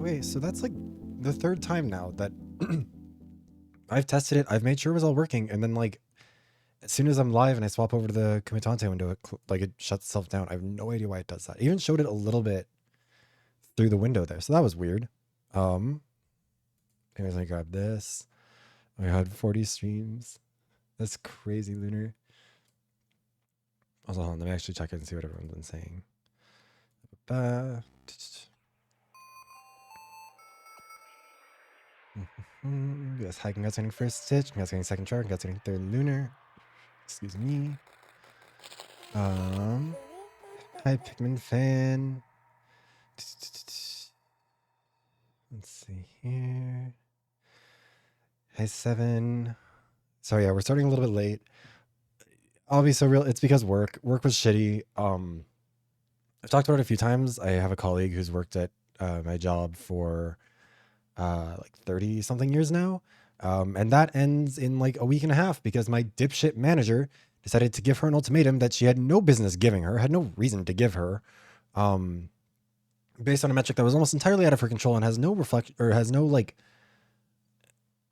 Okay, so that's like the third time now that I've tested it. I've made sure it was all working, and then like as soon as I'm live and I swap over to the Kumitantei window, it shuts itself down. I have no idea why it does that. It even showed it a little bit through the window there, so that was weird. Anyways, let me grab this. I had 40 streams. That's crazy, Lunar. Also, hold on, let me actually check it and see what everyone's been saying. Yes, hi, congrats getting first stitch, congrats getting second chart, congrats getting third lunar. Excuse me. Hi, Pikmin fan. Let's see here. Hi, 7. So yeah, we're starting a little bit late. I'll be so real. It's because work was shitty. I've talked about it a few times. I have a colleague who's worked at my job for like 30 something years now. And that ends in like a week and a half because my dipshit manager decided to give her an ultimatum that she had no business giving her, had no reason to give her, based on a metric that was almost entirely out of her control and has no reflection or has no like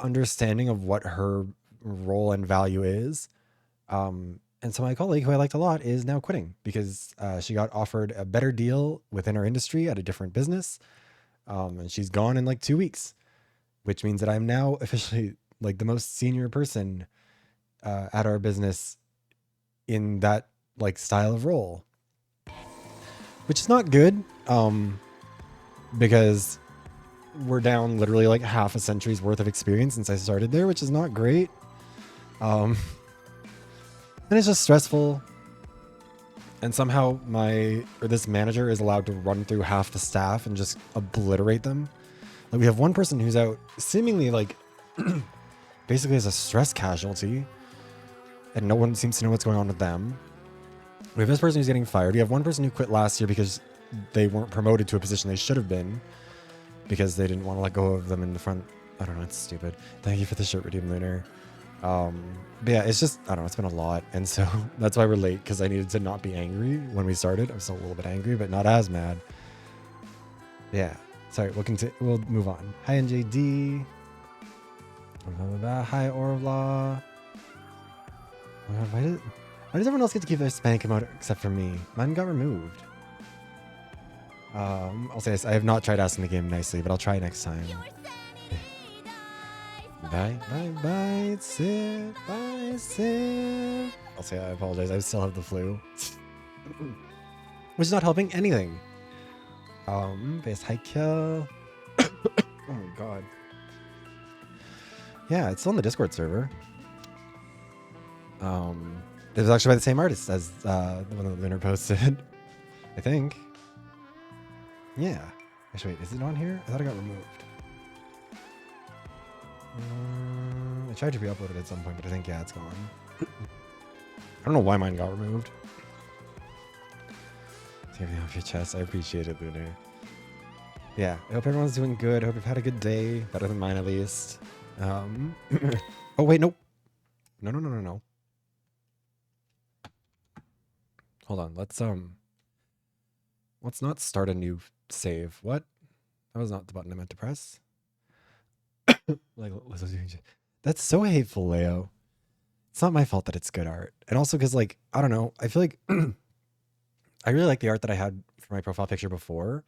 understanding of what her role and value is. And so my colleague, who I liked a lot, is now quitting because she got offered a better deal within our industry at a different business. And she's gone in like 2 weeks, which means that I'm now officially like the most senior person at our business in that like style of role, which is not good because we're down literally like half a century's worth of experience since I started there, which is not great. And it's just stressful. And somehow this manager is allowed to run through half the staff and just obliterate them. Like we have one person who's out seemingly like basically as a stress casualty, and no one seems to know what's going on with them. We have this person who's getting fired. We have one person who quit last year because they weren't promoted to a position they should have been because they didn't want to let go of them in the front. I don't know. It's stupid. Thank you for the shirt, Redeem Lunar. But yeah, it's just, I don't know, it's been a lot. And so that's why we're late, because I needed to not be angry when we started. I'm still a little bit angry, but not as mad. Yeah. Sorry, we'll move on. Hi, NJD. Hi, Orvla. Oh my God, why does everyone else get to keep their spank emote except for me? Mine got removed. I'll say this, I have not tried asking the game nicely, but I'll try next time. Bye, bye, bye, Sip, bye, Sip. I'll say I apologize, I still have the flu. Which is not helping anything. Base high kill. Oh my god. Yeah, it's still on the Discord server. It was actually by the same artist as the one that Lunar posted. I think. Yeah. Actually, wait, is it on here? I thought it got removed. I tried to re-upload it at some point, but I think, yeah, it's gone. I don't know why mine got removed. Take me off your chest. I appreciate it, Lunar. Yeah, I hope everyone's doing good. I hope you've had a good day. Better than mine, at least. Oh, wait, no. No. Hold on. Let's not start a new save. What? That was not the button I meant to press. Like, that's so hateful, Leo. It's not my fault that it's good art. And also because, like, I don't know. I feel like I really like the art that I had for my profile picture before.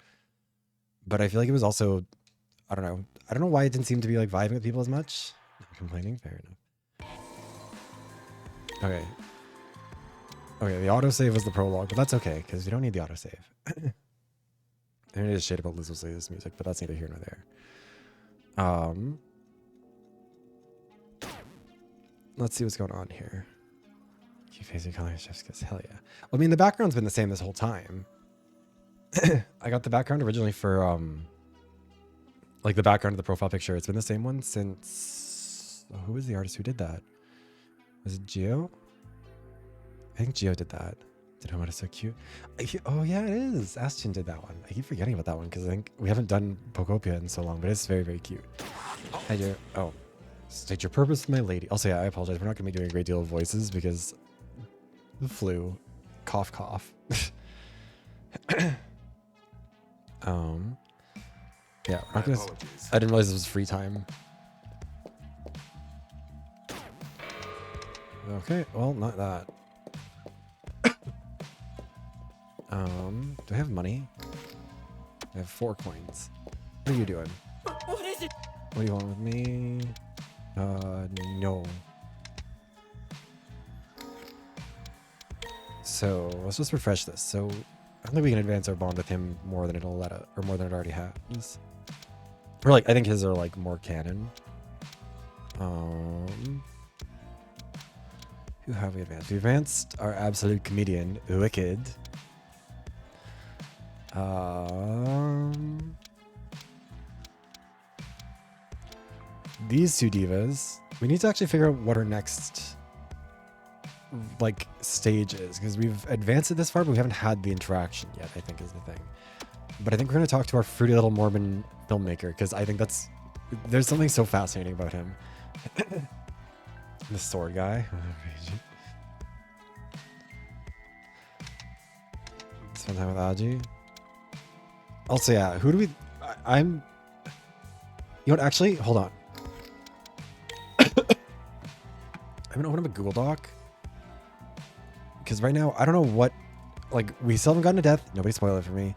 But I feel like it was also, I don't know. I don't know why it didn't seem to be, like, vibing with people as much. Not complaining. Fair enough. Okay. Okay, the autosave was the prologue, but that's okay, because you don't need the autosave. There is shit about Lizzo's music, but that's neither here nor there. Let's see what's going on here. Keep facing color chefs, because hell yeah. I mean, the background's been the same this whole time. I got the background originally for, like the background of the profile picture. It's been the same one since, who was the artist who did that? Was it Geo? I think Geo did that. Did Homo so cute? Oh yeah, it is. Aston did that one. I keep forgetting about that one because I think we haven't done Pokopia in so long, but it's very, very cute. Oh, state your purpose, my lady. Also, yeah, I apologize. We're not going to be doing a great deal of voices because the flu. Cough, cough. Yeah, we're not gonna, I didn't realize it was free time. Okay, well, not that. Do I have money? I have 4 coins. What are you doing? What is it? What do you want with me? No. So let's just refresh this. So I don't think we can advance our bond with him more than it'll let it, or more than it already has. Or like, I think his are like more canon. Who have we advanced? We advanced our absolute comedian, Wicked. These 2 divas. We need to actually figure out what our next like stage is, because we've advanced it this far, but we haven't had the interaction yet, I think is the thing. But I think we're going to talk to our fruity little Mormon filmmaker, because I think there's something so fascinating about him. The sword guy. Spend time with Aji. Also, yeah, who do we... I'm... You know what, actually, hold on. I'm going to open up a Google Doc. Because right now, I don't know what... Like, we still haven't gotten to death. Nobody spoil it for me.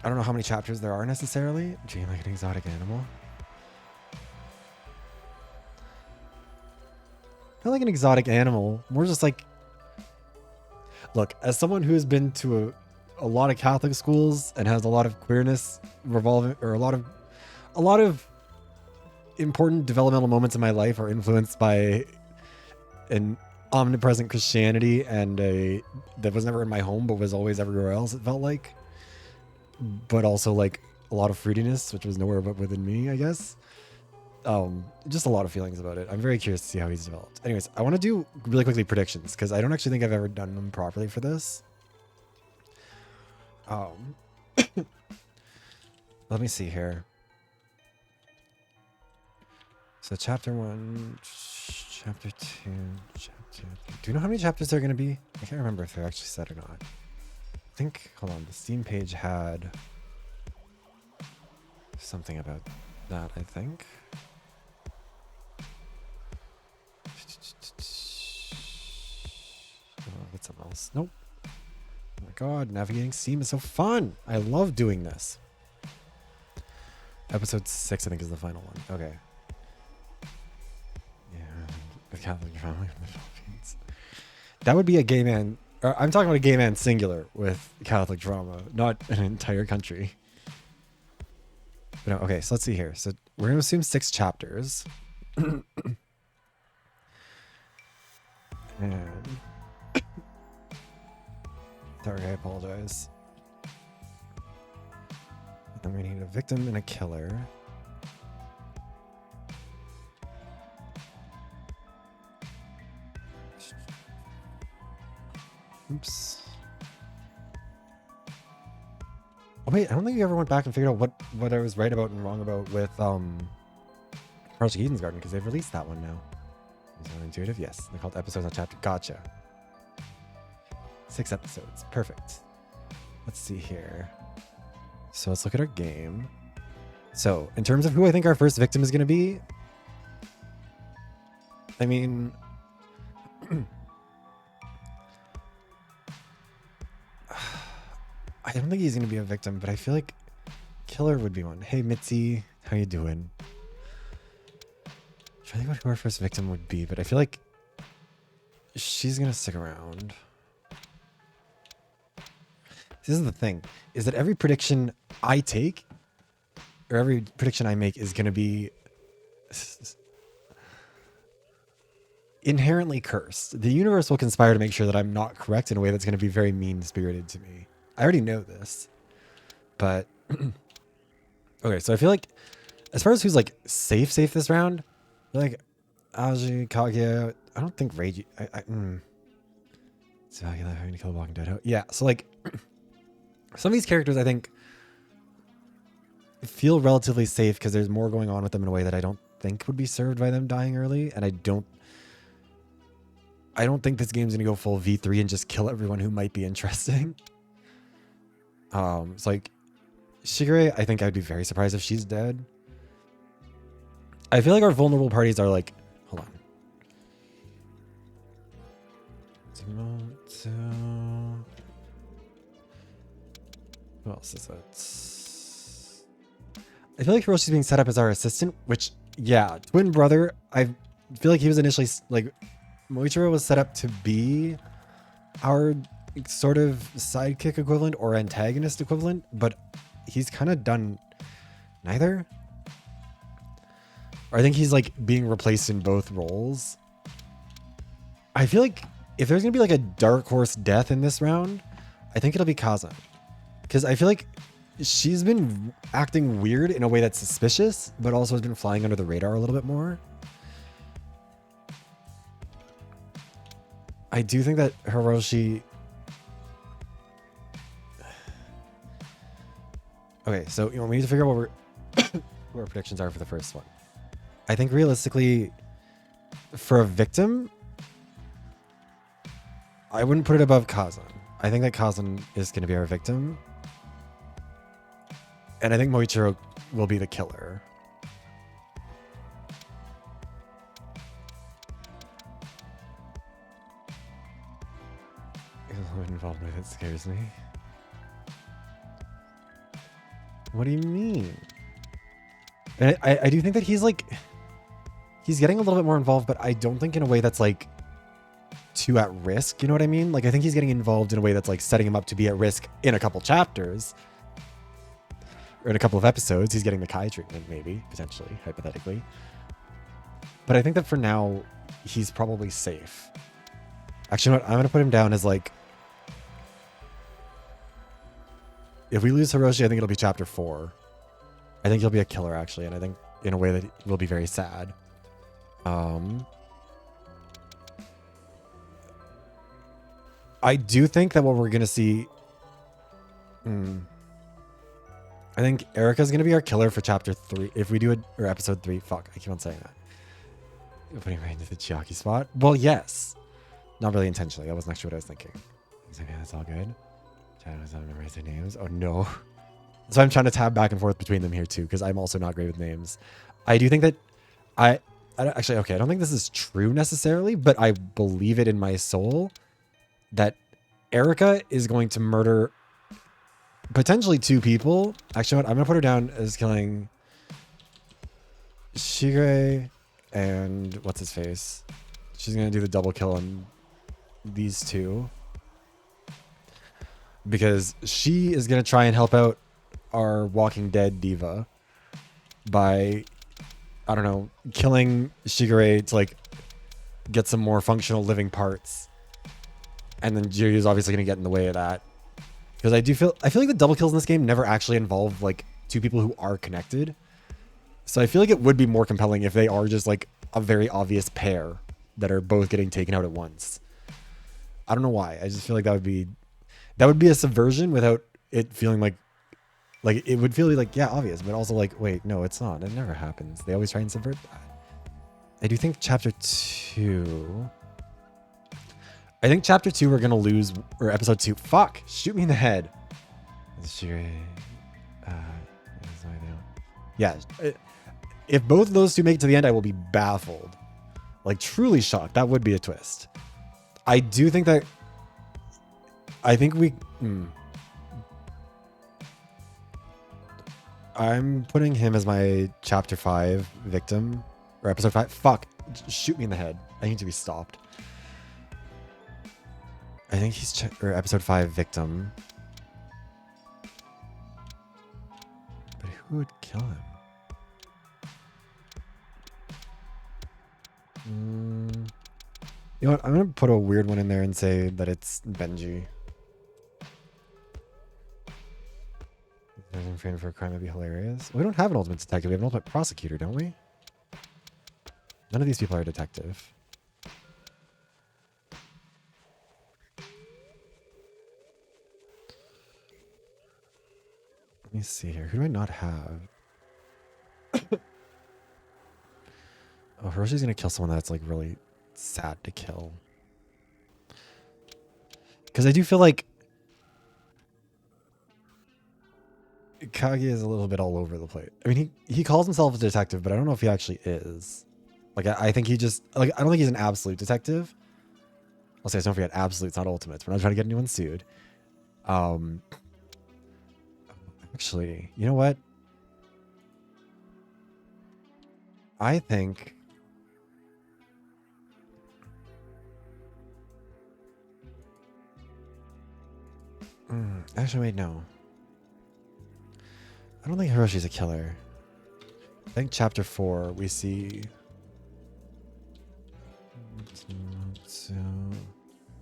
I don't know how many chapters there are necessarily. Dream like an exotic animal. Not like an exotic animal. More just like... Look, as someone who has been to a lot of Catholic schools and has a lot of queerness revolving, or a lot of important developmental moments in my life are influenced by an omnipresent Christianity and that was never in my home but was always everywhere else, it felt like. But also like a lot of fruitiness, which was nowhere but within me, I guess. Just a lot of feelings about it. I'm very curious to see how he's developed. Anyways, I want to do really quickly predictions, because I don't actually think I've ever done them properly for this. Let me see here. So chapter 1, chapter 2, chapter 3. Do you know how many chapters there are going to be? I can't remember if they're actually said or not. I think, hold on, the Steam page had something about that, I think. Oh, that's something else. Nope. Oh my god, navigating Steam is so fun. I love doing this. Episode 6, I think, is the final one. Okay. Yeah, the Catholic drama in the Philippines. That would be a gay man. I'm talking about a gay man singular with Catholic drama, not an entire country. But no, okay, so let's see here. So we're going to assume 6 chapters. And sorry, I apologize. Then we need a victim and a killer. Oops. Oh wait, I don't think you ever went back and figured out what I was right about and wrong about with Project Eden's Garden, because they've released that one now. Is that intuitive? Yes. They're called episodes on chapter. Gotcha. 6 episodes. Perfect. Let's see here. So let's look at our game. So in terms of who I think our first victim is going to be, I mean, I don't think he's going to be a victim, but I feel like killer would be one. Hey, Mitzi, how you doing? I'm trying to think about who our first victim would be, but I feel like she's going to stick around. This is the thing, is that every prediction I take, or every prediction I make, is going to be inherently cursed. The universe will conspire to make sure that I'm not correct in a way that's going to be very mean-spirited to me. I already know this, but okay, so I feel like as far as who's like safe this round, like Aji, Kaguya, I don't think Reiji. So having to kill a Walking Dead. Yeah, so like some of these characters I think feel relatively safe because there's more going on with them in a way that I don't think would be served by them dying early, and I don't think this game's gonna go full V3 and just kill everyone who might be interesting. It's like Shigure, I think I'd be very surprised if she's dead. I feel like our vulnerable parties are like, hold on. Who else is it? I feel like Hiroshi's being set up as our assistant, which, yeah, twin brother. I feel like he was initially, like, Moichiro was set up to be our sort of sidekick equivalent or antagonist equivalent, but he's kind of done neither. Or I think he's like being replaced in both roles. I feel like if there's gonna be like a dark horse death in this round, I think it'll be Kazan. Because I feel like she's been acting weird in a way that's suspicious, but also has been flying under the radar a little bit more. I do think that Hiroshi... Okay, so we need to figure out what our predictions are for the first one. I think realistically, for a victim, I wouldn't put it above Kazan. I think that Kazan is going to be our victim. And I think Moichiro will be the killer. Involved with it scares me. What do you mean? And I do think that he's like... He's getting a little bit more involved, but I don't think in a way that's like too at risk. You know what I mean? Like, I think he's getting involved in a way that's like setting him up to be at risk in a couple chapters. Or in a couple of episodes. He's getting the Kai treatment, maybe, potentially, hypothetically. But I think that for now, he's probably safe. Actually, you know what? I'm going to put him down as like... If we lose Hiroshi, I think it'll be chapter 4. I think he'll be a killer, actually. And I think in a way that will be very sad. I do think that what we're going to see... I think Erica's going to be our killer for chapter 3. If we do it, or episode 3. Fuck, I keep on saying that. You're putting right into the Chiaki spot? Well, yes. Not really intentionally. That wasn't actually what I was thinking. Yeah, that's all good. Chad was not memorize their names. Oh, no. So I'm trying to tab back and forth between them here, too, because I'm also not great with names. I do think that I don't think this is true necessarily, but I believe it in my soul that Erica is going to murder potentially 2 people. Actually, what? I'm going to put her down as killing Shigure and what's his face. She's going to do the double kill on these 2. Because she is going to try and help out our Walking Dead diva by, I don't know, killing Shigure to like get some more functional living parts. And then Jiryu's obviously going to get in the way of that. Because I feel like the double kills in this game never actually involve like 2 people who are connected. So I feel like it would be more compelling if they are just like a very obvious pair that are both getting taken out at once. I don't know why. I just feel like that would be a subversion without it feeling like it would feel like, yeah, obvious, but also like, wait, no, it's not. It never happens. They always try and subvert that. I do think chapter 2... I think chapter 2 we're going to lose, or episode 2. Fuck! Shoot me in the head. Yeah. If both of those 2 make it to the end, I will be baffled. Like, truly shocked. That would be a twist. I do think that... I think we... I'm putting him as my chapter 5 victim. Or episode 5. Fuck. Shoot me in the head. I need to be stopped. I think he's episode 5 victim. But who would kill him? You know what? I'm going to put a weird one in there and say that it's Benji. Framed for a crime would be hilarious. We don't have an ultimate detective. We have an ultimate prosecutor, don't we? None of these people are a detective. Let me see here. Who do I not have? Oh, Hiroshi's gonna kill someone that's like really sad to kill. Because I do feel like Kage is a little bit all over the place. I mean, he calls himself a detective, but I don't know if he actually is. Like, I think he just, like, I don't think he's an absolute detective. I'll say, don't forget, absolutes, not ultimates. We're not trying to get anyone sued. Actually, you know what? I think actually, wait, no. I don't think Hiroshi's a killer. I think chapter 4 we see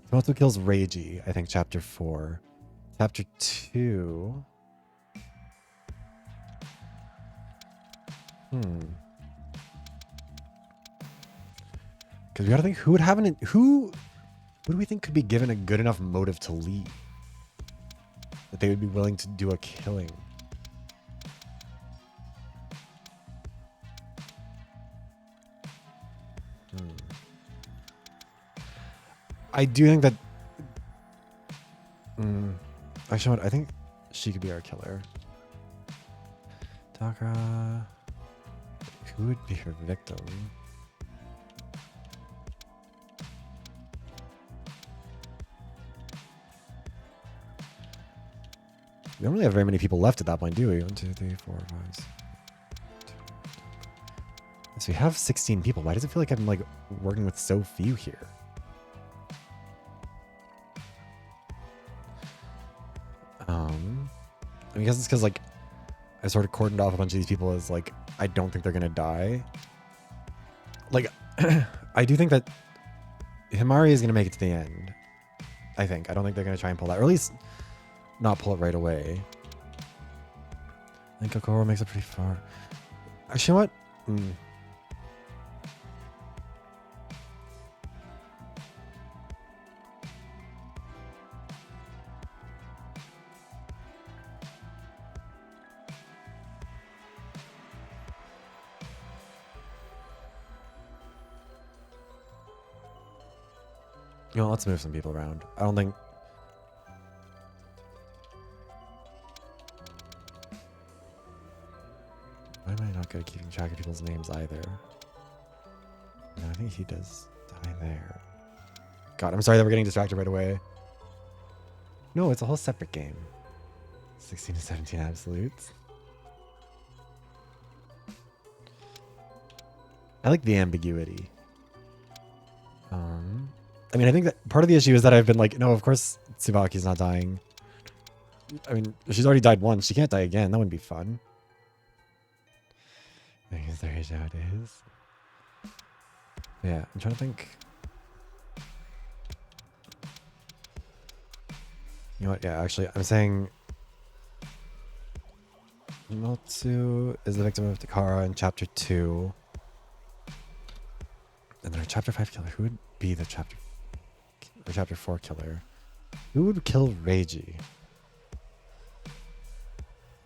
Tomoto kills Reiji, I think chapter 4. Chapter 2. Because we gotta think who would have who do we think could be given a good enough motive to leave? That they would be willing to do a killing. I do think that actually, I think she could be our killer. Takara. Who would be her victim? We don't really have very many people left at that point, do we? 1, 2, 3, 4, 5, 6. So we have 16 people. Why does it feel like I'm like working with so few here? I guess it's because like I sort of cordoned off a bunch of these people as like I don't think they're gonna die. Like I do think that Himari is gonna make it to the end. I think. I don't think they're gonna try and pull that, or at least not pull it right away. I think Kokoro makes it pretty far. Actually, you know what? You know, let's move some people around. I don't think... Why am I not good at keeping track of people's names either? No, I think he does die there. God, I'm sorry that we're getting distracted right away. No, it's a whole separate game. 16 to 17 absolutes. I like the ambiguity. I mean, I think that part of the issue is that I've been like, no, of course Tsubaki's not dying. I mean, she's already died once. She can't die again. That wouldn't be fun. I guess there is how it is. Yeah, I'm trying to think. You know what? Yeah, actually, I'm saying Motsu is the victim of Takara in chapter 2. And then our chapter 5 killer. Who would be the chapter 4 killer? Who would kill Reiji?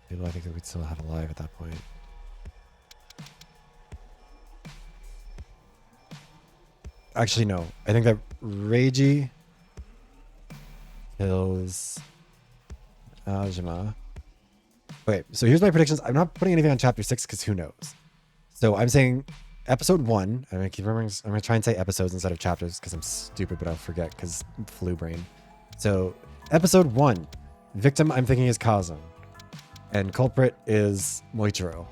People I think that we'd still have alive at that point. Actually, no. I think that Reiji kills Ajima. Okay, so here's my predictions. I'm not putting anything on chapter 6 because who knows. So I'm saying episode 1. I'm going to try and say episodes instead of chapters because I'm stupid, but I'll forget because flu brain. So episode 1. Victim, I'm thinking, is Kazan. And culprit is Moichiro.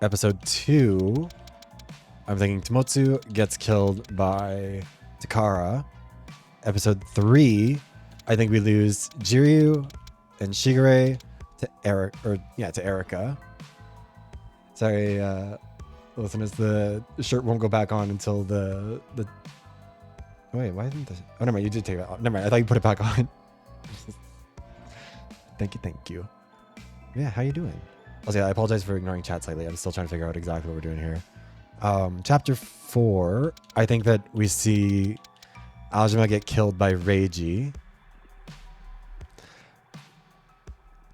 Episode 2. I'm thinking Tomotsu gets killed by Takara. Episode 3, I think we lose Jiryu and Shigure to Erika. Sorry, listeners, the shirt won't go back on until the. Wait, why didn't this? Oh, never mind. You did take it off. Never mind. I thought you put it back on. Thank you. Yeah, how you doing? Also, yeah, I apologize for ignoring chat slightly. I'm still trying to figure out exactly what we're doing here. Chapter 4, I think that we see Aojima get killed by Reiji.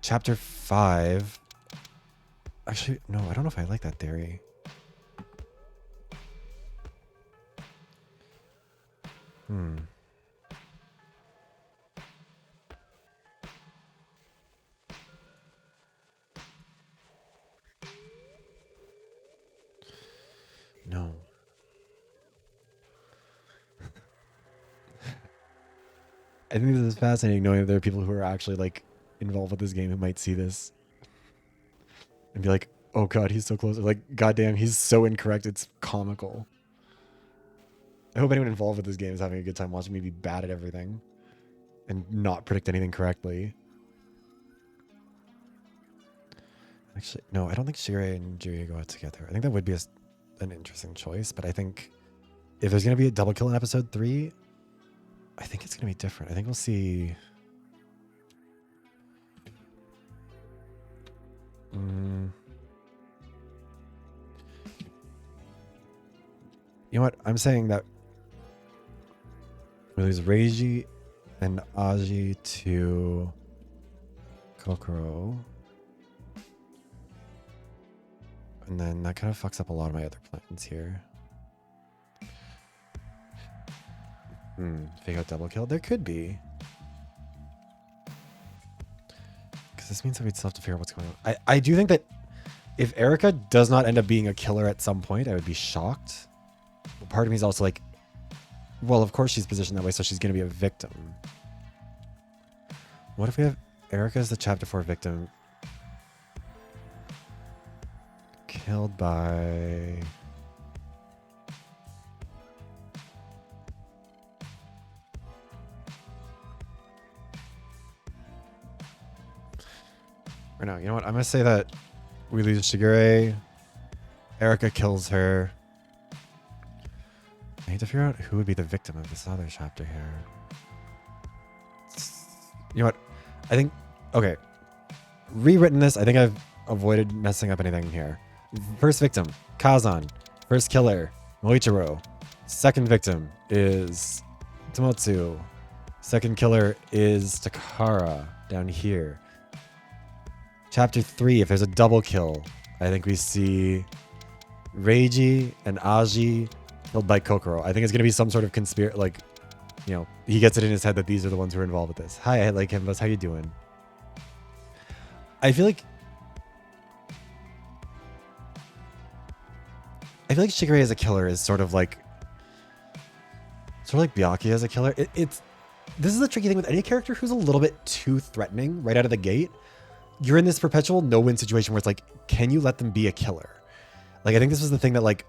Chapter 5. Actually, no, I don't know if I like that theory. I think this is fascinating knowing that there are people who are actually like involved with this game who might see this and be like, oh god, he's so close. Or like, goddamn, he's so incorrect. It's comical. I hope anyone involved with this game is having a good time watching me be bad at everything and not predict anything correctly. Actually, no, I don't think Shigure and Jiraiya go out together. I think that would be an interesting choice, but I think if there's going to be a double kill in episode 3, I think it's going to be different. I think we'll see... You know what? I'm saying that we lose Reiji and Aji to Kokoro. And then that kind of fucks up a lot of my other plans here. Fake out double kill? There could be. Because this means that we'd still have to figure out what's going on. I do think that if Erika does not end up being a killer at some point, I would be shocked. But part of me is also like, well, of course she's positioned that way, so she's going to be a victim. What if we have Erika as the chapter 4 victim? Killed by... Or no, you know what? I'm going to say that we lose Shigure. Erika kills her. I need to figure out who would be the victim of this other chapter here. You know what? I think... Okay. Rewritten this. I think I've avoided messing up anything here. First victim, Kazan. First killer, Moichiro. Second victim is Tomotsu. Second killer is Takara down here. Chapter 3, if there's a double kill, I think we see Reiji and Aji killed by Kokoro. I think it's going to be some sort of conspiracy, like, you know, he gets it in his head that these are the ones who are involved with this. Hi, I like him, Buzz. How you doing? I feel like Shigure as a killer is sort of like Byakuya as a killer. This is the tricky thing with any character who's a little bit too threatening right out of the gate. You're in this perpetual no-win situation where it's like, can you let them be a killer? Like, I think this was the thing that, like,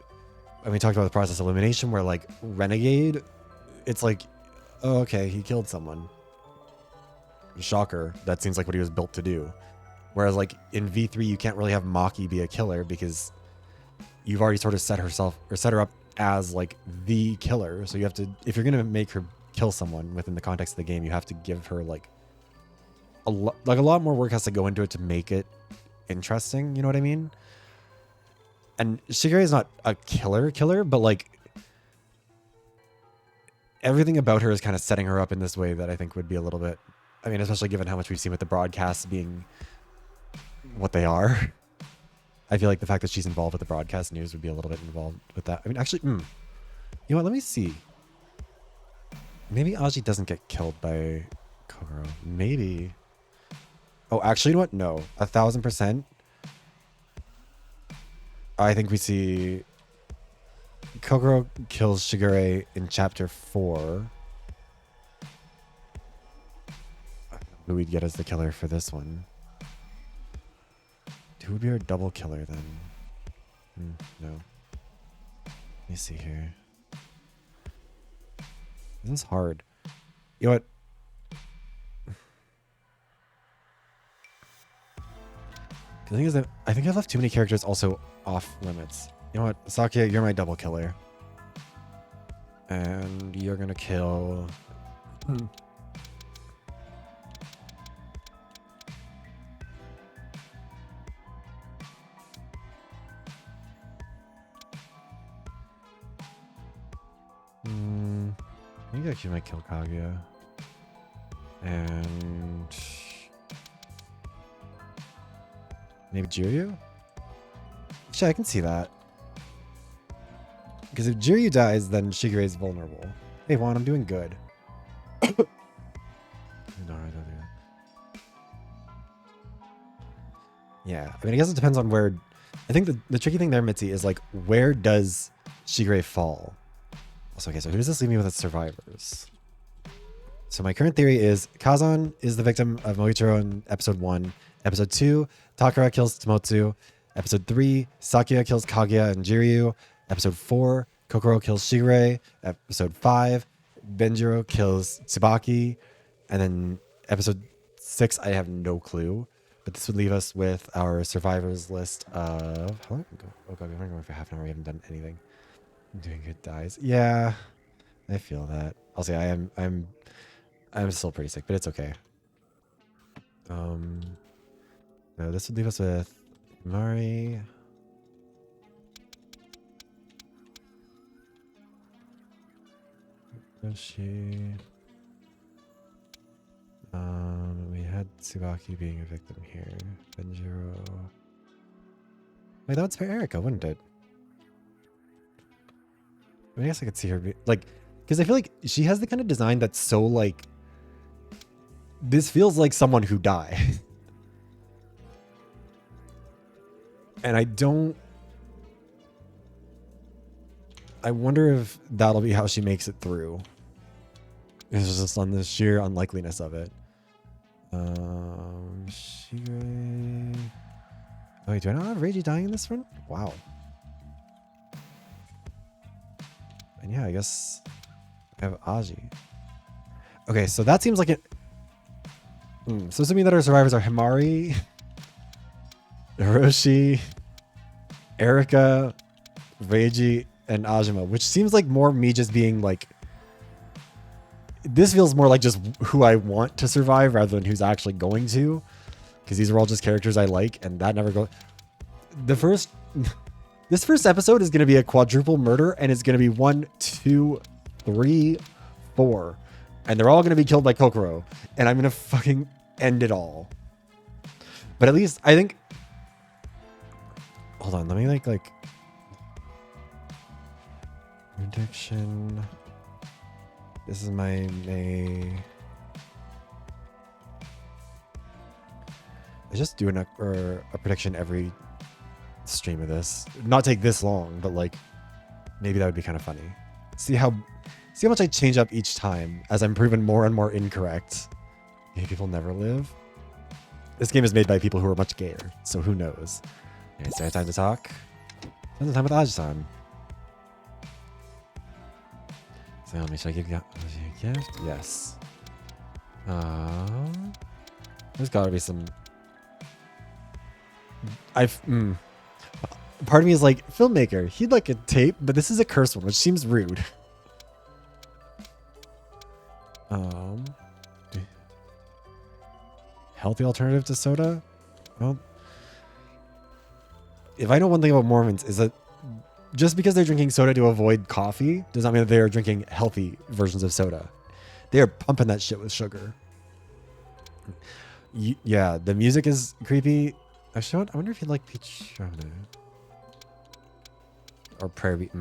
when we talked about the process of elimination, where, like, Renegade, it's like, oh, okay, he killed someone. Shocker. That seems like what he was built to do. Whereas, like, in V3, you can't really have Maki be a killer because you've already sort of set her up as, like, the killer. So you have to, if you're going to make her kill someone within the context of the game, you have to give her, like, a lot more work has to go into it to make it interesting. You know what I mean? And Shigure is not a killer, but, like, everything about her is kind of setting her up in this way that I think would be a little bit, I mean, especially given how much we've seen with the broadcasts being what they are. I feel like the fact that she's involved with the broadcast news would be a little bit involved with that. I mean, actually, you know what? Let me see. Maybe Aji doesn't get killed by Kokoro. Maybe. Oh, actually, you know what? No. 1,000%. I think we see Kokoro kills Shigure in chapter 4. Who we'd get as the killer for this one? Who would be our double killer then? No. Let me see here. This is hard. You know what? The thing is that I think I've left too many characters also off limits. You know what? Sakia, you're my double killer. And you're gonna kill... I think I actually might kill Kaguya. And... maybe Jiryu? Actually, I can see that. Because if Jiryu dies, then Shigure is vulnerable. Hey, Juan, I'm doing good. No, I don't do that. Yeah, I mean, I guess it depends on where... I think the tricky thing there, Mitzi, is like, where does Shigure fall? Also, okay, so who does this leave me with as survivors? So my current theory is Kazan is the victim of Moichiro in episode 1. Episode 2, Takara kills Tomotsu. Episode 3, Sakuya kills Kaguya and Jiryu. Episode 4, Kokoro kills Shigure. Episode 5, Benjiro kills Tsubaki. And then episode 6, I have no clue. But this would leave us with our survivors list of... How long ago? Oh god, we've been going for half an hour. We haven't done anything. I'm doing good dies. Yeah, I feel that. I'll say I'm still pretty sick, but it's okay. No, this would leave us with Mari. Yoshi. We had Tsubaki being a victim here. Benjiro. Wait, that would spare Erika, wouldn't it? I guess I could see her be like, because I feel like she has the kind of design that's so like, this feels like someone who died. And I wonder if that'll be how she makes it through. It's just on the sheer unlikeliness of it. Shigure. Oh, wait, do I not have Reiji dying in this run? Wow. And yeah, I guess I have Aji. Okay, so that seems like it. So assuming that our survivors are Himari, Hiroshi, Erika, Reiji, and Ajima, which seems like more me just being like, this feels more like just who I want to survive rather than who's actually going to, because these are all just characters I like, and that never goes. This first episode is going to be a quadruple murder, and it's going to be 1, 2, 3, 4, and they're all going to be killed by Kokoro, and I'm going to fucking end it all. But at least I think. Hold on, let me like prediction. This is my May. I just do a prediction every stream of this. Not take this long, but like maybe that would be kind of funny. See how much I change up each time as I'm proven more and more incorrect. Gay people never live. This game is made by people who are much gayer, so who knows? Okay, so time to talk. Spend some time with Aji-san. So let me should I give you a gift? Yes. There's gotta be some. Part of me is like, filmmaker, he'd like a tape, but this is a cursed one, which seems rude. Healthy alternative to soda? Well, if I know one thing about Mormons is that just because they're drinking soda to avoid coffee does not mean that they are drinking healthy versions of soda. They are pumping that shit with sugar. Yeah, the music is creepy. Actually, I wonder if you'd like peach or prayer bead.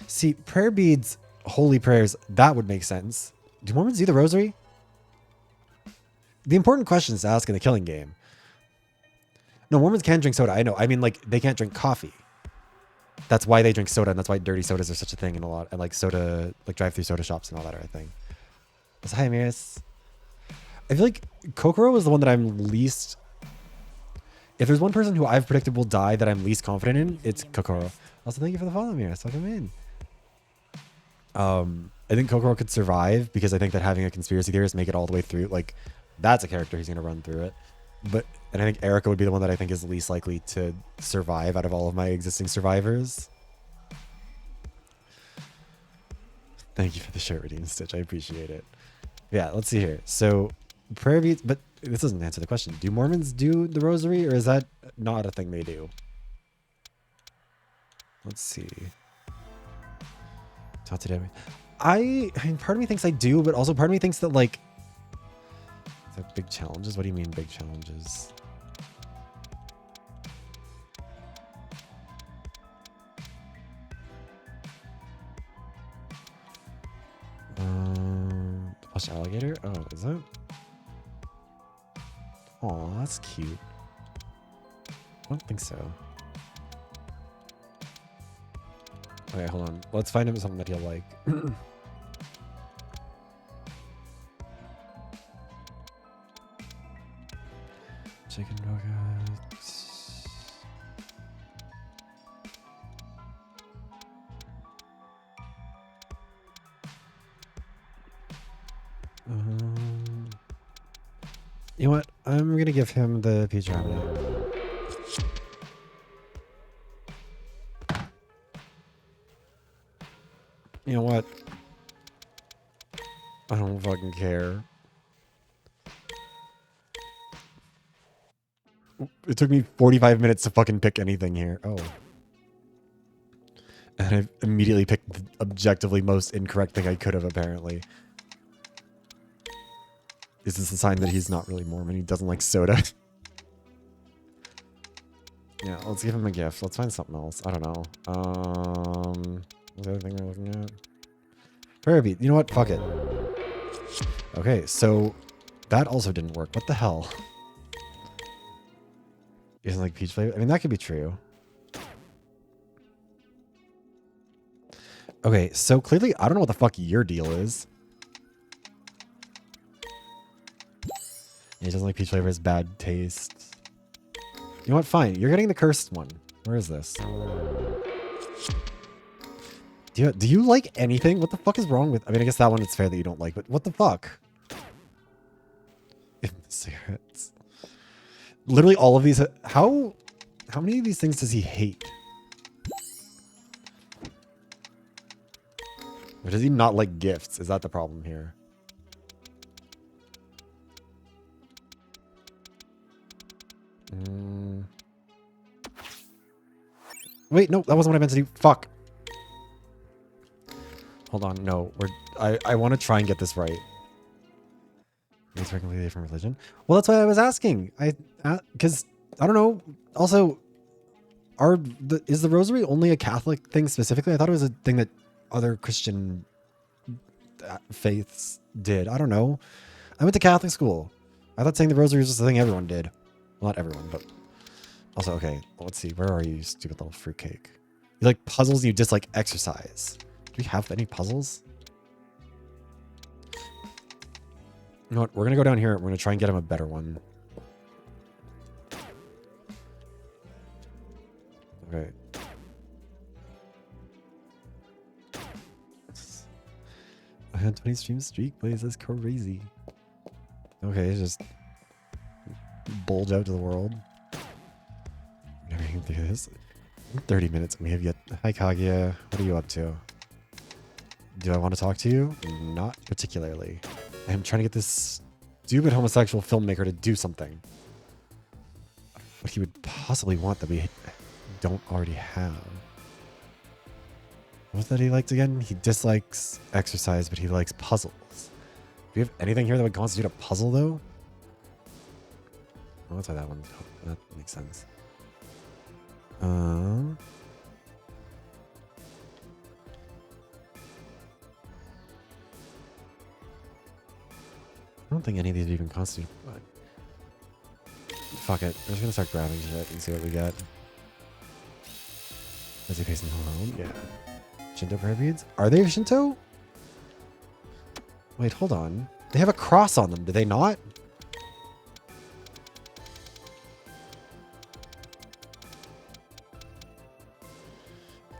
See, prayer beads, holy prayers, that would make sense. Do Mormons do the rosary? The important questions to ask in the Killing Game. No, Mormons can drink soda. I know. I mean, like, they can't drink coffee. That's why they drink soda, and that's why dirty sodas are such a thing in a lot, and like soda, like drive-through soda shops and all that are a thing. Hi, Amiris. I feel like Kokoro was the one that I'm least. If there's one person who I've predicted will die that I'm least confident in, it's Kokoro. Also, thank you for the follow, Amiris. Welcome in. I think Kokoro could survive because I think that having a conspiracy theorist make it all the way through, like, that's a character who's going to run through it. And I think Erika would be the one that I think is least likely to survive out of all of my existing survivors. Thank you for the shirt redeem, Stitch. I appreciate it. Yeah, let's see here. So, prayer beads, but this doesn't answer the question. Do Mormons do the rosary, or is that not a thing they do? Let's see. I mean, part of me thinks I do, but also part of me thinks that, like, big challenges? What do you mean big challenges? Plush alligator? Oh, is it? Oh, that's cute. I don't think so. Okay, hold on. Let's find him something that he'll like. Chicken nuggets. You know what? I'm gonna give him the peach ramen. You know what? I don't fucking care. It took me 45 minutes to fucking pick anything here. Oh. And I immediately picked the objectively most incorrect thing I could have, apparently. Is this a sign that he's not really Mormon? He doesn't like soda. Yeah, let's give him a gift. Let's find something else. I don't know. What's the other thing we're looking at? Prayer beat. You know what? Fuck it. Okay, so that also didn't work. What the hell? Isn't like peach flavor? I mean, that could be true. Okay, so clearly I don't know what the fuck your deal is. He doesn't like peach flavor, has bad taste. You know what? Fine. You're getting the cursed one. Where is this? Do you like anything? What the fuck is wrong with... I mean, I guess that one it's fair that you don't like, but what the fuck? Cigarettes. Literally all of these... How many of these things does he hate? Or does he not like gifts? Is that the problem here? Wait, no, that wasn't what I meant to do. Fuck. Hold on, no. I want to try and get this right. It's a completely different religion. Well, that's why I was asking. Because I don't know. Also, is the rosary only a Catholic thing specifically? I thought it was a thing that other Christian faiths did. I don't know. I went to Catholic school. I thought saying the rosary was just a thing everyone did. Well, not everyone, but also, okay, let's see. Where are you, stupid little fruitcake? You like puzzles and you dislike exercise. Do we have any puzzles? You know what? We're going to go down here and we're going to try and get him a better one. Okay. 120 stream streak, please. That's crazy. Okay, just bulge out to the world. Never can do this. 30 minutes we have yet. Hi Kaguya, what are you up to? Do I want to talk to you? Not particularly. I am trying to get this stupid homosexual filmmaker to do something. What he would possibly want that we don't already have. What that he liked again? He dislikes exercise, but he likes puzzles. Do you have anything here that would constitute a puzzle, though? Oh, that's why that one... Oh, that makes sense. I don't think any of these even constitute... Fuck it. We're just gonna start grabbing shit and see what we get. Is he facing home? Yeah. Shinto prayer beads? Are they Shinto? Wait, hold on. They have a cross on them, do they not?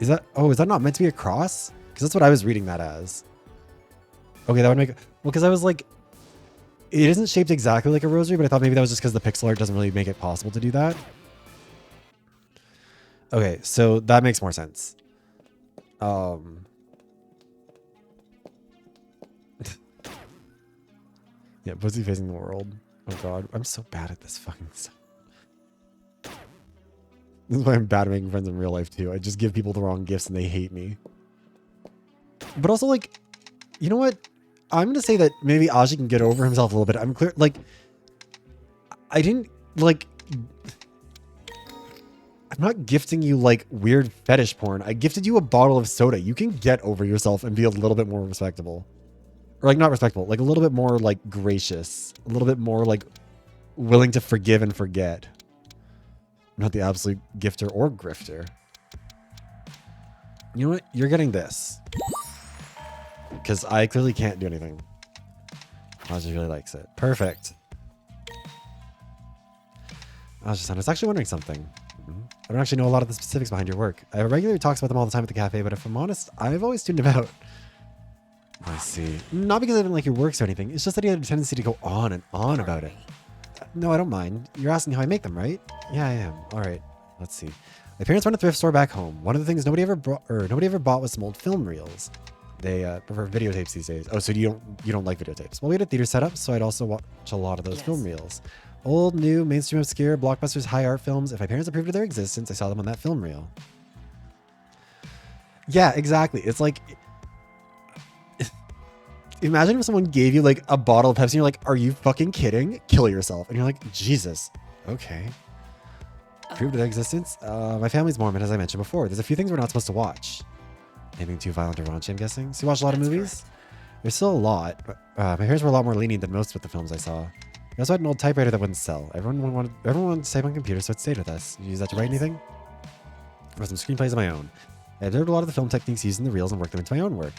Is that... Oh, is that not meant to be a cross? Because that's what I was reading that as. Okay, that would make... Well, because I was like... It isn't shaped exactly like a rosary, but I thought maybe that was just because the pixel art doesn't really make it possible to do that. Okay, so that makes more sense. Yeah, pussy facing the world. Oh god, I'm so bad at this fucking stuff. This is why I'm bad at making friends in real life too. I just give people the wrong gifts and they hate me. But also, like, you know what? I'm gonna say that maybe Aji can get over himself a little bit. I'm clear, like, I didn't, like... I'm not gifting you, like, weird fetish porn. I gifted you a bottle of soda. You can get over yourself and be a little bit more respectable. Or, like, not respectable. Like, a little bit more, like, gracious. A little bit more, like, willing to forgive and forget. I'm not the absolute gifter or grifter. You know what? You're getting this. Because I clearly can't do anything. Aji really likes it. Perfect. I was actually wondering something. I don't actually know a lot of the specifics behind your work. I regularly talks about them all the time at the cafe, but if I'm honest, I've always tuned them out. I see. Not because I didn't like your works or anything. It's just that you had a tendency to go on and on about it. No, I don't mind. You're asking how I make them, right? Yeah, I am. All right. Let's see. My parents run a thrift store back home. One of the things nobody ever bought was some old film reels. They prefer videotapes these days. Oh, so you don't like videotapes? Well, we had a theater setup, so I'd also watch a lot of those film reels. Old, new, mainstream, obscure, blockbusters, high art films. If my parents approved of their existence, I saw them on that film reel. Yeah, exactly. It's like, imagine if someone gave you like a bottle of Pepsi and you're like, are you fucking kidding? Kill yourself. And you're like, Jesus. Okay. Approved of their existence? My family's Mormon, as I mentioned before. There's a few things we're not supposed to watch. Anything too violent or raunchy, I'm guessing. So you watch a lot of movies? Correct. There's still a lot, but my parents were a lot more lenient than most with the films I saw. We also had an old typewriter that wouldn't sell. Everyone wanted to type on computers, so it stayed with us. You use that to write anything? I wrote some screenplays of my own. I observed a lot of the film techniques used in the reels and worked them into my own work.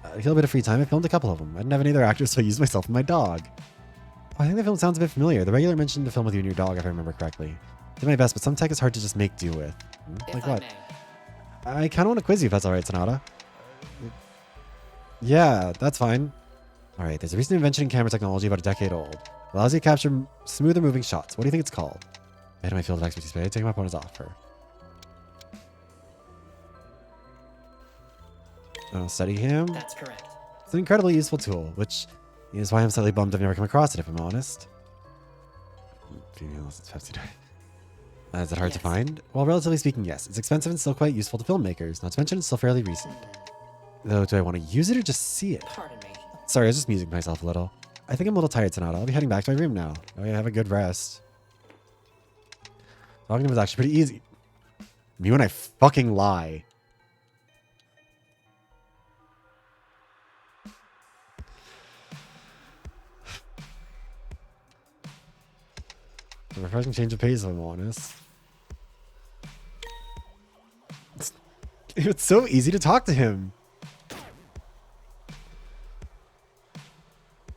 I feel a bit of free time. I filmed a couple of them. I didn't have any other actors, so I used myself and my dog. Oh, I think the film sounds a bit familiar. The regular mentioned the film with you and your dog, if I remember correctly. Did my best, but some tech is hard to just make do with. Like what? I kind of want to quiz you if that's all right, Sonata. Yeah, that's fine. All right, there's a recent invention in camera technology about a decade old. It allows you to capture smoother moving shots. What do you think it's called? Ahead of my field of expertise today, taking my opponent's offer. Study him. That's correct. It's an incredibly useful tool, which is why I'm slightly bummed I've never come across it, if I'm honest. Is it hard to find? Well, relatively speaking, yes. It's expensive and still quite useful to filmmakers. Not to mention, it's still fairly recent. Though, do I want to use it or just see it? Pardon me. Sorry, I was just musing myself a little. I think I'm a little tired, Sonata. I'll be heading back to my room now. Oh yeah, have a good rest. Talking to him was actually pretty easy. Me when I fucking lie. A refreshing change of pace, if I'm honest. It's so easy to talk to him.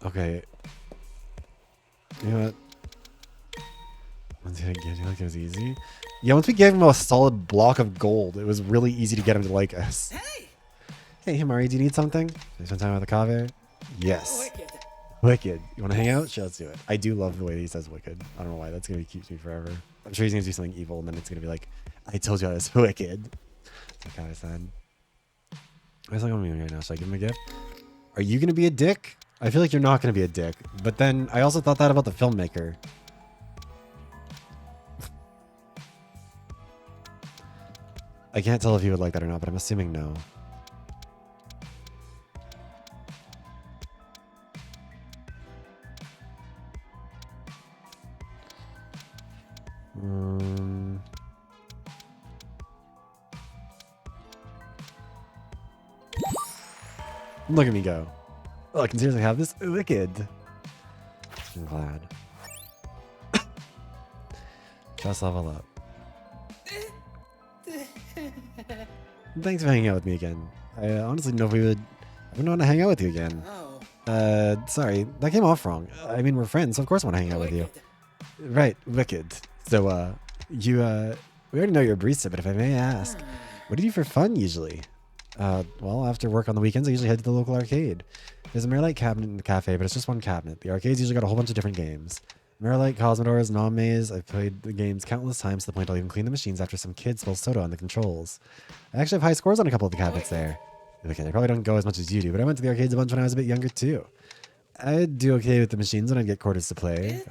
Okay. You know what? Once you get it, like it was easy. Yeah, once we gave him a solid block of gold, it was really easy to get him to like us. Hey, Himari, do you need something? Can you spend time with the Kave? Yes. Wicked. You want to hang out? Sure, let's do it. I do love the way he says wicked. I don't know why. That's going to keep me forever. I'm sure he's going to do something evil, and then it's going to be like, I told you I was wicked. That's what I said. What's going on right now? Should I give him a gift? Are you going to be a dick? I feel like you're not going to be a dick. But then I also thought that about the filmmaker. I can't tell if you would like that or not, but I'm assuming no. Look at me go. Oh, I can seriously have this? Wicked. I'm glad. Just level up. Thanks for hanging out with me again. I honestly don't know if I wouldn't want to hang out with you again. Sorry, that came off wrong. I mean, we're friends, so of course I want to hang out with you. Right, wicked. So, we already know you're a barista, but if I may ask, what do you do for fun usually? Well, after work on the weekends, I usually head to the local arcade. There's a Mirrorlight cabinet in the cafe, but it's just one cabinet. The arcade's usually got a whole bunch of different games. Mirrorlight, Cosmodores, Non-Maze. I've played the games countless times to the point I'll even clean the machines after some kid spills soda on the controls. I actually have high scores on a couple of the cabinets there. Okay, I probably don't go as much as you do, but I went to the arcades a bunch when I was a bit younger too. I'd do okay with the machines when I'd get quarters to play.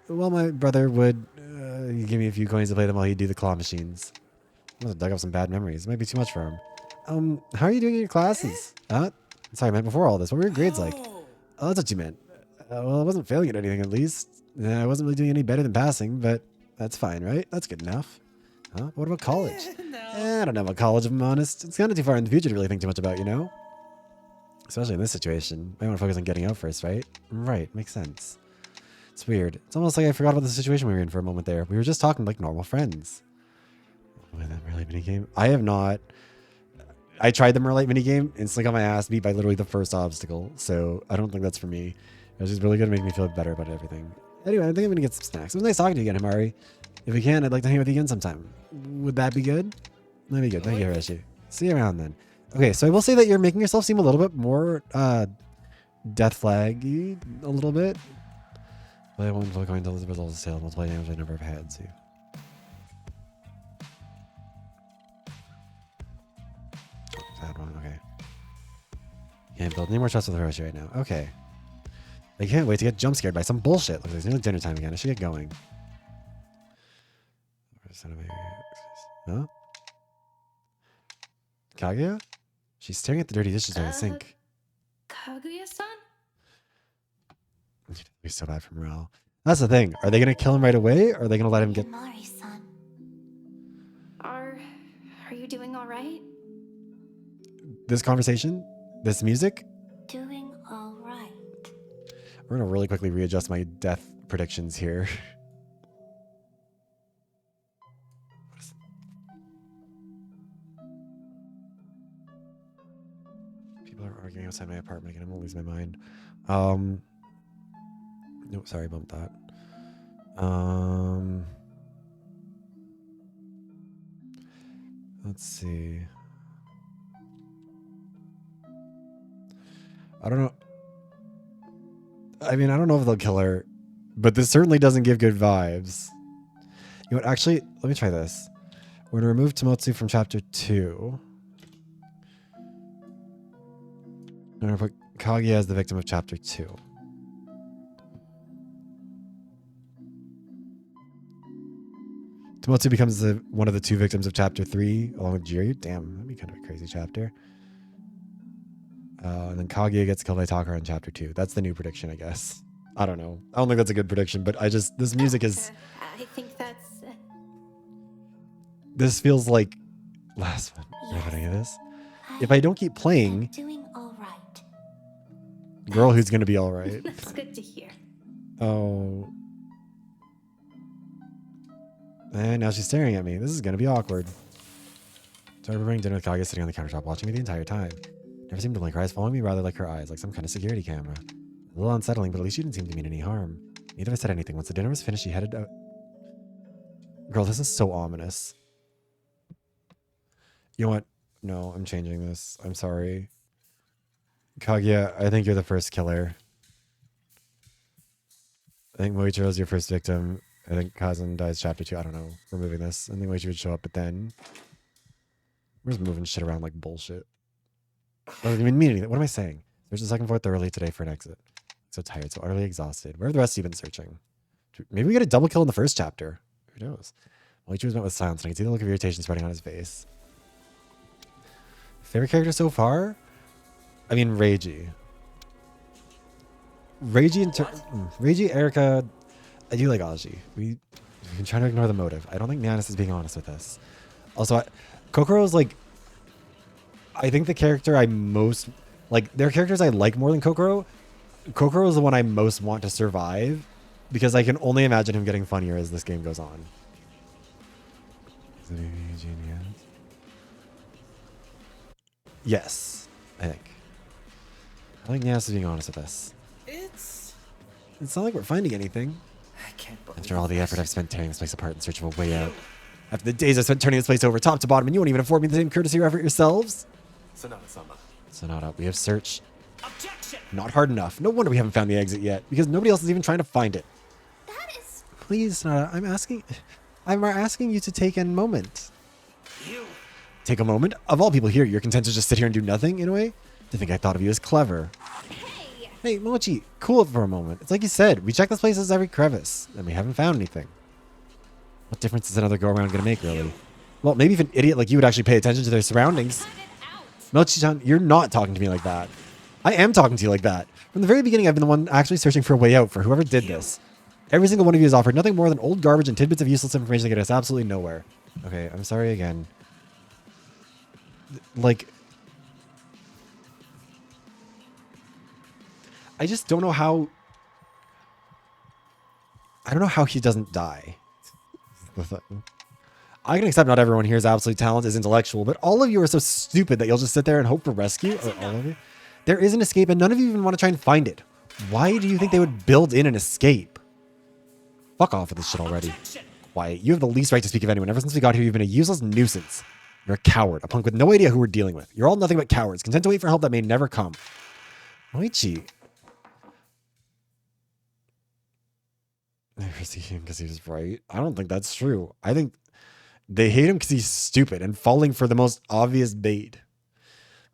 Well, my brother would give me a few coins to play them while he'd do the claw machines. I must have dug up some bad memories. It might be too much for him. How are you doing in your classes? Sorry, I meant before all this. What were your grades like? Oh, that's what you meant. Well, I wasn't failing at anything, at least. I wasn't really doing any better than passing, but that's fine, right? That's good enough. Huh? What about college? I don't know about college, if I'm honest. It's kind of too far in the future to really think too much about, you know? Especially in this situation. I want to focus on getting out first, right? Right, makes sense. It's weird. It's almost like I forgot about the situation we were in for a moment there. We were just talking like normal friends. That Merlight minigame? I have not. I tried the Merlight minigame, instantly got my ass beat by literally the first obstacle, so I don't think that's for me. It was just really good at making me feel better about everything. Anyway, I think I'm gonna get some snacks. It was nice talking to you again, Himari. If we can, I'd like to hang out with you again sometime. Would that be good? That'd be good. Thank you, Hiroshi. See you around then. Okay, so I will say that you're making yourself seem a little bit more death flaggy a little bit. Play one until going to the results of sale. Multiply damage by number of heads. Sad one. Okay. Can't build any more trust with Hiroshi right now. Okay. I can't wait to get jump scared by some bullshit. Looks like it's nearly dinner time again. I should get going. Huh? Kaguya? She's staring at the dirty dishes by the sink. Kaguya-san? He's so bad for morale. That's the thing. Are they going to kill him right away? Or are they going to let him get... Himari-san. Are you doing all right? This conversation? This music? Doing all right. We're going to really quickly readjust my death predictions here. People are arguing outside my apartment again. I'm going to lose my mind. No, sorry about that. Let's see. I don't know. I mean, I don't know if they'll kill her, but this certainly doesn't give good vibes. You know what? Actually, let me try this. We're going to remove Tomotsu from chapter 2. I'm going to put Kaguya as the victim of chapter 2. Tomotsu becomes one of the 2 victims of chapter 3, along with Jiryu. Damn, that'd be kind of a crazy chapter. And then Kaguya gets killed by Takara in chapter 2. That's the new prediction, I guess. I don't know. I don't think that's a good prediction, but this music is... I think that's... This feels like... Last one. Yes. Any of this? If I don't keep playing... Doing all right. Girl who's going to be all right. That's good to hear. Oh... And now she's staring at me. This is going to be awkward. So I'm remembering dinner with Kaguya sitting on the countertop watching me the entire time. Never seemed to blink her eyes, following me rather like her eyes, like some kind of security camera. A little unsettling, but at least she didn't seem to mean any harm. Neither of us said anything. Once the dinner was finished, she headed out. Girl, this is so ominous. You know what? No, I'm changing this. I'm sorry. Kaguya, I think you're the first killer. I think Moichiro's your first victim. I think Kazan dies chapter 2. I don't know. We're moving this. I think Moichiro would show up, but then... We're just moving shit around like bullshit. I don't even mean anything. What am I saying? There's a second floor thoroughly today for an exit. So tired, so utterly exhausted. Where have the rest of you been searching? Maybe we get a double kill in the first chapter. Who knows? Moichiro was met with silence, and I can see the look of irritation spreading on his face. Favorite character so far? I mean, Reiji. Reiji, Erika... I do like Aji. We can try to ignore the motive. I don't think Nanis is being honest with us. Also, Kokoro is like... I think the character I most... Like, there are characters I like more than Kokoro. Kokoro is the one I most want to survive because I can only imagine him getting funnier as this game goes on. Is it genius? Yes, I think. I think Nanis is being honest with us. It's not like we're finding anything. I can't believe After all the effort I've spent tearing this place apart in search of a way out. After the days I've spent turning this place over top to bottom and you won't even afford me the same courtesy or effort yourselves? Sonata, we have searched. Objection! Not hard enough. No wonder we haven't found the exit yet, because nobody else is even trying to find it. That is... Please, Sonata, I'm asking you to take a moment. You! Take a moment? Of all people here, you're content to just sit here and do nothing, in a way? To think I thought of you as clever. Hey! Hey, Mochi, cool it for a moment. It's like you said, we checked this place as every crevice, and we haven't found anything. What difference is another go-around going to make, really? Well, maybe if an idiot like you would actually pay attention to their surroundings. Mochi-chan, you're not talking to me like that. I am talking to you like that. From the very beginning, I've been the one actually searching for a way out for whoever did this. Every single one of you has offered nothing more than old garbage and tidbits of useless information that get us absolutely nowhere. Okay, I'm sorry again. Like... I just don't know how... I don't know how he doesn't die. I can accept not everyone here is absolutely talented, is intellectual, but all of you are so stupid that you'll just sit there and hope for rescue, or all of you. There is an escape, and none of you even want to try and find it. Why do you think they would build in an escape? Fuck off with this shit already. Objection. Quiet. You have the least right to speak of anyone. Ever since we got here, you've been a useless nuisance. You're a coward, a punk with no idea who we're dealing with. You're all nothing but cowards, content to wait for help that may never come. Moichi. They hate him because he was right. I don't think that's true. I think they hate him because he's stupid and falling for the most obvious bait.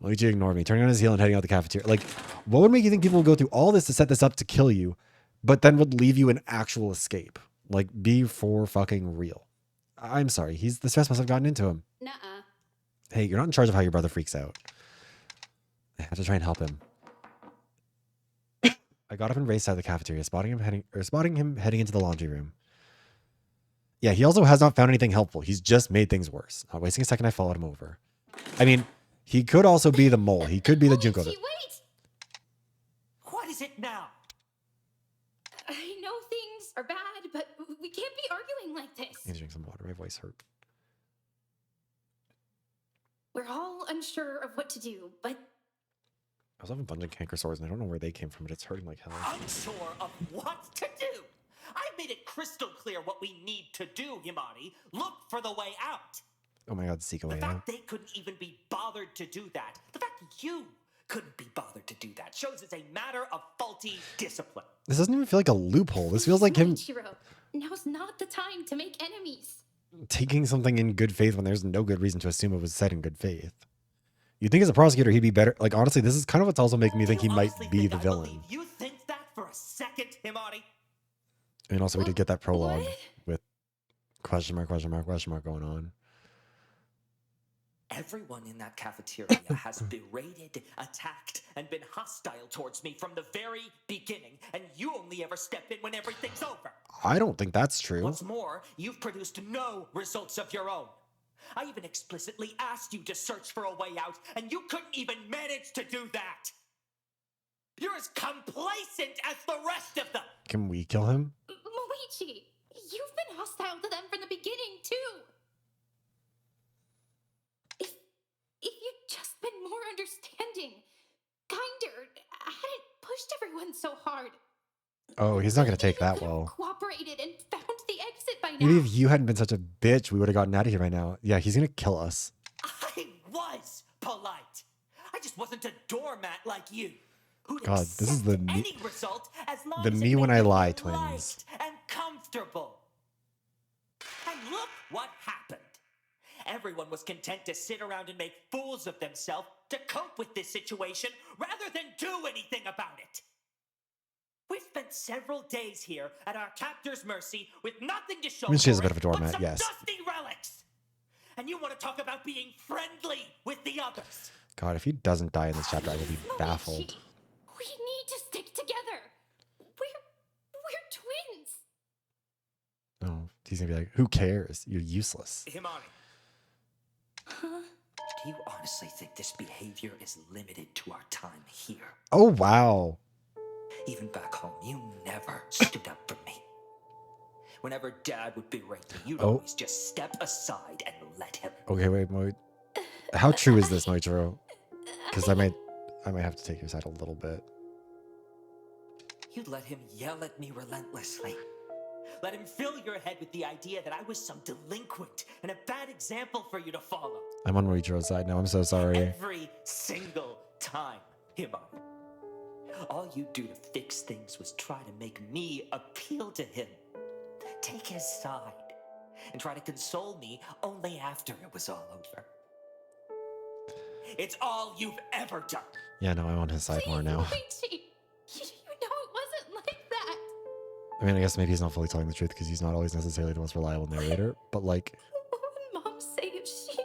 Luigi ignored me, turning on his heel and heading out the cafeteria. Like, what would make you think people would go through all this to set this up to kill you, but then would leave you an actual escape? Like, be for fucking real. I'm sorry. The stress must have gotten into him. Nuh-uh. Hey, you're not in charge of how your brother freaks out. I have to try and help him. I got up and raced out of the cafeteria, spotting him heading into the laundry room. Yeah, he also has not found anything helpful. He's just made things worse. Not wasting a second, I followed him over. I mean, he could also be the mole. He could be the Junko. Wait! What is it now? I know things are bad, but we can't be arguing like this. He's drinking some water. My voice hurt. We're all unsure of what to do, but I was having a bunch of canker sores, and I don't know where they came from, but it's hurting like hell. Unsure of what to do. I've made it crystal clear what we need to do, Himari. Look for the way out. Oh my god, Seek away The now. fact they couldn't even be bothered to do that, the fact you couldn't be bothered to do that, shows it's a matter of faulty discipline. This doesn't even feel like a loophole. This feels like him Ichiro, now's not the time to make enemies. taking something in good faith when there's no good reason to assume it was said in good faith. You'd think as a prosecutor he'd be better. Like, honestly, this is kind of what's also making me think he You might honestly be think the I villain. believe you think that for a second, Himari? And also, we did get that prologue What? with question mark going on. Everyone in that cafeteria has berated, attacked, and been hostile towards me from the very beginning, and you only ever step in when everything's over. I don't think that's true. What's more, you've produced no results of your own. I even explicitly asked you to search for a way out, and you couldn't even manage to do that. You're as complacent as the rest of them. Can we kill him? Moichi, you've been hostile to them from the beginning, too. If you'd just been more understanding, kinder, hadn't pushed everyone so hard. Oh, he's not going to take Maybe we that could've well. Cooperated and found the exit by now. Maybe if you hadn't been such a bitch, we would have gotten out of here by now. Yeah, he's going to kill us. I was polite. I just wasn't a doormat like you. Who'd God, this is accept the me- any result as long the as it me when made I me lie liked twins. and comfortable. And look what happened. Everyone was content to sit around and make fools of themselves to cope with this situation rather than do anything about it. We've spent several days here at our captor's mercy with nothing to show I mean, she is a for bit of a it but doormat, some yes. dusty relics. And you want to talk about being friendly with the others. God, if he doesn't die in this chapter, I will be Moichi, baffled. we need to stick together. We're twins. No, he's going to be like, who cares? You're useless. Himari, Huh? do you honestly think this behavior is limited to our time here? Oh, wow. Even back home, you never stood up for me. Whenever Dad would berate me, you'd Oh. always just step aside and let him. Okay, wait, how true is this, Moichiro? Because I might have to take your side a little bit. You'd let him yell at me relentlessly. Let him fill your head with the idea that I was some delinquent and a bad example for you to follow. I'm on Moichiro's side now. I'm so sorry. Every single time, Himari. All you do to fix things was try to make me appeal to him. Take his side. And try to console me only after it was all over. It's all you've ever done. Yeah, no, I'm on his side more now. Moichi, you know it wasn't like that. I mean, I guess maybe he's not fully telling the truth because he's not always necessarily the most reliable narrator, but like, What would Mom say if she...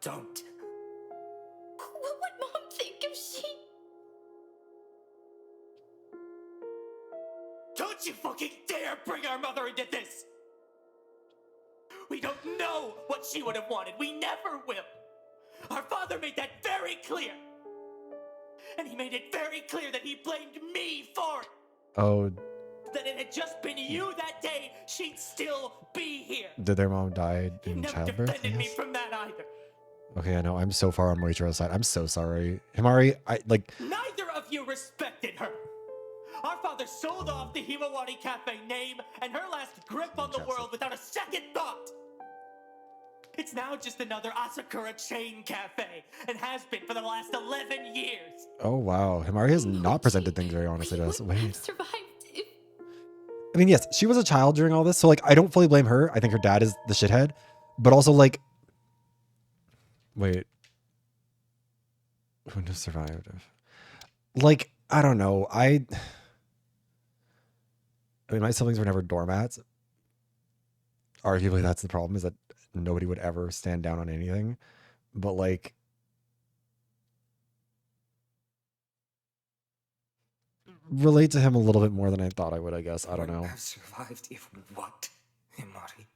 Don't. What would Mom think if she... Don't you fucking dare bring our mother into this! We don't know what she would have wanted. We never will. Our father made that very clear. And he made it very clear that he blamed me for it. oh, That it had just been you that day, she'd still be here. did their mom die You in never childbirth? defended me Yes. from that either. Okay, I know. I'm so far on Moichiro's side. I'm so sorry. Himari, Neither of you respected her. Our father sold off the Himawari Cafe name and her last grip on the Fantastic. world without a second thought. It's now just another Asakura chain cafe, and has been for the last 11 years. Oh wow, Himari has not presented things very honestly to We us. wouldn't have Wait. survived if I mean, yes, she was a child during all this, so like I don't fully blame her. I think her dad is the shithead, but also like, wait, wouldn't have survived. Like, I don't know. I mean, my siblings were never doormats. Arguably, that's the problem, is that nobody would ever stand down on anything. But like, relate to him a little bit more than I thought I would, I guess. I don't know. Have survived if what, Himari?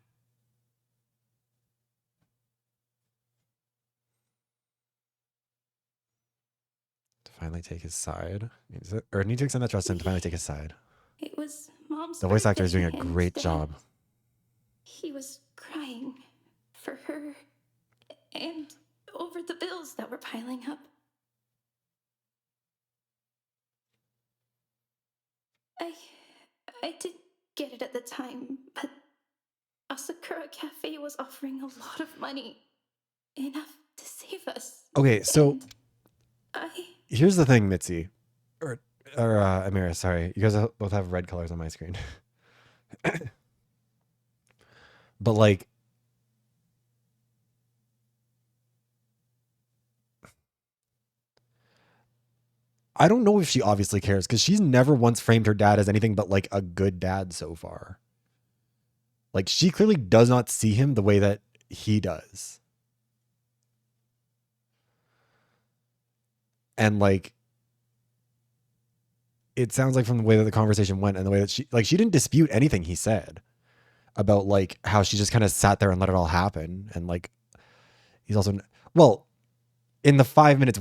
To finally take his side. Or need to extend that trust to him to finally take his side. it was Mom's The voice actor is doing a birthday, and great Dad, job. He was crying for her and over the bills that were piling up. I didn't get it at the time, but Asakura Cafe was offering a lot of money. Enough to save us. Okay, so And I... here's the thing, Mitzi. Or Amira, sorry. You guys both have red colors on my screen. But like, I don't know if she obviously cares, because she's never once framed her dad as anything but like a good dad so far. Like, she clearly does not see him the way that he does. And like, it sounds like from the way that the conversation went and the way that she didn't dispute anything he said about like how she just kind of sat there and let it all happen. And like, he's also, well, in the 5 minutes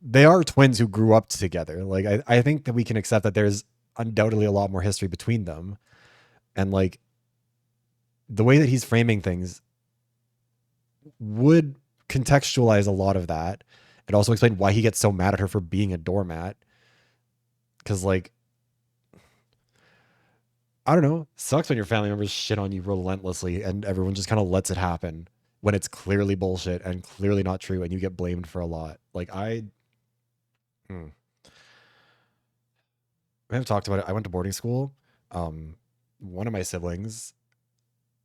they are twins who grew up together. Like, I think that we can accept that there's undoubtedly a lot more history between them. And like, the way that he's framing things would contextualize a lot of that. It also explained why he gets so mad at her for being a doormat. Because like, I don't know, sucks when your family members shit on you relentlessly and everyone just kind of lets it happen when it's clearly bullshit and clearly not true and you get blamed for a lot. Like, I have talked about it. I went to boarding school. One of my siblings,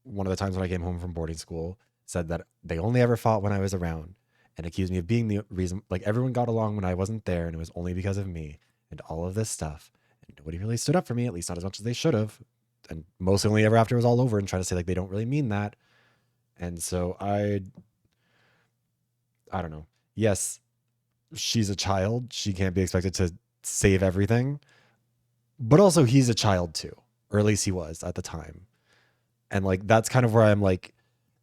one of the times when I came home from boarding school, said that they only ever fought when I was around and accused me of being the reason, like, everyone got along when I wasn't there and it was only because of me and all of this stuff. And nobody really stood up for me, at least not as much as they should have. And mostly only ever after it was all over and try to say like they don't really mean that. And so I don't know. Yes, she's a child. She can't be expected to save everything. But also he's a child too. Or at least he was at the time. And like, that's kind of where I'm like,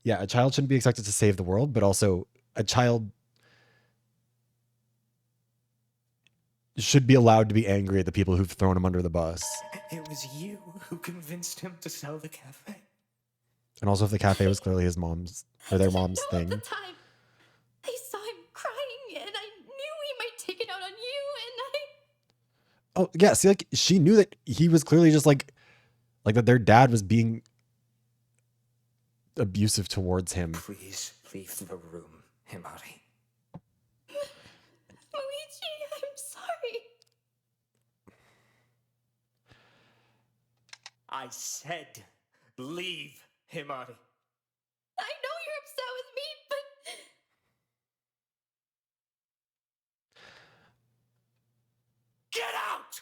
yeah, a child shouldn't be expected to save the world, but also a child should be allowed to be angry at the people who've thrown him under the bus. It was you who convinced him to sell the cafe. And also if the cafe was clearly his mom's or their mom's No, thing. at the time, I saw him crying, and I knew he might take it out on you, and Oh yeah, see, like, she knew that he was clearly just like that their dad was being abusive towards him. Please leave the room, Himari. Luigi, I'm sorry. I said, leave, Himari. I know you're upset with me, but Get out!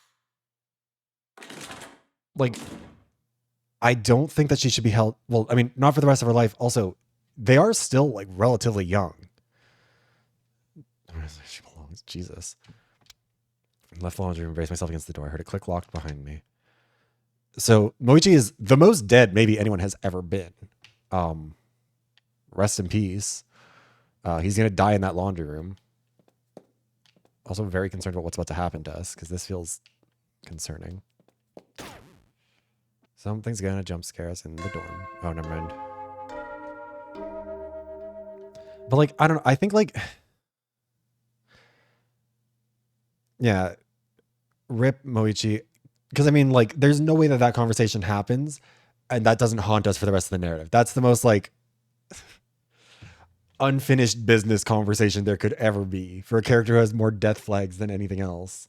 Like, I don't think that she should be held. Well, I mean, not for the rest of her life. Also, they are still like relatively young. She belongs. Jesus. Left the laundry room, braced myself against the door. I heard a click locked behind me. So Moichi is the most dead maybe anyone has ever been. Rest in peace. He's gonna die in that laundry room. Also very concerned about what's about to happen to us because this feels concerning. Something's gonna jump scare us in the dorm. Oh, never mind. But like, I don't know. I think like, yeah, rip Moichi. because I mean, like, there's no way that that conversation happens and that doesn't haunt us for the rest of the narrative. That's the most like unfinished business conversation there could ever be for a character who has more death flags than anything else.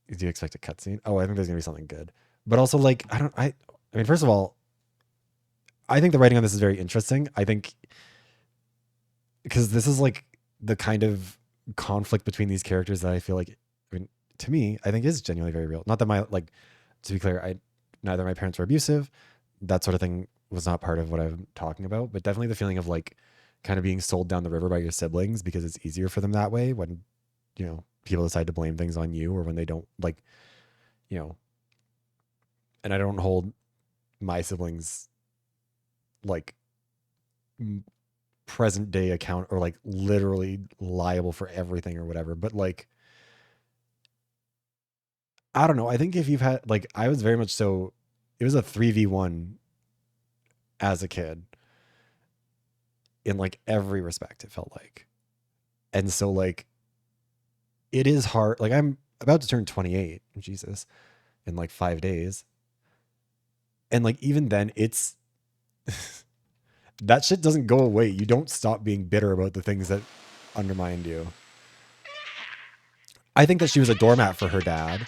Do you expect a cutscene? Oh, I think there's gonna be something good. But also, like, I mean, first of all, I think the writing on this is very interesting. I think because this is like the kind of conflict between these characters that I feel like, I mean, to me, I think is genuinely very real. Not that my, like, to be clear, neither my parents were abusive. That sort of thing was not part of what I'm talking about, but definitely the feeling of like kind of being sold down the river by your siblings because it's easier for them that way when, you know, people decide to blame things on you or when they don't, like, you know, and I don't hold my siblings like present day account or like literally liable for everything or whatever, but like, I don't know. I think if you've had, like, I was very much so, it was a 3v1 as a kid in like every respect, it felt like. And so, like, it is hard. Like, I'm about to turn 28, Jesus, in like 5 days. And like, even then, it's that shit doesn't go away. You don't stop being bitter about the things that undermined you. I think that she was a doormat for her dad,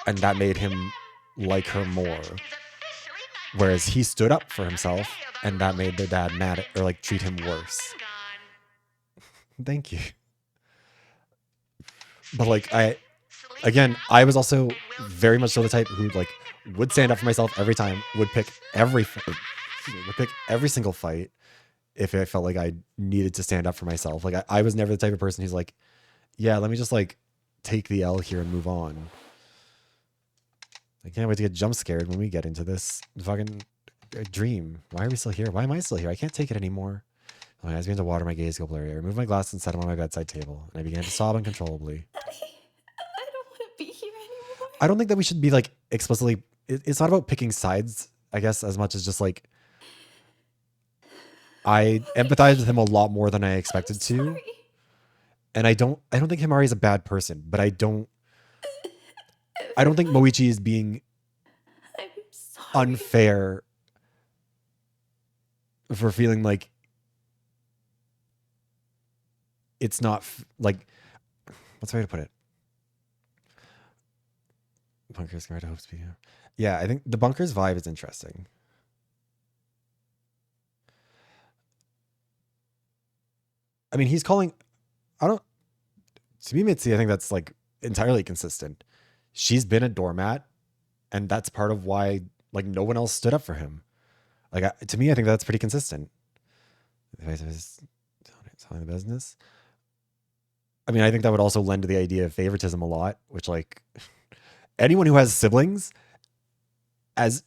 and that made him like her more. Whereas he stood up for himself, and that made their dad mad at, or like treat him worse. Thank you. But like, I was also very much so the type who like would stand up for myself every time, would pick every single fight if I felt like I needed to stand up for myself. Like, I was never the type of person who's like, yeah, let me just like take the L here and move on. I can't wait to get jump scared when we get into this fucking dream. Why are we still here? Why am I still here? I can't take it anymore. My eyes began to water, my gaze go blurry. I removed my glasses and set them on my bedside table, and I began to sob uncontrollably. I don't want to be here anymore. I don't think that we should be like explicitly. It's not about picking sides, I guess, as much as just like I empathize with him a lot more than I expected to, and I don't think Himari is a bad person, but I don't think Moichi is being unfair for feeling like it's not like, what's the way to put it? Bunkers compared to Hope's View. Yeah, I think the Bunkers vibe is interesting. I mean, he's calling, to me, Mitzi, I think that's like entirely consistent. She's been a doormat, and that's part of why like no one else stood up for him. Like, to me, I think that's pretty consistent. Telling the business. I mean, I think that would also lend to the idea of favoritism a lot, which like anyone who has siblings, as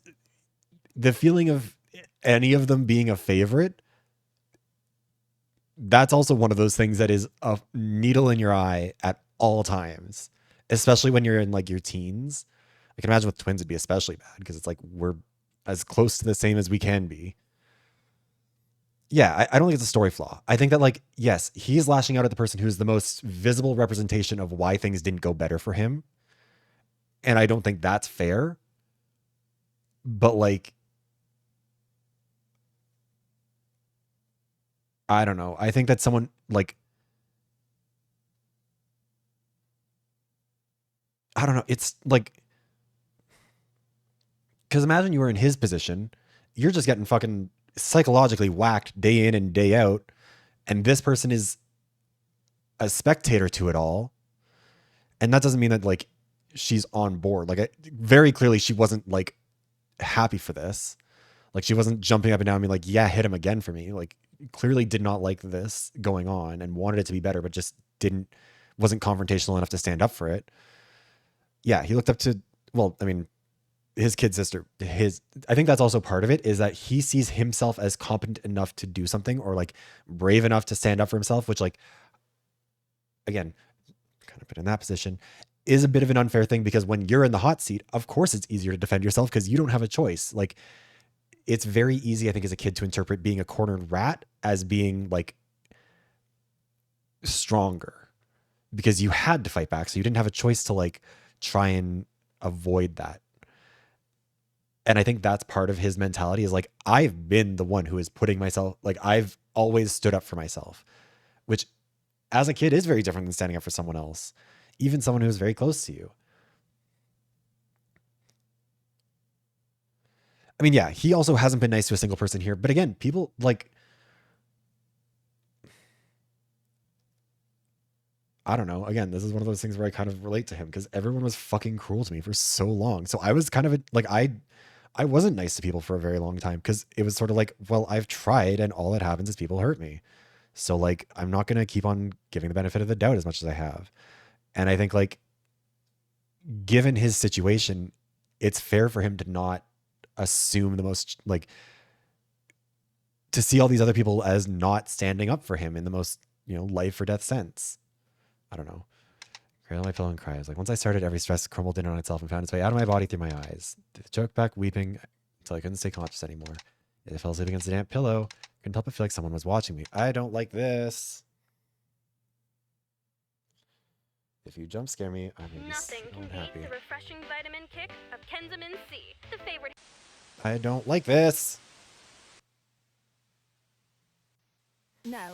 the feeling of any of them being a favorite, that's also one of those things that is a needle in your eye at all times, especially when you're in like your teens. I can imagine with twins it'd be especially bad because it's like we're as close to the same as we can be. Yeah, I don't think it's a story flaw. I think that, like, yes, he's lashing out at the person who's the most visible representation of why things didn't go better for him. And I don't think that's fair. But, like, I don't know. I think that someone, like, I don't know. It's like, because imagine you were in his position. You're just getting fucking psychologically whacked day in and day out, and this person is a spectator to it all, and that doesn't mean that like she's on board. Like, very clearly she wasn't like happy for this. Like, she wasn't jumping up and down and being like, yeah, hit him again for me. Like, clearly did not like this going on and wanted it to be better, but just wasn't confrontational enough to stand up for it. Yeah, he looked up to, well, I mean, his kid sister, I think that's also part of it, is that he sees himself as competent enough to do something, or like brave enough to stand up for himself, which, like, again, kind of been in that position, is a bit of an unfair thing, because when you're in the hot seat, of course it's easier to defend yourself because you don't have a choice. Like, it's very easy, I think, as a kid to interpret being a cornered rat as being like stronger because you had to fight back. So you didn't have a choice to like try and avoid that. And I think that's part of his mentality is like, I've been the one who is putting myself, like I've always stood up for myself, which as a kid is very different than standing up for someone else, even someone who's very close to you. I mean, yeah, he also hasn't been nice to a single person here. But again, people like, I don't know. Again, this is one of those things where I kind of relate to him because everyone was fucking cruel to me for so long. So I was kind of like, I wasn't nice to people for a very long time because it was sort of like, well, I've tried and all that happens is people hurt me. So like, I'm not going to keep on giving the benefit of the doubt as much as I have. And I think like, given his situation, it's fair for him to not assume the most, like, to see all these other people as not standing up for him in the most, life or death sense. I don't know. Cradle my pillow and cry. I was like, once I started, every stress crumbled in on itself and found its way out of my body through my eyes. I choked back, weeping until I couldn't stay conscious anymore. As I fell asleep against the damp pillow, I couldn't help but feel like someone was watching me. I don't like this. If you jump scare me, I'm gonna be so happy. The refreshing vitamin kick of Kenzamin C, the favorite. I don't like this. Now,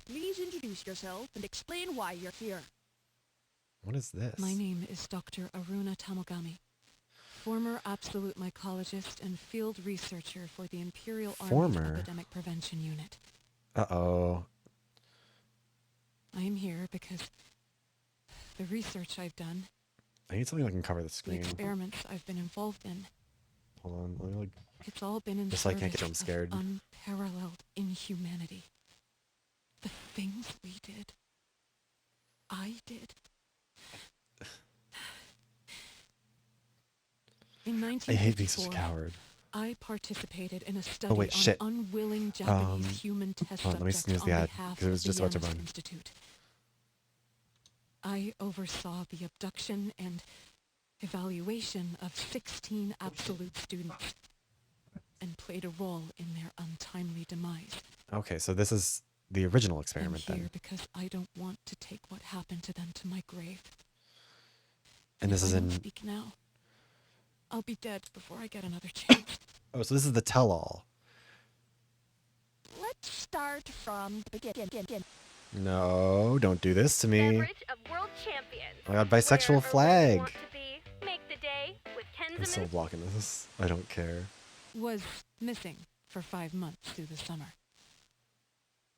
please introduce yourself and explain why you're here. What is this? My name is Dr. Aruna Tamogami, former absolute mycologist and field researcher for the Imperial Army's Epidemic Prevention Unit. Uh-oh. I am here because the research I've done, I need something that can cover the the screen. experiments I've been involved in, Hold on. Let me like... it's all been in Just so I can't get service jump scared. of unparalleled inhumanity. The things we did, I did. In 1954, I hate being such a coward. I participated in a study wait, on shit. unwilling Japanese human test hold on, let me subjects snooze on the ad, behalf 'cause it was of just the about to Yamauchi run. Institute. I oversaw the abduction and evaluation of 16 absolute students and played a role in their untimely demise. Okay, so this is the original I'm experiment here then. because I don't want to take what happened to them to my grave. And this if is I don't in... speak now, I'll be dead before I get another chance. Oh, so this is the tell-all. Let's start from the beginning. No, don't do this to me. Beverage of world champions. Oh my god, bisexual Where or where you flag. want to be, make the day with I'm still Kenzamin. blocking this. I don't care. Was missing for 5 months through the summer.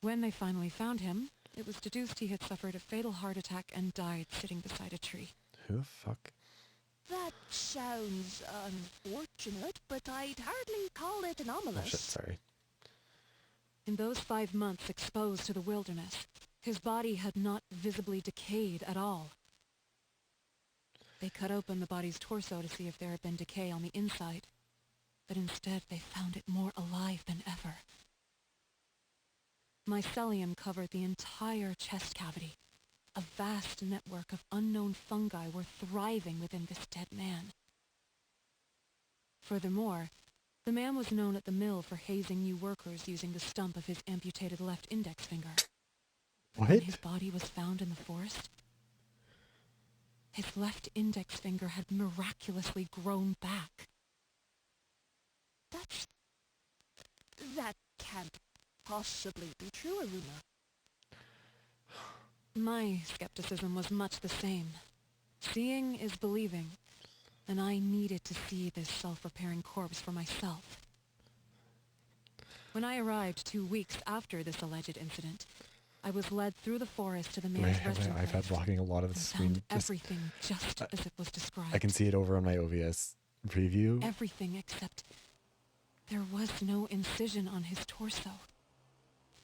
When they finally found him, it was deduced he had suffered a fatal heart attack and died sitting beside a tree. Who the fuck? That sounds unfortunate, but I'd hardly call it anomalous. Oh shit, sorry. In those 5 months exposed to the wilderness, his body had not visibly decayed at all. They cut open the body's torso to see if there had been decay on the inside, but instead they found it more alive than ever. Mycelium covered the entire chest cavity. A vast network of unknown fungi were thriving within this dead man. Furthermore, the man was known at the mill for hazing new workers using the stump of his amputated left index finger. What? When his body was found in the forest, his left index finger had miraculously grown back. That can't possibly be true, Aruna. My skepticism was much the same. Seeing is believing, and I needed to see this self-repairing corpse for myself. When I arrived 2 weeks after this alleged incident, I was led through the forest to the man's My resting iPad place blocking a lot of the and screen. found Just, everything just as it was described. I can see it over on my OBS preview. Everything except there was no incision on his torso.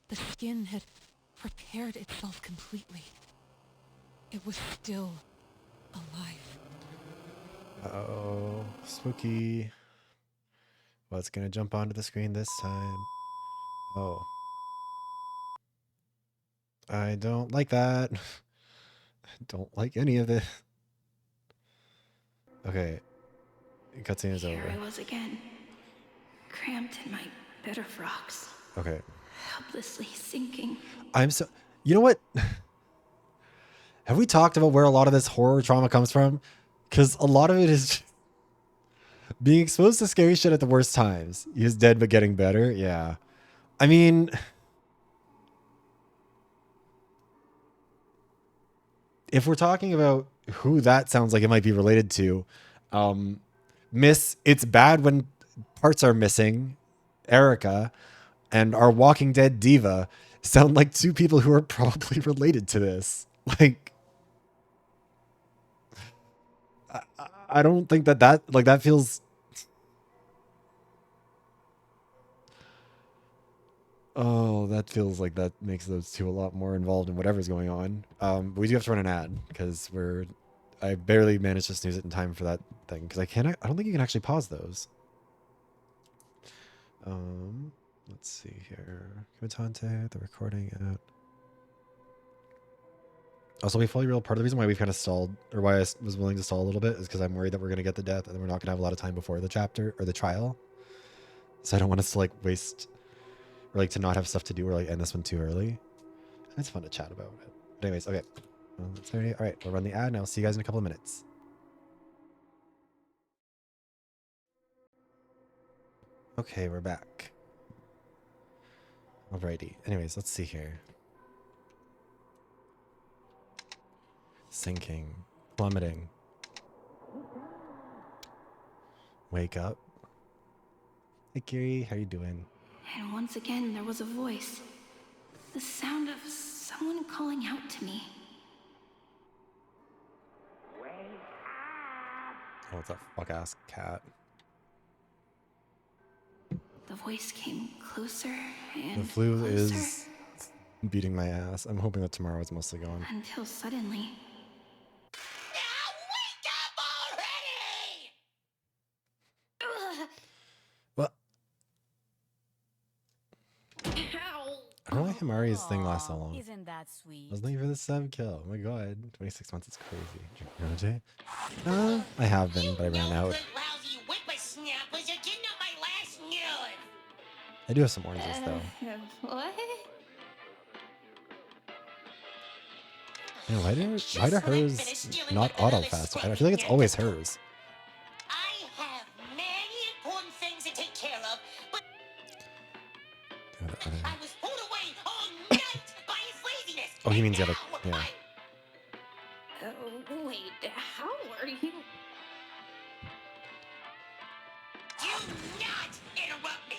The skin had repaired itself completely. It was still alive. Uh-oh, spooky. What's gonna jump onto the screen this time? Oh. I don't like that. I don't like any of this. Okay. Cutscene is Here over. I was again, cramped in my better frocks, Okay. helplessly sinking. I'm so... You know what? Have we talked about where a lot of this horror trauma comes from? Because a lot of it is being exposed to scary shit at the worst times. He is dead but getting better. Yeah. I mean, if we're talking about who that sounds like it might be related to, Miss It's Bad When Parts Are Missing, Erica, and our Walking Dead diva sound like two people who are probably related to this. Like, I don't think that feels. Oh, that feels like that makes those two a lot more involved in whatever's going on. But we do have to run an ad because I barely managed to snooze it in time for that thing because I don't think you can actually pause those. Let's see here. Kumitantei, the recording at. Also, we fully real part of the reason why we've kind of stalled, or why I was willing to stall a little bit, is because I'm worried that we're going to get the death and we're not going to have a lot of time before the chapter or the trial. So I don't want us to like waste, or like to not have stuff to do, or like end this one too early. It's fun to chat about it. But anyways, okay. All right, we'll run the ad and I'll see you guys in a couple of minutes. Okay, we're back. Alrighty. Anyways, let's see here. Sinking. Plummeting. Wake up. Hey, Kiri. How you doing? And once again, there was a voice. The sound of someone calling out to me. Oh, it's that fuck-ass cat. The voice came closer and The flu closer, is beating my ass. I'm hoping that tomorrow is mostly gone. until suddenly... Now wake up already! What? Ow! I don't know why Himari's thing lasts so long. Isn't that sweet? I was looking for the sub kill. Oh my god. 26 months is crazy. I have been, but I ran out. Lousy whippersnappers are getting on my last nerve. I do have some oranges though. What? Yeah, why do hers not auto faster? I feel like it's always hers. I have many important things to take care of, but I was pulled away all night by his laziness. Oh, he means the other. Now Yeah. Wait, how are you? Do not interrupt me.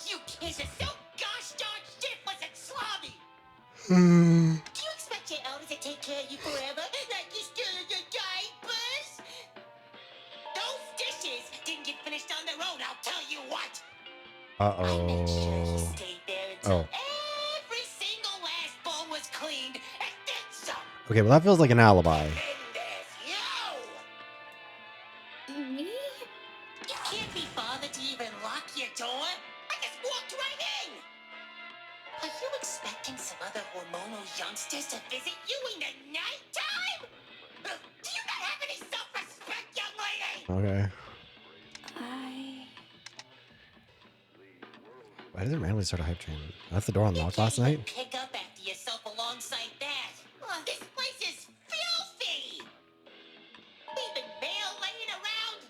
You kids are so gosh darn shiftless and slobby. Do you expect your elders to take care of you forever, like you still in your diapers? Those dishes didn't get finished on their own, I'll tell you what. I made sure you stayed there until every single last bowl was cleaned and then some. Okay, well that feels like an alibi. And there's you. Me? You can't be bothered to even lock your door. I just walked right in. Are you expecting some other hormonal youngsters to visit you in the nighttime? Do you not have any self-respect, young lady? Okay. I... Why does it randomly start a hype train? That's the door unlocked last night? Pick up after yourself alongside that. This place is filthy. Leaving mail laying around.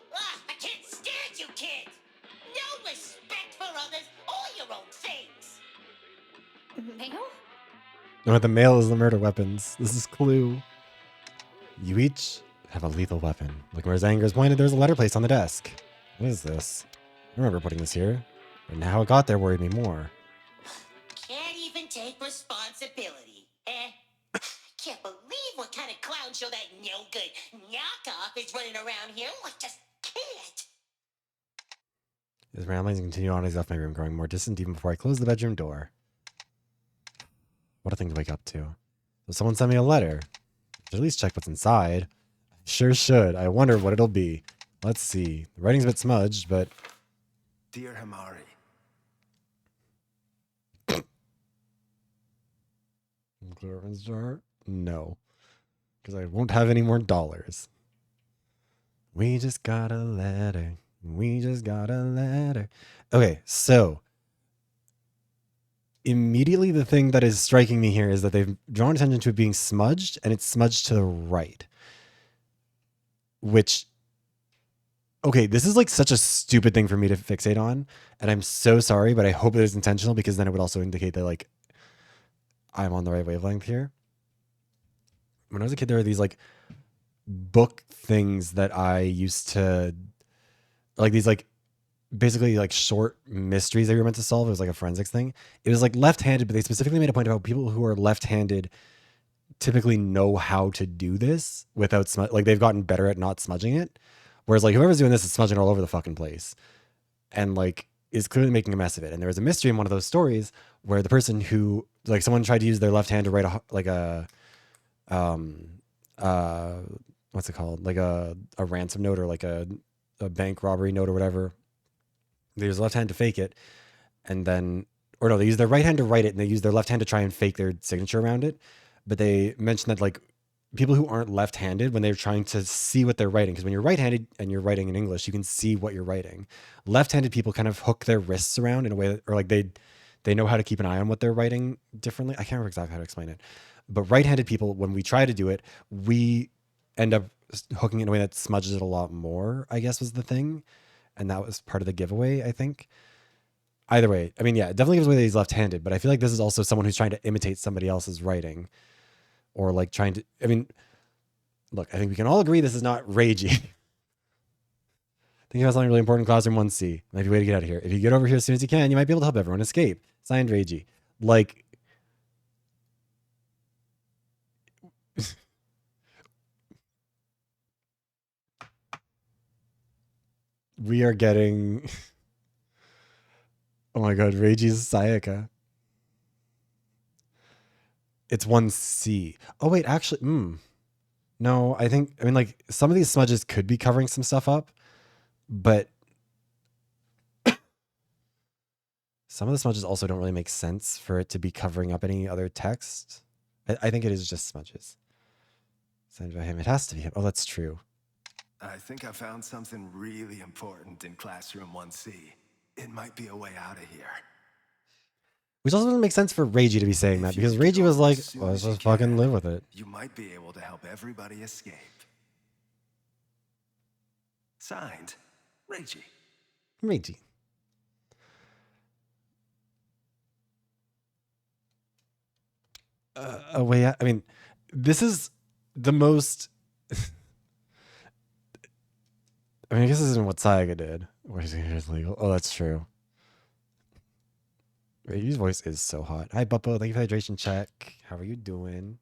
I can't stand you kids. No respect for others or your own things. Mail? No, the mail is the murder weapons. This is Clue. You each have a lethal weapon. Look where his anger is pointed. There's a letter placed on the desk. What is this? I remember putting this here. But how it got there worried me more. Can't even take responsibility, eh? Can't believe what kind of clown show that no good knockoff is running around here. I just can't. His ramblings continue on as he left my room, growing more distant even before I closed the bedroom door. What a thing to wake up to. So someone sent me a letter. I should at least check what's inside. I sure should. I wonder what it'll be. Let's see. The writing's a bit smudged, but... Dear Himari. Clearance jar? No. Because I won't have any more dollars. We just got a letter. We just got a letter. Okay, so immediately the thing that is striking me here is that they've drawn attention to it being smudged, and it's smudged to the right. which, okay, this is like such a stupid thing for me to fixate on, and I'm so sorry, but I hope it is intentional because then it would also indicate that like I'm on the right wavelength here. When I was a kid, there were these like book things that I used to like, these like basically like short mysteries that you were meant to solve. It was like a forensics thing. It was like left-handed, but they specifically made a point about people who are left-handed typically know how to do this without like they've gotten better at not smudging it. Whereas like whoever's doing this is smudging all over the fucking place and like is clearly making a mess of it. And there was a mystery in one of those stories where the person who like someone tried to use their left hand to write what's it called? Like a ransom note or like a bank robbery note or whatever. They use their left hand to fake it. And then, or no, they use their right hand to write it and they use their left hand to try and fake their signature around it. But they mentioned that like people who aren't left-handed, when they're trying to see what they're writing, because when you're right-handed and you're writing in English, you can see what you're writing. Left-handed people kind of hook their wrists around in a way that, or like they know how to keep an eye on what they're writing differently. I can't remember exactly how to explain it. But right-handed people, when we try to do it, we end up hooking it in a way that smudges it a lot more, I guess was the thing. And that was part of the giveaway, I think. Either way, I mean, yeah, it definitely gives away that he's left-handed, but I feel like this is also someone who's trying to imitate somebody else's writing. Or like trying to, I mean, look, I think we can all agree this is not ragey. Think about something really important in Classroom 1C. Might be a way to get out of here. If you get over here as soon as you can, you might be able to help everyone escape. Signed, Ragey. Like, we are getting, oh my God, Ragey's Sayaka. It's 1C. Oh wait, actually, no, I mean, like some of these smudges could be covering some stuff up, but some of the smudges also don't really make sense for it to be covering up any other text. I think it is just smudges. Signed by him. It has to be him. Oh, that's true. I think I found something really important in Classroom 1C. It might be a way out of here. Which also doesn't make sense for Reiji to be saying that, because Reiji was like, well, let's just fucking live with it. You might be able to help everybody escape. Signed, Reiji. Reiji. A way out. I mean, this is the most... I mean, I guess this isn't what Saga did. Where's it legal? Oh, that's true. Reiji's voice is so hot. Hi, Buppo. Thank you for the hydration check. How are you doing?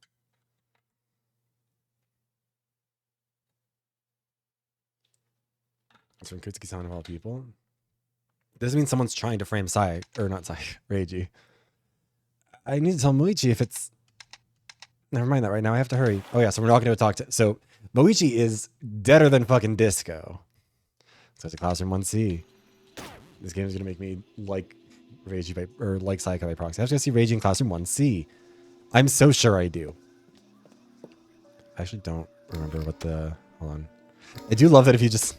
It's from Kutsuki-san of all people. This means someone's trying to frame Sai, or not Sai, Reiji. I need to tell Moichi if it's... Never mind that right now. I have to hurry. Oh yeah, so we're not going to talk to... So, Moichi is deader than fucking disco. So it's a Classroom 1C. This game is going to make me like Reiji by... Or like Sayaka by proxy. I have to go see Reiji in Classroom 1C. I'm so sure I do. I actually don't remember what the... Hold on. I do love that if you just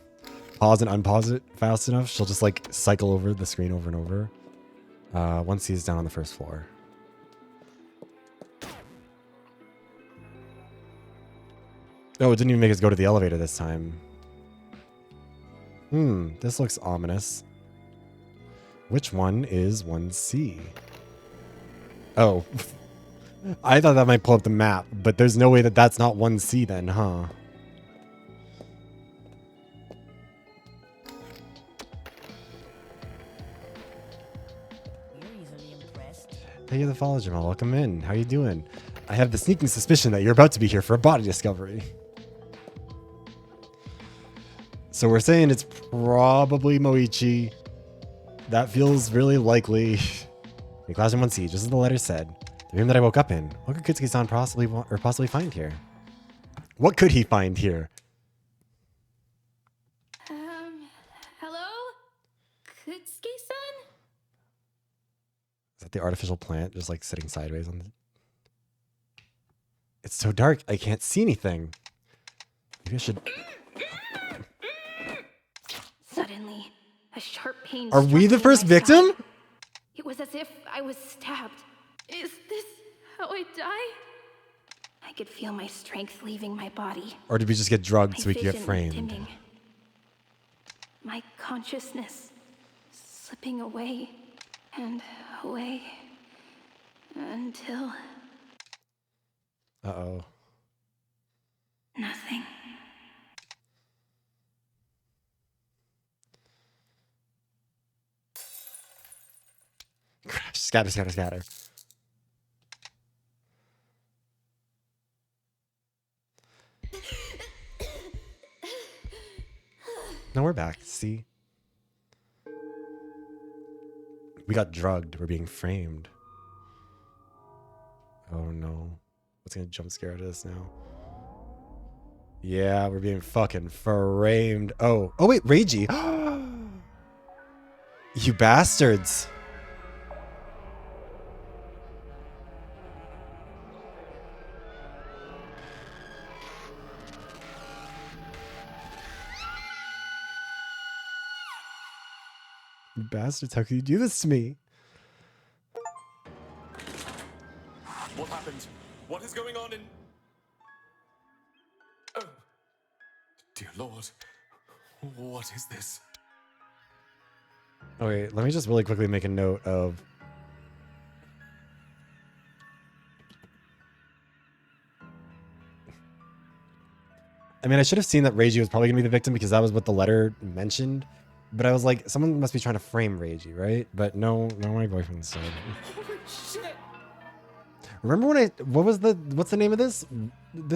pause and unpause it fast enough, she'll just like cycle over the screen over and over. 1C is down on the first floor. Oh, it didn't even make us go to the elevator this time. This looks ominous. Which one is 1C? Oh. I thought that might pull up the map, but there's no way that that's not 1C then, huh? You're easily impressed. Hey, you're the follow, Jamal. Welcome in. How you doing? I have the sneaking suspicion that you're about to be here for a body discovery. So we're saying it's probably Moichi. That feels really likely. In Classroom 1C, just as the letter said. The room that I woke up in. What could Kutsuki-san possibly find here? What could he find here? Hello? Kutsuki-san? Is that the artificial plant just like sitting sideways on the... It's so dark, I can't see anything. Maybe I should... Suddenly, a sharp pain. Are we struck the me first in my victim? side. It was as if I was stabbed. Is this how I die? I could feel my strength leaving my body. Or did we just get drugged My so we could get vision framed? dimming. My consciousness slipping away and away until Uh-oh. nothing. Scatter, scatter, scatter. No, we're back. See? We got drugged. We're being framed. Oh no. What's gonna jump scare out of this now? Yeah, we're being fucking framed. Oh. Oh wait, Reiji. You bastards. You bastards, how could you do this to me? What happened? What is going on in... Oh. Dear Lord. What is this? Okay, let me just really quickly make a note of... I mean, I should have seen that Reiji was probably going to be the victim because that was what the letter mentioned. But I was like, someone must be trying to frame Reiji, right? But no, my boyfriend said. Holy shit! Remember when what's the name of this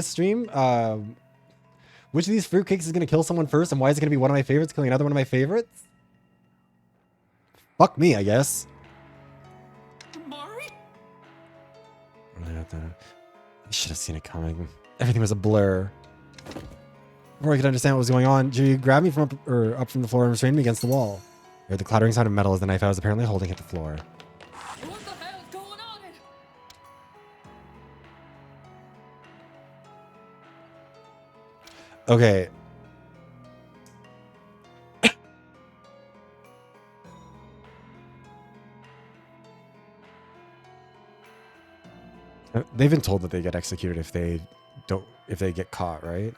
stream? Which of these fruitcakes is going to kill someone first, and why is it going to be one of my favorites killing another one of my favorites? Fuck me, I guess. Mari? I should have seen it coming. Everything was a blur. Before I could understand what was going on, Judy grabbed me from up from the floor and restrained me against the wall. I heard the clattering sound of metal as the knife I was apparently holding hit the floor. What the hell's going on in... Okay. They've been told that they get executed if they get caught, right?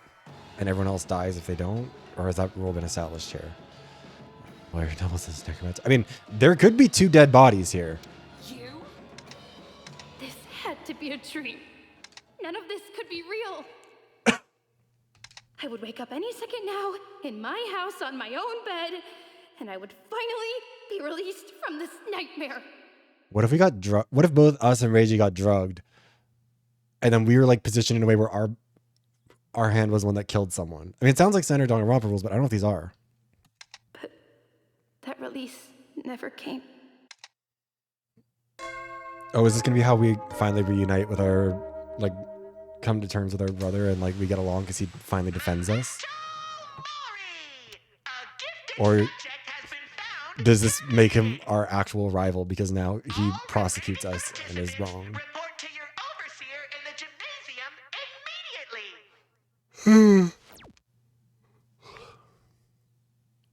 And everyone else dies if they don't? Or has that rule been established here? Lawyer doubles as necromancer. I mean, there could be 2 dead bodies here. You? This had to be a dream. None of this could be real. I would wake up any second now, in my house on my own bed, and I would finally be released from this nightmare. What if we got what if both us and Reiji got drugged? And then we were like positioned in a way where our hand was one that killed someone. I mean, it sounds like standard Danganronpa rules, but I don't know if these are. But that release never came. Oh, is this gonna be how we finally reunite with our, like, come to terms with our brother and like we get along because he finally defends us? Or does this make him our actual rival because now he prosecutes us and is wrong? Report to your overseer in the gymnasium immediately.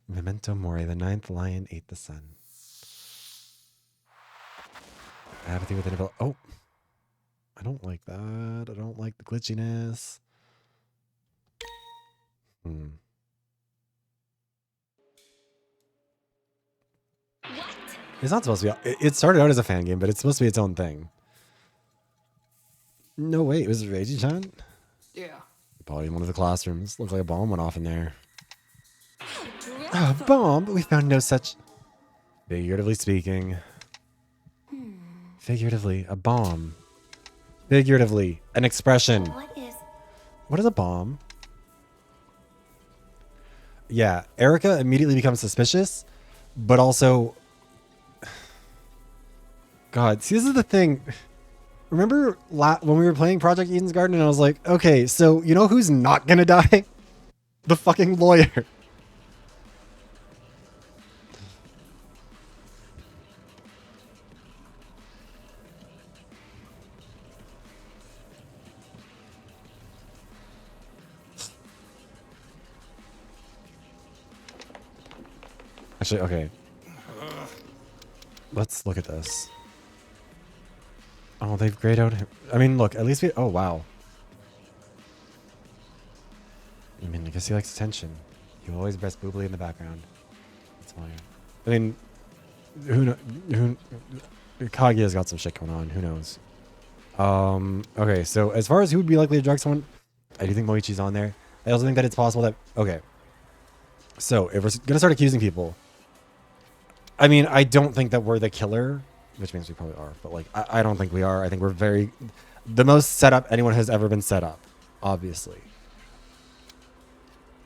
Memento Mori, the 9th lion ate the sun. Apathy within a... Oh! I don't like that. I don't like the glitchiness. It's not supposed to be... It started out as a fan game, but it's supposed to be its own thing. No, wait. Was it Reiji-chan? Yeah. Probably in one of the classrooms. Looked like a bomb went off in there. A bomb? But we found no such... Figuratively speaking. Figuratively. A bomb. Figuratively. An expression. What is a bomb? Yeah. Erica immediately becomes suspicious, but also... God, see, this is the thing. Remember when we were playing Project Eden's Garden and I was like, okay, so you know who's not gonna die? The fucking lawyer. Actually, okay. Let's look at this. Oh, they've grayed out. I mean, look, at least we... Oh, wow. I mean, I guess he likes attention. He will always breast boobly in the background. That's fine. I mean, Kaguya's got some shit going on. Who knows? Okay, so as far as who would be likely to drug someone, I do think Moichi's on there. I also think that it's possible that... Okay. So, if we're going to start accusing people... I mean, I don't think that we're the killer, which means we probably are, but, like, I don't think we are. I think we're very... The most set up anyone has ever been set up, obviously.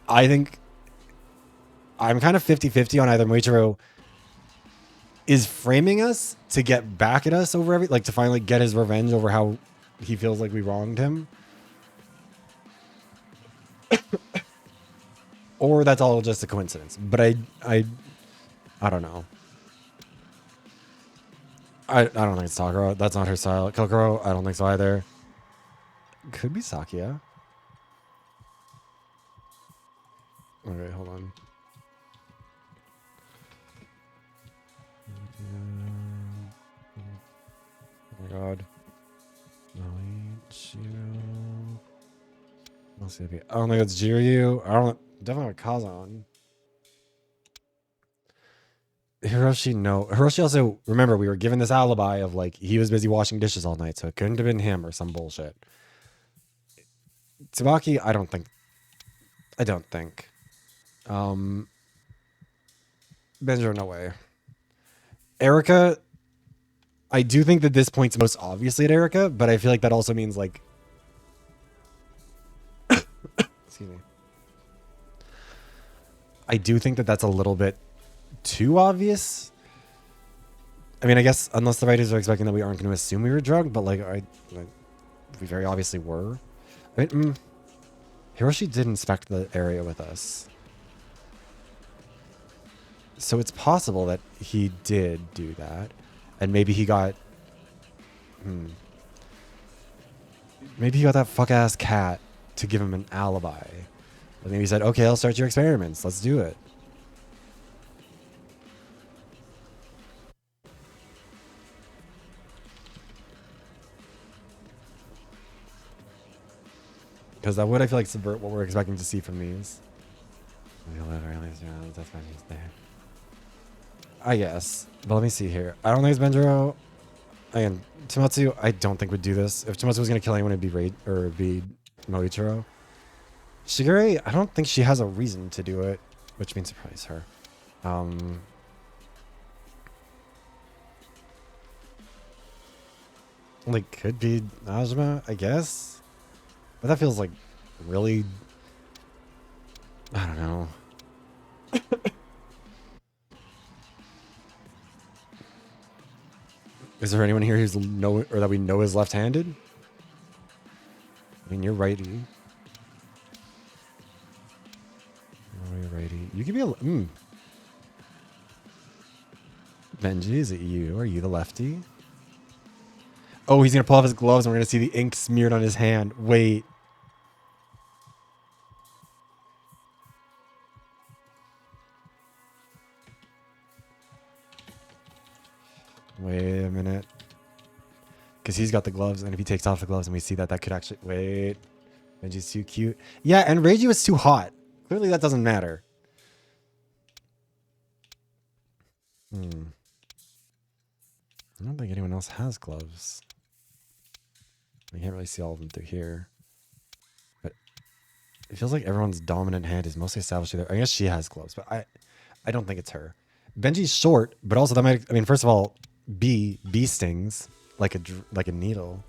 I think... I'm kind of 50-50 on either Moichiro is framing us to get back at us over like, to finally get his revenge over how he feels like we wronged him. Or that's all just a coincidence. But I don't know. I don't think it's Takaro. That's not her style. Kokoro, I don't think so either. Could be Sakia. Okay, hold on. Oh my god. I don't think it's Jiryu. I don't definitely have Kazan. Hiroshi, no. Hiroshi also, remember, we were given this alibi of like he was busy washing dishes all night, so it couldn't have been him or some bullshit. Tsubaki, I don't think. Benjo, no way. Erica, I do think that this points most obviously at Erica, but I feel like that also means like... Excuse me. I do think that that's a little bit too obvious. I mean, I guess unless the writers are expecting that we aren't going to assume we were drugged, but like, we very obviously were. I mean, Hiroshi did inspect the area with us. So it's possible that he did do that. And maybe he got... Maybe he got that fuck-ass cat to give him an alibi. But maybe he said, okay, I'll start your experiments. Let's do it. Because that would, I feel like, subvert what we're expecting to see from these. That's why he's there. I guess. But let me see here. I don't think it's Benjiro. Again, Tomatsu, I don't think would do this. If Tomatsu was going to kill anyone, it'd be Moichiro. Shigure, I don't think she has a reason to do it, which means surprise her. Like, could be Najima, I guess. But that feels like really... I don't know. Is there anyone here who's that we know is left-handed? I mean, you're righty. Oh, you're righty. You could be a... Benji, is it you? Are you the lefty? Oh, he's going to pull off his gloves and we're going to see the ink smeared on his hand. Wait. Wait a minute. Because he's got the gloves, and if he takes off the gloves and we see that, that could actually... Wait. Benji's too cute. Yeah, and Reiji was too hot. Clearly that doesn't matter. I don't think anyone else has gloves. I can't really see all of them through here. But it feels like everyone's dominant hand is mostly established there. I guess she has gloves, but I don't think it's her. Benji's short, but also that might... I mean, first of all, bee stings like a needle.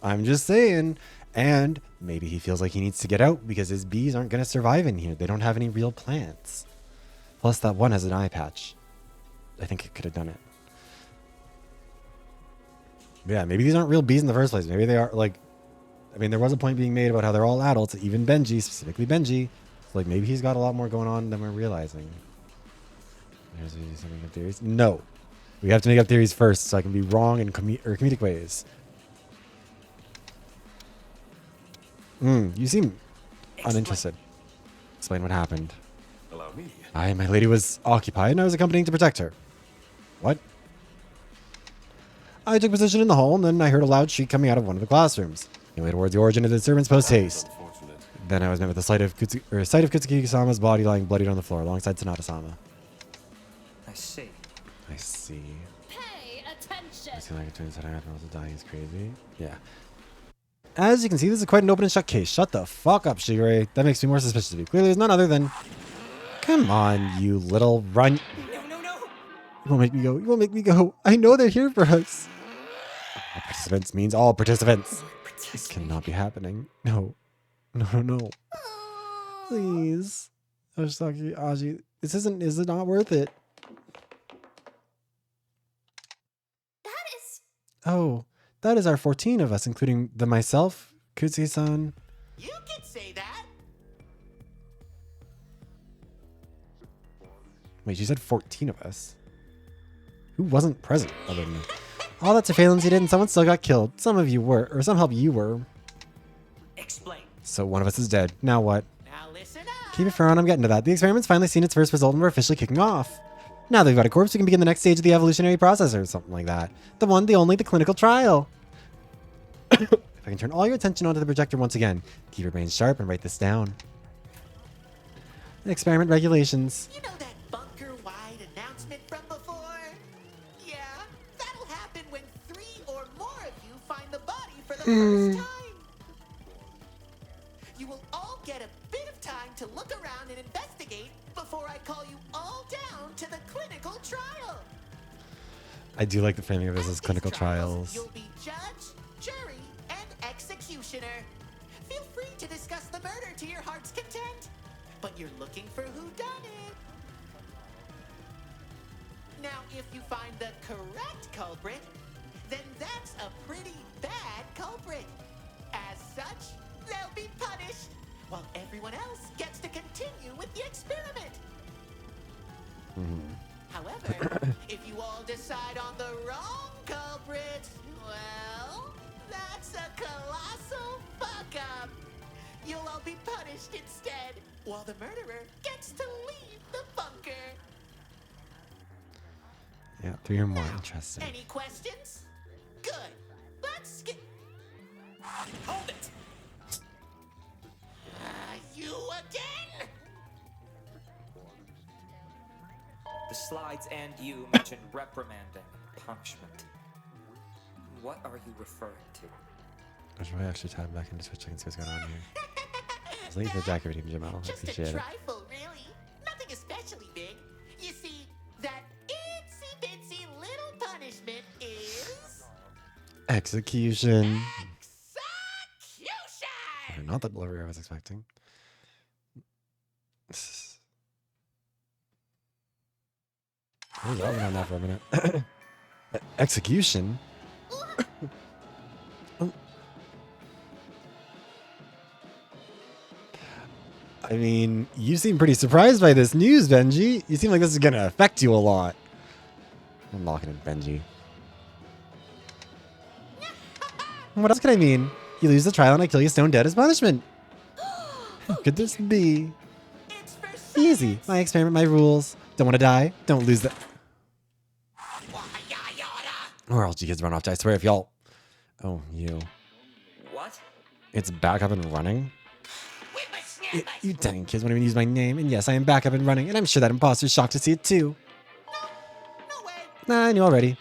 I'm just saying. And maybe he feels like he needs to get out because his bees aren't going to survive in here. They don't have any real plants. Plus that one has an eye patch. I think it could have done it. Yeah, maybe these aren't real bees in the first place. Maybe they are like... I mean, there was a point being made about how they're all adults. Even Benji, specifically Benji. So like maybe he's got a lot more going on than we're realizing. There's something of theories. No. We have to make up theories first so I can be wrong in comedic ways. You seem uninterested. Explain what happened. Allow me. My lady was occupied and I was accompanying to protect her. What? I took position in the hall and then I heard a loud shriek coming out of one of the classrooms. He went towards the origin of the disturbance post haste. Then I was met with the sight of Kutsuki-sama's body lying bloodied on the floor alongside Sanada-sama. I see. I see. Pay attention. I see like a twin said admirals dying is crazy. Yeah. As you can see, this is quite an open and shut case. Shut the fuck up, Shigure. That makes me more suspicious of you. Clearly, there's none other than... Come on, you little run... No. You won't make me go. You won't make me go. I know they're here for us. All participants means all participants. This cannot be happening. No. No. Please. Oshitaki, Aji, this is it not worth it? That is... Oh, that is our 14 of us, including myself, Kutsuki-san. You can say that. Wait, you said 14 of us? Who wasn't present other than me? All that surveillance you did and someone still got killed. Some of you were, or somehow you were. Explain. So one of us is dead. Now what? Now listen up. Keep it for on, I'm getting to that. The experiment's finally seen its first result and we're officially kicking off. Now that we've got a corpse, we can begin the next stage of the evolutionary process or something like that. The one, the only, the clinical trial. If I can turn all your attention onto the projector once again, keep your brains sharp and write this down. Experiment regulations. You know that bunker-wide announcement from before? Yeah, that'll happen when 3 or more of you find the body for the first time. You will all get a bit of time to look around and investigate before I call you all down to the clinical trial. I do like the framing of this as At clinical these trials. You'll be judge, jury, and executioner. Feel free to discuss the murder to your heart's content, but you're looking for whodunit. Now, if you find the correct culprit, then that's a pretty bad culprit. As such, they'll be punished, while everyone else gets to continue with the experiment. However, if you all decide on the wrong culprit, well, that's a colossal fuck-up. You'll all be punished instead, while the murderer gets to leave the bunker. Yeah, 3 or more. Interesting. Any questions? Good. Let's get... Hold it! You again? The slides and you mentioned reprimanding and punishment. What are you referring to? I should probably actually tab back into Twitch and see what's going on here. I was late for the jacket reading, Jamal. I Just appreciate a it. trifle, really. Nothing especially big. You see, that itsy-bitsy little punishment is... Execution. execution! Okay, not the delivery I was expecting. I was working on that for a minute. Execution? I mean, you seem pretty surprised by this news, Benji. You seem like this is going to affect you a lot. I'm locking in Benji. What else could I mean? You lose the trial and I kill you stone dead as punishment. How could this be? It's for Easy. My experiment, my rules. Don't want to die. Don't lose the... Or else you kids run off to, I swear if y'all... Oh, you. What? It's back up and running? You dang kids won't even use my name. And yes, I am back up and running. And I'm sure that imposter's shocked to see it too. No way. Nah, I knew already.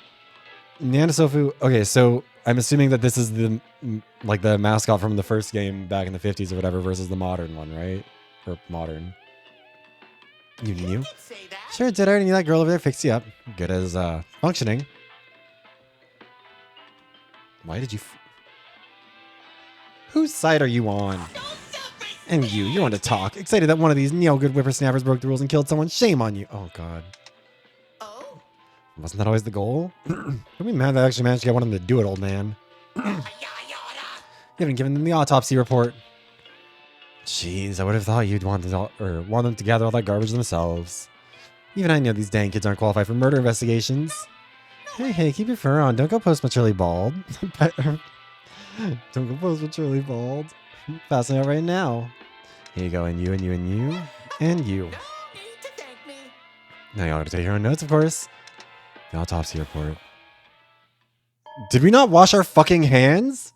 Nanasofu. Okay, so I'm assuming that this is the the mascot from the first game back in the 50s or whatever versus the modern one, right? Or modern. You knew? Say that. Sure did. I already knew that girl over there fixed you up. Good as functioning. Why did you... Whose side are you on? And you want to talk. Excited that one of these no-good whippersnappers broke the rules and killed someone. Shame on you. Oh, God. Oh? Wasn't that always the goal? Don't be mad that I actually managed to get one of them to do it, old man. You haven't given them the autopsy report. Jeez, I would have thought you'd want them to gather all that garbage themselves. Even I know these dang kids aren't qualified for murder investigations. Hey, keep your fur on. Don't go post-maturely bald. Don't go post-maturely bald. Passing out right now. Here you go, and you, and you, and you, and you. No need to thank me. Now y'all gotta take your own notes, of course. The autopsy report. Did we not wash our fucking hands?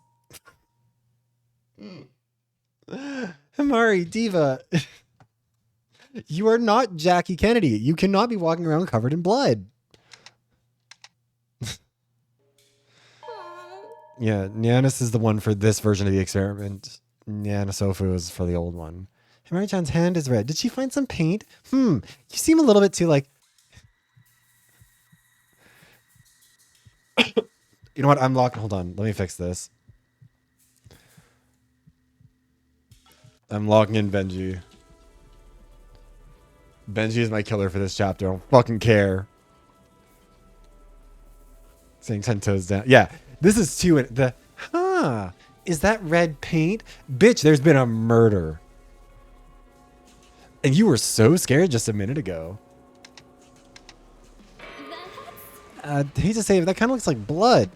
Himari, Diva. You are not Jackie Kennedy. You cannot be walking around covered in blood. Yeah, Nyanis is the one for this version of the experiment. Nyanasofu is for the old one. Himari-chan's hand is red. Did she find some paint? You seem a little bit too like... You know what? I'm locked. Hold on. Let me fix this. I'm locking in Benji. Benji is my killer for this chapter. I don't fucking care. Saying 10 toes down. Yeah, this is too... Is that red paint? Bitch, there's been a murder. And you were so scared just a minute ago. Hate to say it, that kind of looks like blood.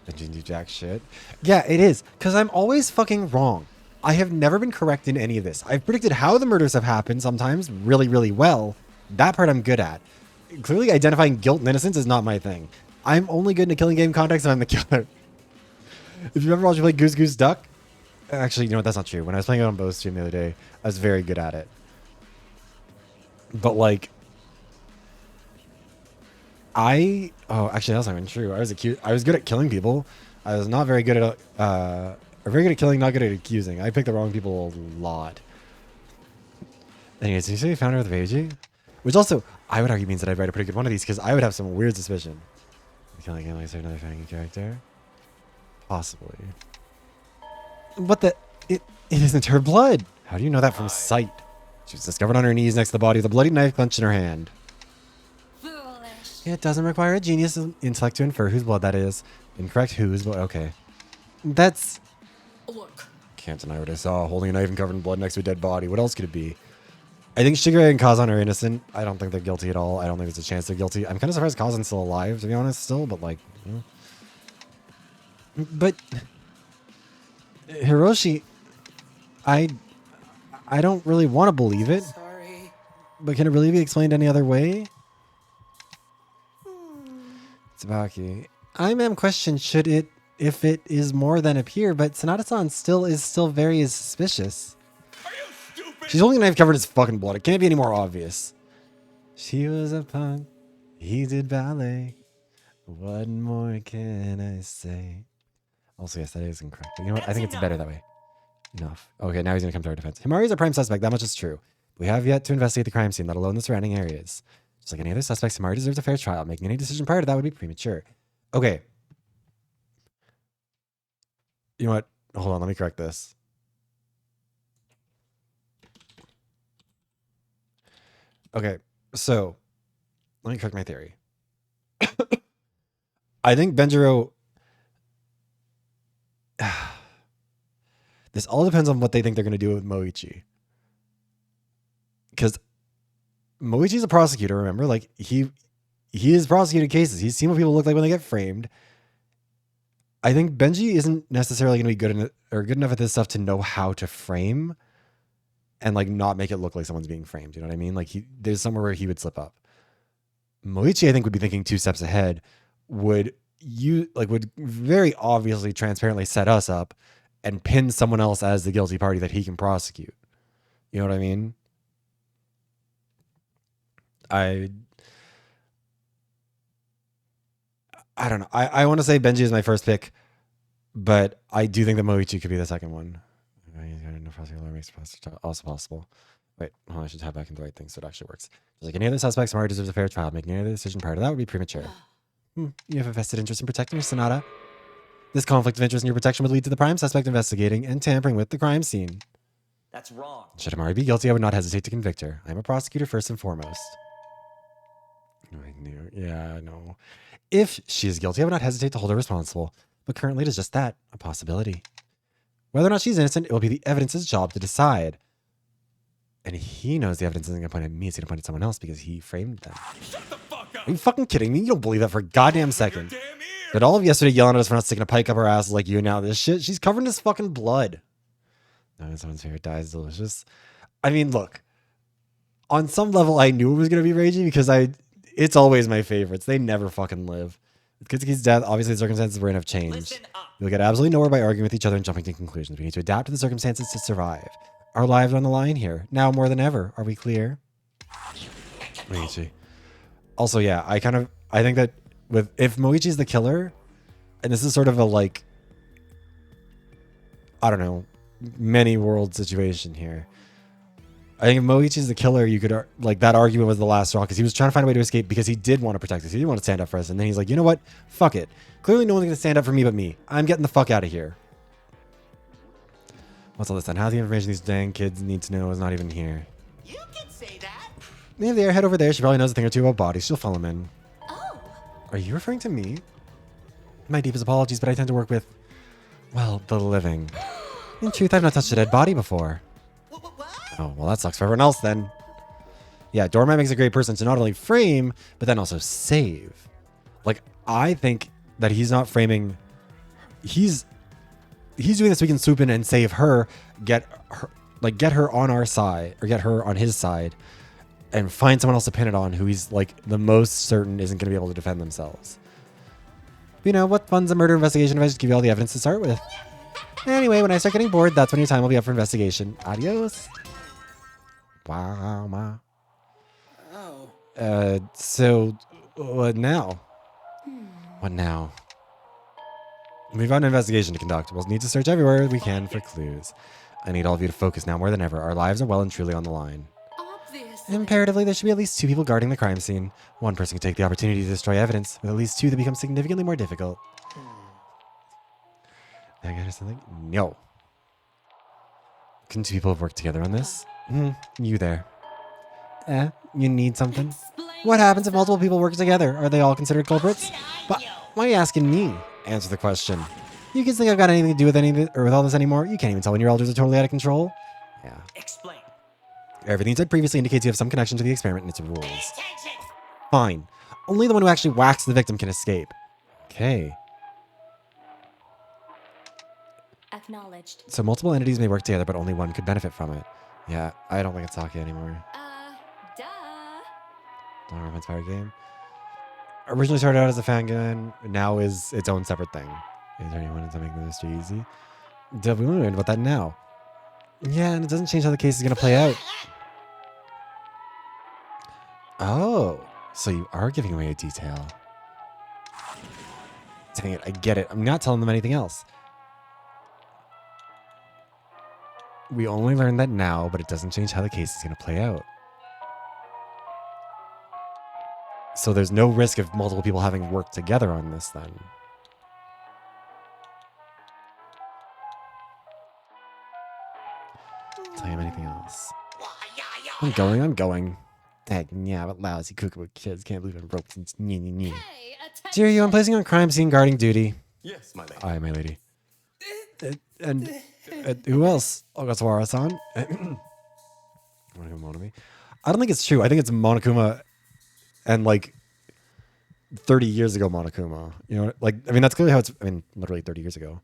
Benji didn't do jack shit. Yeah, it is. Because I'm always fucking wrong. I have never been correct in any of this. I've predicted how the murders have happened sometimes really, really well. That part I'm good at. Clearly identifying guilt and innocence is not my thing. I'm only good in a killing game context and I'm the killer. If you ever watched me play Goose Goose Duck, actually, you know what? That's not true. When I was playing it on Bo's stream the other day, I was very good at it. But like, actually, that's not even true. I was good at killing people. I was not very good at very good at killing, not good at accusing. I picked the wrong people a lot. Anyways, did you say you found her with Veiji? Which also, I would argue means that I'd write a pretty good one of these because I would have some weird suspicion. Killing him, like another fanging character. Possibly. But it isn't her blood. How do you know that from sight? She was discovered on her knees next to the body with a bloody knife clenched in her hand. Foolish. It doesn't require a genius intellect to infer whose blood that is. Incorrect whose, but okay. That's... Look. Can't deny what I saw. Holding a knife and covered in blood next to a dead body. What else could it be? I think Shigure and Kazan are innocent. I don't think they're guilty at all. I don't think there's a chance they're guilty. I'm kind of surprised Kazan's still alive, to be honest, still, but like... You know. But Hiroshi, I don't really want to believe it. Sorry. But can it really be explained any other way? Tsubaki, I ma'am question should it if it is more than appear, but Sanada-san is still very suspicious. Are you stupid? She's holding a knife covered in his fucking blood. It can't be any more obvious. She was a punk. He did ballet. What more can I say? Also, yes, that is incorrect. But you know what? I think it's better that way. Enough. Okay, now he's going to come to our defense. Himari is a prime suspect. That much is true. We have yet to investigate the crime scene, let alone the surrounding areas. Just like any other suspects, Himari deserves a fair trial. Making any decision prior to that would be premature. Okay. You know what? Hold on. Let me correct this. Okay. So, let me correct my theory. I think Benjiro... This all depends on what they think they're going to do with Moichi. Because Moichi's a prosecutor, remember? Like, he has prosecuted cases. He's seen what people look like when they get framed. I think Benji isn't necessarily going to be good enough at this stuff to know how to frame and like not make it look like someone's being framed. You know what I mean? Like there's somewhere where he would slip up. Moichi, I think, would be thinking 2 steps ahead. Would very obviously, transparently set us up and pin someone else as the guilty party that he can prosecute. You know what I mean? I don't know. I want to say Benji is my first pick, but I do think that Moichi could be the second one. Makes it also possible. Wait, hold on, I should tap back into the right thing so it actually works. Just like any other suspects, Mari deserves a fair trial. Making any other decision prior to that would be premature. You have a vested interest in protecting your Sanada. This conflict of interest in your protection would lead to the prime suspect investigating and tampering with the crime scene. That's wrong. Should Himari be guilty, I would not hesitate to convict her. I am a prosecutor first and foremost. I knew. Yeah, I know. If she is guilty, I would not hesitate to hold her responsible. But currently it is just that, a possibility. Whether or not she's innocent, it will be the evidence's job to decide. And he knows the evidence isn't going to point at me, it's going to point at someone else because he framed them. Shut the fuck up! Are you fucking kidding me? You don't believe that for a goddamn second. Did all of yesterday yelling at us for not sticking a pike up our asses like you now? This shit, she's covered in his fucking blood. No, someone's favorite dye is delicious. I mean, look. On some level, I knew it was going to be Reiji because it's always my favorites. They never fucking live. With Kitsuki's death, obviously the circumstances we're in have changed. Listen up. We'll get absolutely nowhere by arguing with each other and jumping to conclusions. We need to adapt to the circumstances to survive. Our lives are on the line here. Now more than ever. Are we clear? Moichi. Also, yeah, I think that if Moichi's the killer, and this is sort of a like, I don't know, many world situation here. I think if Moichi's the killer, you could, like, that argument was the last straw because he was trying to find a way to escape because he did want to protect us. He did want to stand up for us. And then he's like, you know what? Fuck it. Clearly no one's going to stand up for me but me. I'm getting the fuck out of here. What's all this then? Half the information these dang kids need to know is not even here. You can say that. Leave the airhead over there. She probably knows a thing or two about bodies. She'll follow him in. Oh. Are you referring to me? My deepest apologies, but I tend to work with, well, the living. In truth, I've not touched a dead body before. Oh, well, that sucks for everyone else then. Yeah, Doormat makes a great person to not only frame, but then also save. Like, I think that he's not framing. He's doing this so we can swoop in and save her, get her on our side, or get her on his side, and find someone else to pin it on who he's, like, the most certain isn't going to be able to defend themselves. You know, what fun's a murder investigation if I just give you all the evidence to start with? Anyway, when I start getting bored, that's when your time will be up for investigation. Adios. Wow. Oh. So, what now? What now? We've got an investigation to conduct. We'll need to search everywhere we can for clues. I need all of you to focus now more than ever. Our lives are well and truly on the line. Obviously. Imperatively, there should be at least 2 people guarding the crime scene. One person can take the opportunity to destroy evidence, with at least 2 that become significantly more difficult. Did I get something? No. Couldn't 2 people have worked together on this? You there. You need something? What happens if multiple people work together? Are they all considered culprits? But why are you asking me? Answer the question. You kids think I've got anything to do with any of it, or with all this anymore? You can't even tell when your elders are totally out of control. Yeah. Explain. Everything said previously indicates you have some connection to the experiment and its rules. Fine. Only the one who actually whacks the victim can escape. Okay. Acknowledged. So multiple entities may work together, but only one could benefit from it. Yeah, I don't think it's Saki anymore. Duh. Don't remember Inspired game. Originally started out as a fan game, now is its own separate thing. Is there anyone to make the mystery easy? We learned about that now. Yeah, and it doesn't change how the case is going to play out. Oh, so you are giving away a detail. Dang it, I get it. I'm not telling them anything else. We only learned that now, but it doesn't change how the case is going to play out. So there's no risk of multiple people having worked together on this then. Tell him anything else. I'm going. Dang, yeah, but lousy kookaburra kids can't believe in ropes and nye. Dear you, I'm placing on crime scene guarding duty. Yes, my lady. Aye, my lady. And who else? Ogasawara-san? Monokuma. I don't think it's true. I think it's Monokuma and like 30 years ago Monokuma. You know, like, I mean, that's clearly how it's, I mean, literally 30 years ago.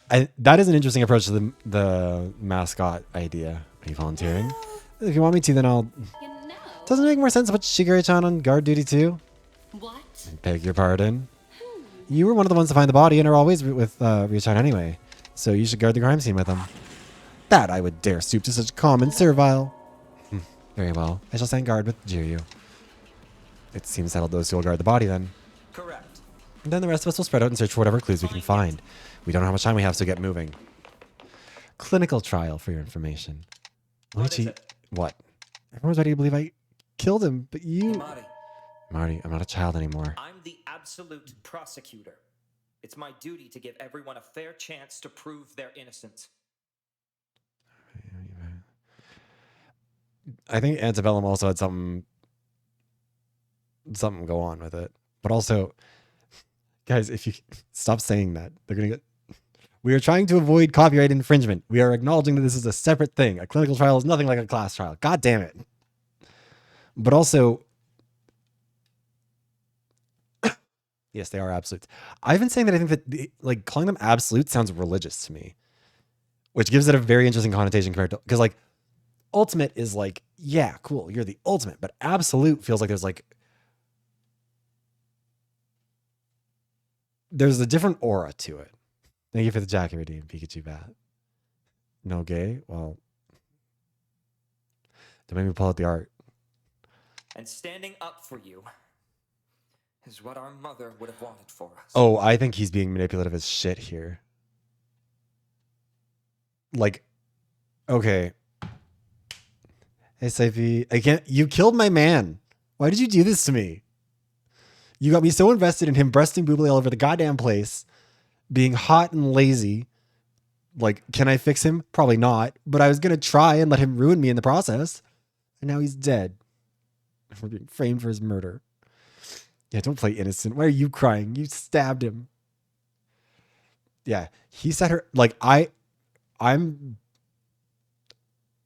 That is an interesting approach to the mascot idea. Are you volunteering? If you want me to, then I'll... You know. Doesn't it make more sense to put Shigeru-chan on guard duty too? What? Beg your pardon. You were one of the ones to find the body and are always with Ryu-chan anyway. So you should guard the crime scene with him. That I would dare stoop to such common servile. Very well. I shall stand guard with Jiryu. It seems settled those who will guard the body then. Correct. And then the rest of us will spread out and search for whatever clues we can find. We don't know how much time we have, so get moving. Clinical trial for your information. What is it? What? Everyone's ready to believe I killed him, but you... Hey, Marty. Marty, I'm not a child anymore. I'm the absolute prosecutor. It's my duty to give everyone a fair chance to prove their innocence. I think Antebellum also had something go on with it. But also, guys, if you stop saying that, they're going to get... We are trying to avoid copyright infringement. We are acknowledging that this is a separate thing. A clinical trial is nothing like a class trial. God damn it. But also, yes, they are absolutes. I've been saying that I think that like calling them absolute sounds religious to me, which gives it a very interesting connotation compared to, because like ultimate is like, yeah, cool, you're the ultimate, but absolute feels like there's like there's a different aura to it. Thank you for the jacket redeem, Pikachu Bat. No gay? Well, don't make me pull out the art. And standing up for you is what our mother would have wanted for us. Oh, I think he's being manipulative as shit here. Like, okay. Hey, Saifi, you killed my man. Why did you do this to me? You got me so invested in him breasting Boobly all over the goddamn place, being hot and lazy. Like, can I fix him? Probably not. But I was going to try and let him ruin me in the process. And now he's dead. We're being framed for his murder. Yeah, don't play innocent. Why are you crying? You stabbed him. Yeah, he said her, like, I'm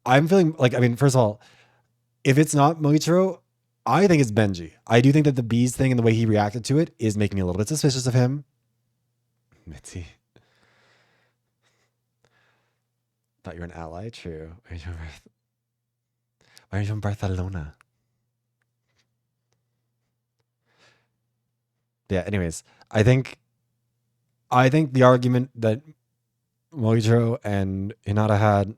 feeling like, I mean, first of all, if it's not Moichiro, I think it's Benji. I do think that the bees thing and the way he reacted to it is making me a little bit suspicious of him. Mitzi. Thought you were an ally? True. Why are you in Barcelona? Yeah, anyways, I think the argument that Moichiro and Hinata had...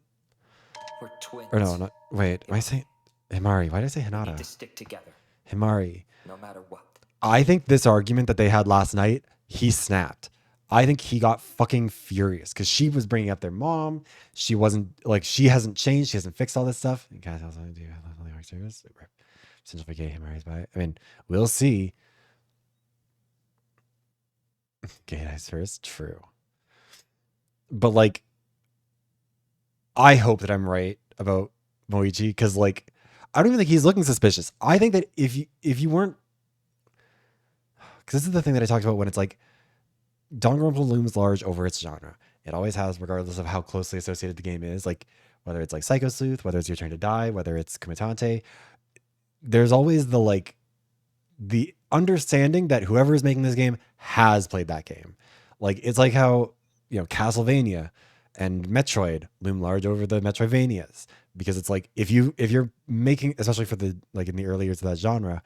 We're twins. Or no, not... Wait, am I saying... Himari. Why did I say Hinata? We need to stick together. Himari. No matter what. I think this argument that they had last night, he snapped. I think he got fucking furious because she was bringing up their mom. She wasn't like, she hasn't changed. She hasn't fixed all this stuff. You guys also do have service. Since we gay Himari's by. I mean, we'll see. Gay eyes first, true. But like, I hope that I'm right about Moichi because like, I don't even think he's looking suspicious. I think that if you weren't, because this is the thing that I talked about when it's like, Danganronpa looms large over its genre. It always has, regardless of how closely associated the game is. Like whether it's like Psycho Sleuth, whether it's Your Turn to Die, whether it's Kumitantei, there's always the understanding that whoever is making this game has played that game. Like it's like how, you know, Castlevania and Metroid loom large over the Metroidvanias, because it's like if you're making, especially for the like in the early years of that genre,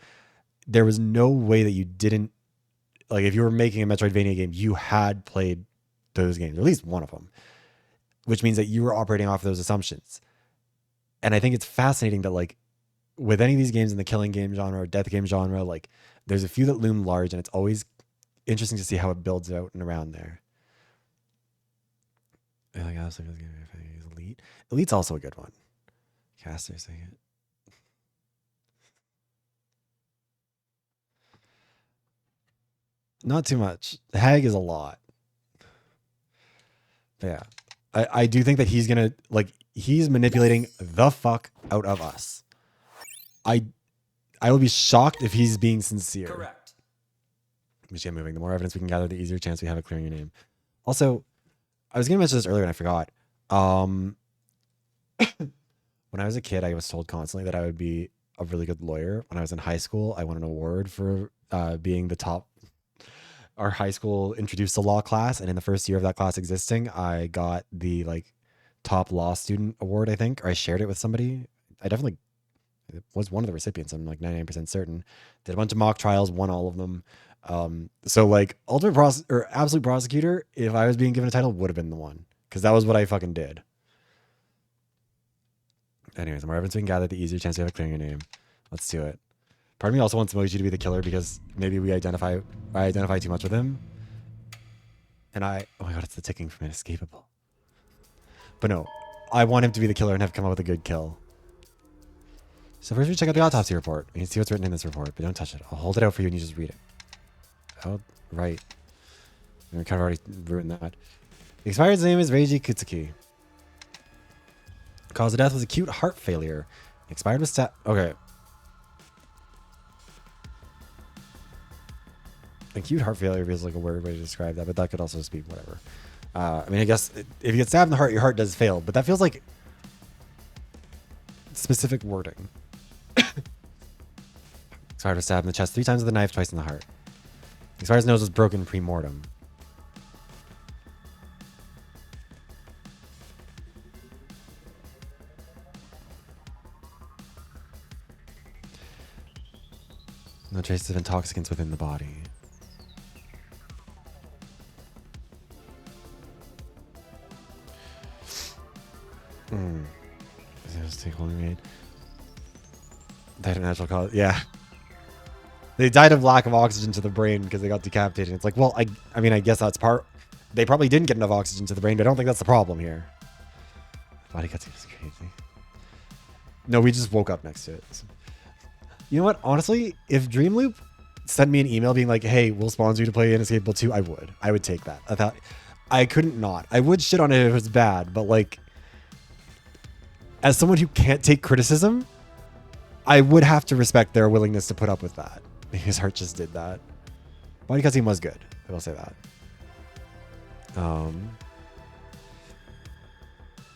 there was no way that you didn't, like if you were making a Metroidvania game, you had played those games, or at least one of them, which means that you were operating off of those assumptions. And I think it's fascinating that like with any of these games in the killing game genre or death game genre, like there's a few that loom large, and it's always interesting to see how it builds out and around there. Like I was like, Elite. Elite's also a good one. Caster second. Not too much. Hag is a lot. But yeah. I do think that he's gonna like he's manipulating the fuck out of us. I will be shocked if he's being sincere. Correct. We should get moving. The more evidence we can gather, the easier chance we have of clearing your name. Also, I was gonna mention this earlier and I forgot. When I was a kid, I was told constantly that I would be a really good lawyer. When I was in high school, I won an award for being the top. Our high school introduced a law class, and in the first year of that class existing, I got the like top law student award, I think, or I shared it with somebody. I definitely was one of the recipients. I'm like 99% certain. Did a bunch of mock trials, won all of them. So like absolute prosecutor, if I was being given a title, would have been the one, because that was what I fucking did. Anyways, the more evidence we can gather, the easier chance we have of clearing your name. Let's do it. Part of me also wants Moichi to be the killer because maybe I identify too much with him. And oh my god, it's the ticking from Inescapable. But no, I want him to be the killer and have come up with a good kill. So first we check out the autopsy report. You can see what's written in this report, but don't touch it. I'll hold it out for you and you just read it. Oh, right. We kind of already ruined that. The expired's name is Reiji Kutsuki. Cause of death was acute heart failure. Expired was okay. Acute heart failure feels like a weird way to describe that, but that could also just be whatever. I mean, I guess if you get stabbed in the heart, your heart does fail, but that feels like specific wording. Expired was stabbed in the chest 3 times with a knife, twice in the heart. Expired's nose was broken pre-mortem. No traces of intoxicants within the body. Died of natural cause. Yeah. They died of lack of oxygen to the brain because they got decapitated. It's like, well, I mean, I guess that's part. They probably didn't get enough oxygen to the brain, but I don't think that's the problem here. Body cuts is crazy. No, we just woke up next to it. You know what? Honestly, if Dreamloop sent me an email being like, hey, we'll sponsor you to play Inescapable 2, I would. I would take that. I thought I couldn't not. I would shit on it if it was bad, but like, as someone who can't take criticism, I would have to respect their willingness to put up with that. Because Heart just did that. Body cutscene was good. I will say that.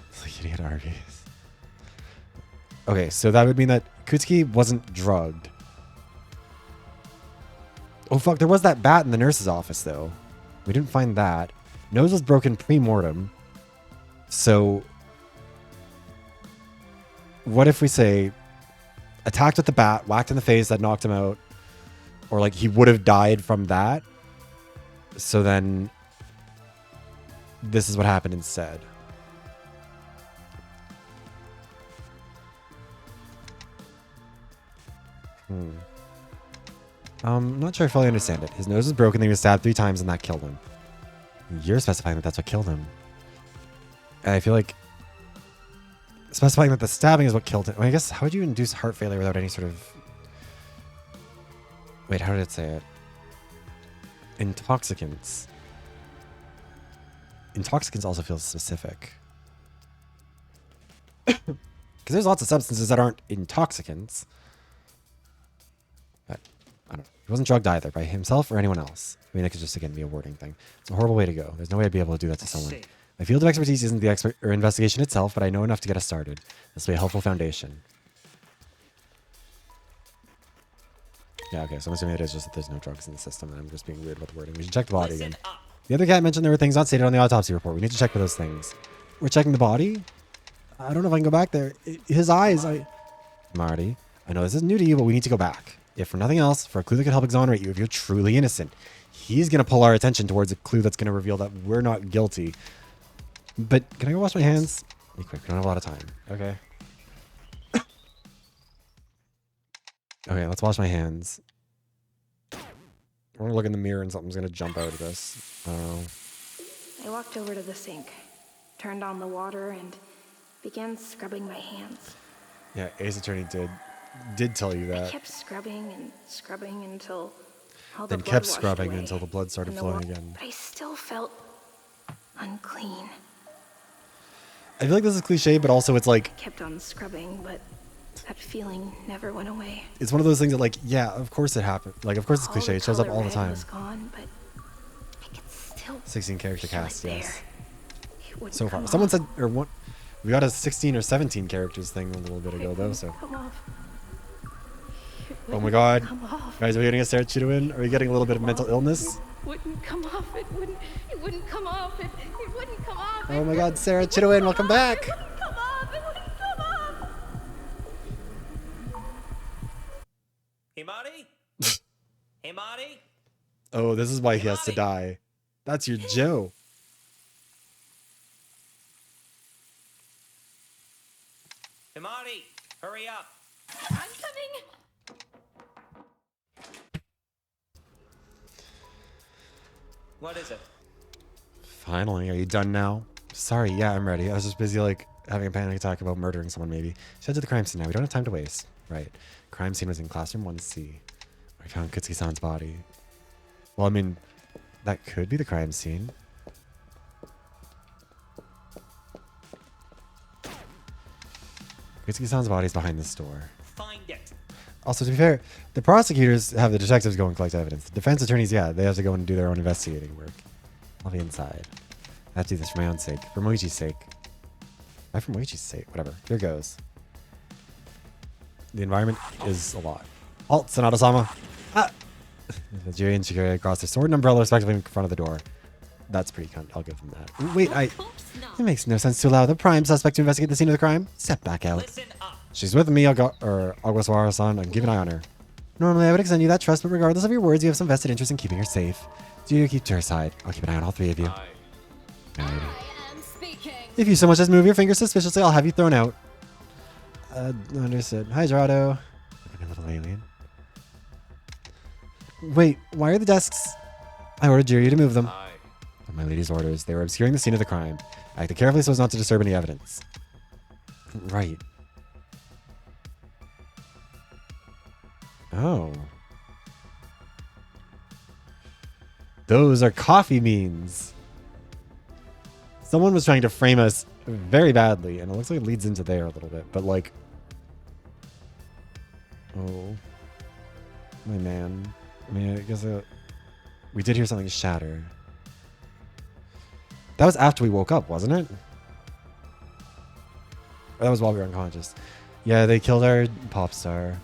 It's like idiot Arby's. Okay, so that would mean that Kutsuki wasn't drugged. Oh fuck, there was that bat in the nurse's office though. We didn't find that. Nose was broken pre-mortem. So what if we say attacked with the bat, whacked in the face, that knocked him out, or like he would have died from that. So then this is what happened instead. I'm not sure I fully understand it. His nose was broken, then he was stabbed 3 times, and that killed him. You're specifying that that's what killed him. And I feel like specifying that the stabbing is what killed him. Well, I guess, how would you induce heart failure without any sort of... Wait, how did it say it? Intoxicants. Intoxicants also feels specific. Because there's lots of substances that aren't intoxicants. But, I don't know. He wasn't drugged either by himself or anyone else. I mean, that could just, again, be a wording thing. It's a horrible way to go. There's no way I'd be able to do that to someone. My field of expertise isn't the investigation itself, but I know enough to get us started. This will be a helpful foundation. Yeah, okay, so I'm assuming it is just that there's no drugs in the system, and I'm just being weird with the wording. We should check the body again. The other cat mentioned there were things not stated on the autopsy report. We need to check for those things. We're checking the body? I don't know if I can go back there. His eyes, Marty, I know this is new to you, but we need to go back. If for nothing else, for a clue that could help exonerate you if you're truly innocent. He's going to pull our attention towards a clue that's going to reveal that we're not guilty. But can I go wash my hands? Be quick, we don't have a lot of time. Okay. Okay, let's wash my hands. I want to look in the mirror and something's going to jump out of this. I walked over to the sink, turned on the water, and began scrubbing my hands. Yeah, Ace Attorney did tell you that. I kept scrubbing and scrubbing until all the then blood kept washed scrubbing away until the blood started flowing again. But I still felt unclean. I feel like this is cliche, but also it's like... I kept on scrubbing, but that feeling never went away. It's one of those things that, like, yeah, of course it happened. Like, of course it's cliche. It shows up all the time. Was gone, but I could still 16 character cast, yes. So far. Someone said, or what? We got a 16 or 17 characters thing a little bit ago, though, so... Oh my god. Guys, are we getting a Sarah Chidoin? Are we getting a little bit of mental illness? Wouldn't come off. It wouldn't come off. It wouldn't come off. Oh my god, Sarah Chidoin, welcome back! It wouldn't come off. It wouldn't come off. Hey, Marty? Hey, Marty? Oh, this is why he has to die. That's your Joe. Hey, Marty, hurry up. I'm coming. What is it? Finally, are you done now? Sorry, yeah, I'm ready. I was just busy, like, having a panic attack about murdering someone, maybe. Head to the crime scene now. We don't have time to waste. Right. Crime scene was in classroom 1C. I found Kutsuki-san's body. Well, I mean, that could be the crime scene. Kutsuki-san's body is behind this door. Find it. Also, to be fair, the prosecutors have the detectives go and collect evidence. The defense attorneys, yeah, they have to go and do their own investigating work. I'll be inside. I have to do this for my own sake. For Moichi's sake. Why for Moichi's sake? Whatever. Here goes. The environment is a lot. Halt, Sanada-sama. Ah! The jury and security across their sword and umbrella respectively in front of the door. That's pretty cunt. I'll give them that. Ooh, wait, it makes no sense to allow the prime suspect to investigate the scene of the crime. Step back out. She's with me, Aguaswara-san. And keep an eye on her. Normally, I would extend you that trust, but regardless of your words, you have some vested interest in keeping her safe. Do you keep to her side? I'll keep an eye on all 3 of you. Aye. Alrighty. I am speaking. things. If you so much as move your finger suspiciously, I'll have you thrown out. Understood. Hi, Gerardo. A little alien. Wait, why are the desks... I ordered you to move them. Aye. By my lady's orders, they were obscuring the scene of the crime. I acted carefully so as not to disturb any evidence. Right. Oh. Those are coffee beans. Someone was trying to frame us very badly, and it looks like it leads into there a little bit, but like... Oh. My man. I mean, I guess we did hear something shatter. That was after we woke up, wasn't it? Or that was while we were unconscious. Yeah, they killed our pop star.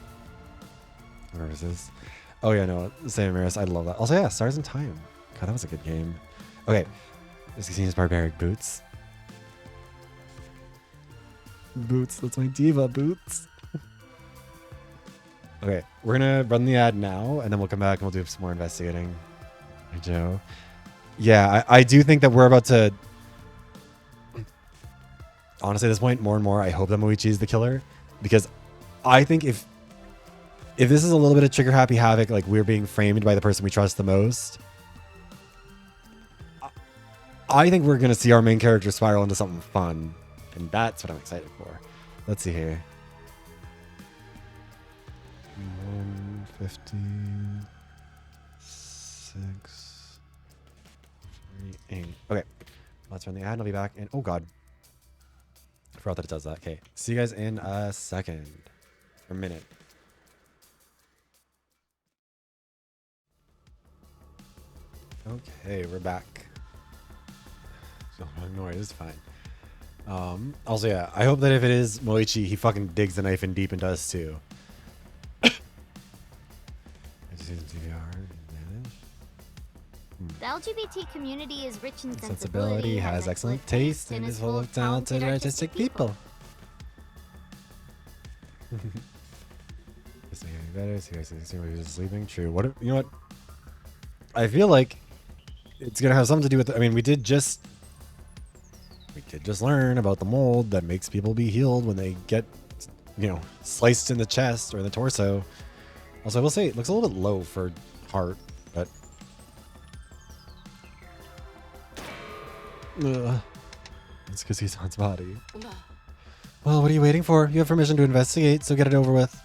Where is this? Oh yeah, no, Sam Maris, I love that. Also, yeah, Stars in Time. God, that was a good game. Okay, this is barbaric boots. Boots, that's my diva, Boots. Okay, we're gonna run the ad now, and then we'll come back and we'll do some more investigating. Hey, Joe. Yeah, I do think that we're about to... Honestly, at this point, more and more, I hope that Moichi is the killer. Because I think if this is a little bit of trigger happy havoc, like we're being framed by the person we trust the most, I think we're going to see our main character spiral into something fun. And that's what I'm excited for. Let's see here. 156... 38. Okay, let's run the ad and I'll be back in... Oh god. I forgot that it does that. Okay, see you guys in a second. Or minute. Okay, we're back. So noise is fine. Also, yeah, I hope that if it is Moichi, he fucking digs the knife in deep and does too. I just need some TVR. The LGBT community is rich in Sensibility, has excellent taste, and is full of talented artistic people. Is it getting better? Seriously, we're just sleeping. True. What? You know what? I feel like it's gonna have something to do with. I mean, we did just learn about the mold that makes people be healed when they get, you know, sliced in the chest or the torso. Also, I will say it looks a little bit low for heart, but. It's Kumitantei's body. Well, what are you waiting for? You have permission to investigate, so get it over with.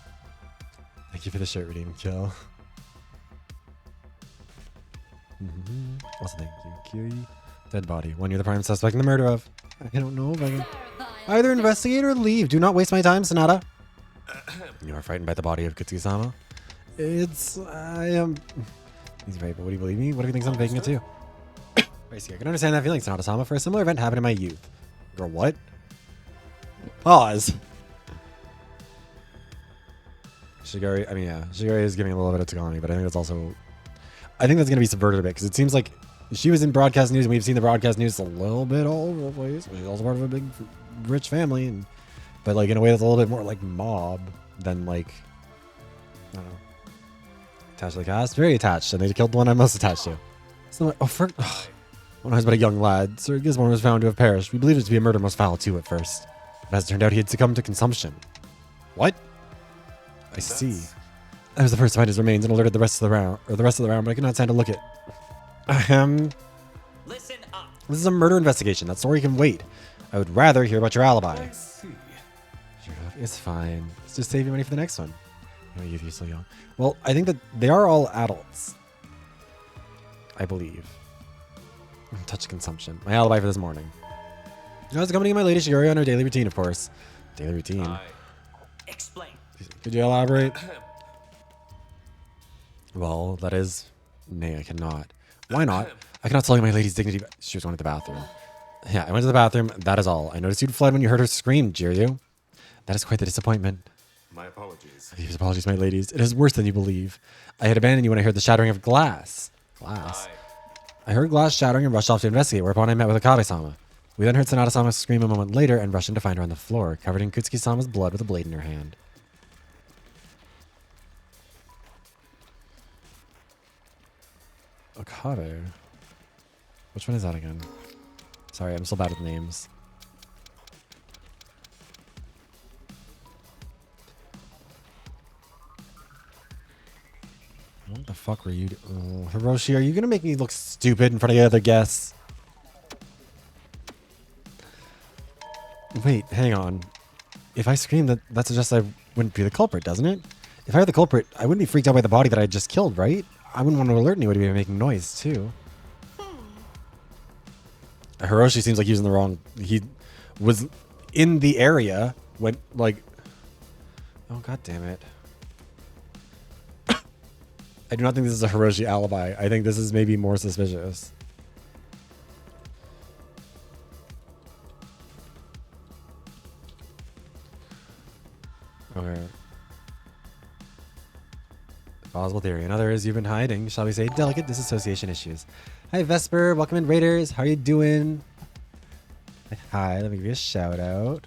Thank you for the shirt redeem, kill. Also, thank you, Kiri. Dead body. One you're the prime suspect in the murder of. I don't know if I can... Either investigate or leave. Do not waste my time, Sonata. You are frightened by the body of Kutsui-sama? I am... He's right, but what do you believe me? What if he thinks I'm faking it too? I see. I can understand that feeling, Sonata-sama, for a similar event happened in my youth. Girl, what? Pause. Shigari, I mean, yeah, Shigari is giving a little bit of Tagami, but I think that's also... I think that's going to be subverted a bit, because it seems like she was in broadcast news, and we've seen the broadcast news a little bit all over the place. She's also part of a big, rich family, but like in a way that's a little bit more like mob than like, I don't know. Attached to the cast? Very attached, and they killed the one I'm most attached to. So, when I was but a young lad, Sir Gisborne was found to have perished. We believed it to be a murder most foul too at first. But as it turned out, he had succumbed to consumption. What? I see. I was the first to find his remains and alerted the rest of the round, but I could not stand to look at. Listen up. This is a murder investigation. That story can wait. I would rather hear about your alibi. I see. Sure enough, it's fine. Let's just save you money for the next one. You know, you're so young. Well, I think that they are all adults. I believe. Touch consumption. My alibi for this morning. I was accompanying my lady Shiguri on her daily routine, of course. Daily routine. Explain. Could you elaborate? Well, that is... Nay, I cannot. Why not? I cannot tell you my lady's dignity. She was going to the bathroom. Yeah, I went to the bathroom. That is all. I noticed you'd fled when you heard her scream, Jiryu. That is quite the disappointment. My apologies. Please apologies, my ladies. It is worse than you believe. I had abandoned you when I heard the shattering of glass. Glass? I heard glass shattering and rushed off to investigate, whereupon I met with Akabe-sama. We then heard Sonata-sama scream a moment later and rushed in to find her on the floor, covered in Kutsuki-sama's blood with a blade in her hand. Okabe? Which one is that again? Sorry, I'm so bad with names. The fuck were you Hiroshi, are you gonna make me look stupid in front of the other guests? Wait, hang on. If I scream, that suggests I wouldn't be the culprit, doesn't it? If I were the culprit, I wouldn't be freaked out by the body that I just killed, right? I wouldn't want to alert anybody by making noise, too. Hiroshi seems like he was in the wrong... He was in the area when, like... Oh, god damn it. I do not think this is a Hiroshi alibi. I think this is maybe more suspicious. Okay. Plausible theory. Another is you've been hiding, shall we say, delicate disassociation issues. Hi, Vesper. Welcome in, Raiders. How are you doing? Hi, let me give you a shout out.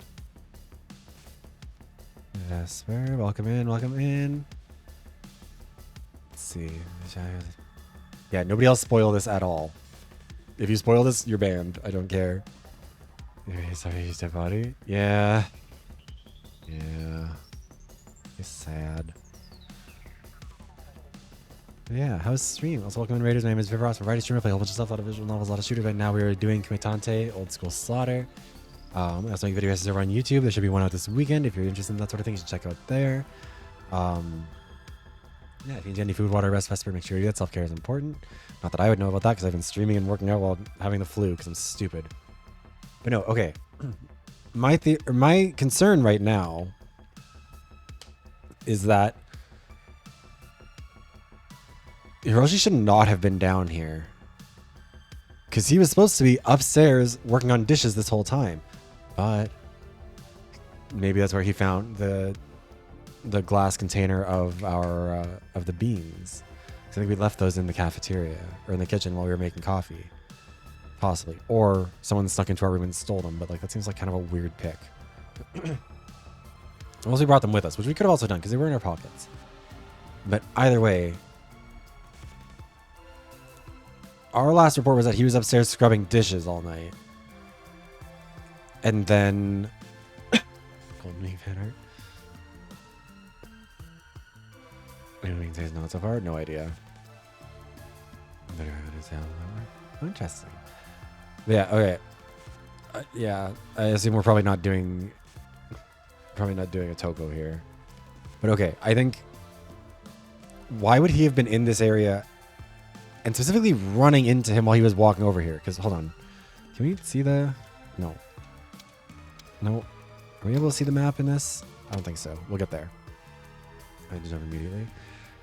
Vesper, welcome in, welcome in. Let's see. Yeah, nobody else spoil this at all. If you spoil this, you're banned. I don't care. Sorry, he's dead body. Yeah. Yeah. It's sad. Yeah, how's the stream? Also, welcome in, Raiders. My name is Vivaros. We're writing streamer, play a whole bunch of stuff, a lot of visual novels, a lot of shooters. Right now, we are doing Kumitantei, Old School Slaughter. I also make videos over on YouTube. There should be one out this weekend. If you're interested in that sort of thing, you should check out there. Yeah, if you need any food, water, rest, Vesper, make sure you do that. Self-care is important. Not that I would know about that because I've been streaming and working out while having the flu because I'm stupid. But no, okay. My concern right now is that Hiroshi should not have been down here. Because he was supposed to be upstairs working on dishes this whole time. But maybe that's where he found the glass container of our of the beans. So I think we left those in the cafeteria or in the kitchen while we were making coffee. Possibly. Or someone snuck into our room and stole them, but like that seems like kind of a weird pick. Unless we brought them with us, which we could have also done because they were in our pockets. But either way, our last report was that he was upstairs scrubbing dishes all night. And then... Golden Wing fan art. What do you say is not so far? No idea. Oh, interesting. Yeah, okay. Yeah, I assume we're probably not doing a Toko here. But okay, I think... Why would he have been in this area and specifically running into him while he was walking over here? Because, hold on. Can we see the... No. No. Are we able to see the map in this? I don't think so. We'll get there. I just jump immediately.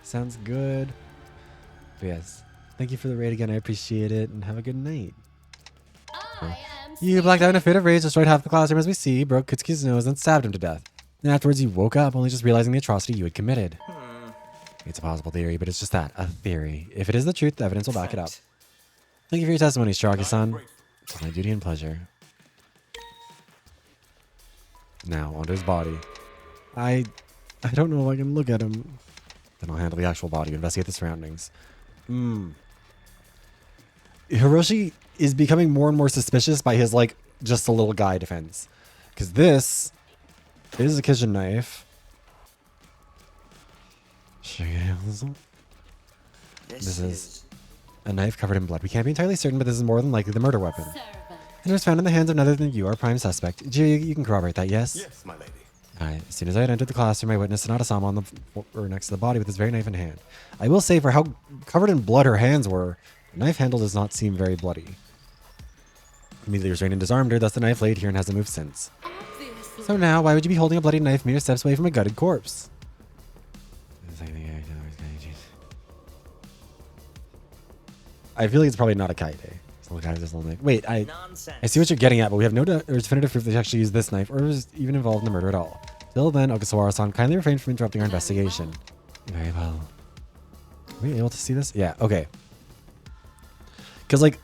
Sounds good. But yes. Thank you for the raid again. I appreciate it. And have a good night. You blacked out in a fit of rage, destroyed half the classroom as we see, broke Kutsuki's nose, and stabbed him to death. Then afterwards, you woke up, only just realizing the atrocity you had committed. It's a possible theory, but it's just that, a theory. If it is the truth, the evidence will back it up. Thank you for your testimony, Stragi-san. It's my duty and pleasure. Now, onto his body. I don't know if I can look at him. Then I'll handle the actual body, investigate the surroundings. Hiroshi is becoming more and more suspicious by his, like, just a little guy defense. Because this is a kitchen knife. This is a knife covered in blood. We can't be entirely certain, but this is more than likely the murder weapon. And it was found in the hands of none other than you, our prime suspect. Jiri, you can corroborate that, yes? Yes, my lady. Alright, as soon as I had entered the classroom, I witnessed Sonata-sama on the floor next to the body with his very knife in hand. I will say, for how covered in blood her hands were, the knife handle does not seem very bloody. Immediately restrained and disarmed her, thus the knife laid here and hasn't moved since. Obviously. So now, why would you be holding a bloody knife mere steps away from a gutted corpse? I feel like it's probably not a kaide. Wait, I see what you're getting at, but we have no definitive proof that she actually used this knife or was even involved in the murder at all. Till then, Ogasawara-san, kindly refrain from interrupting our investigation. Very well. Are we able to see this? Yeah, okay. Because, like,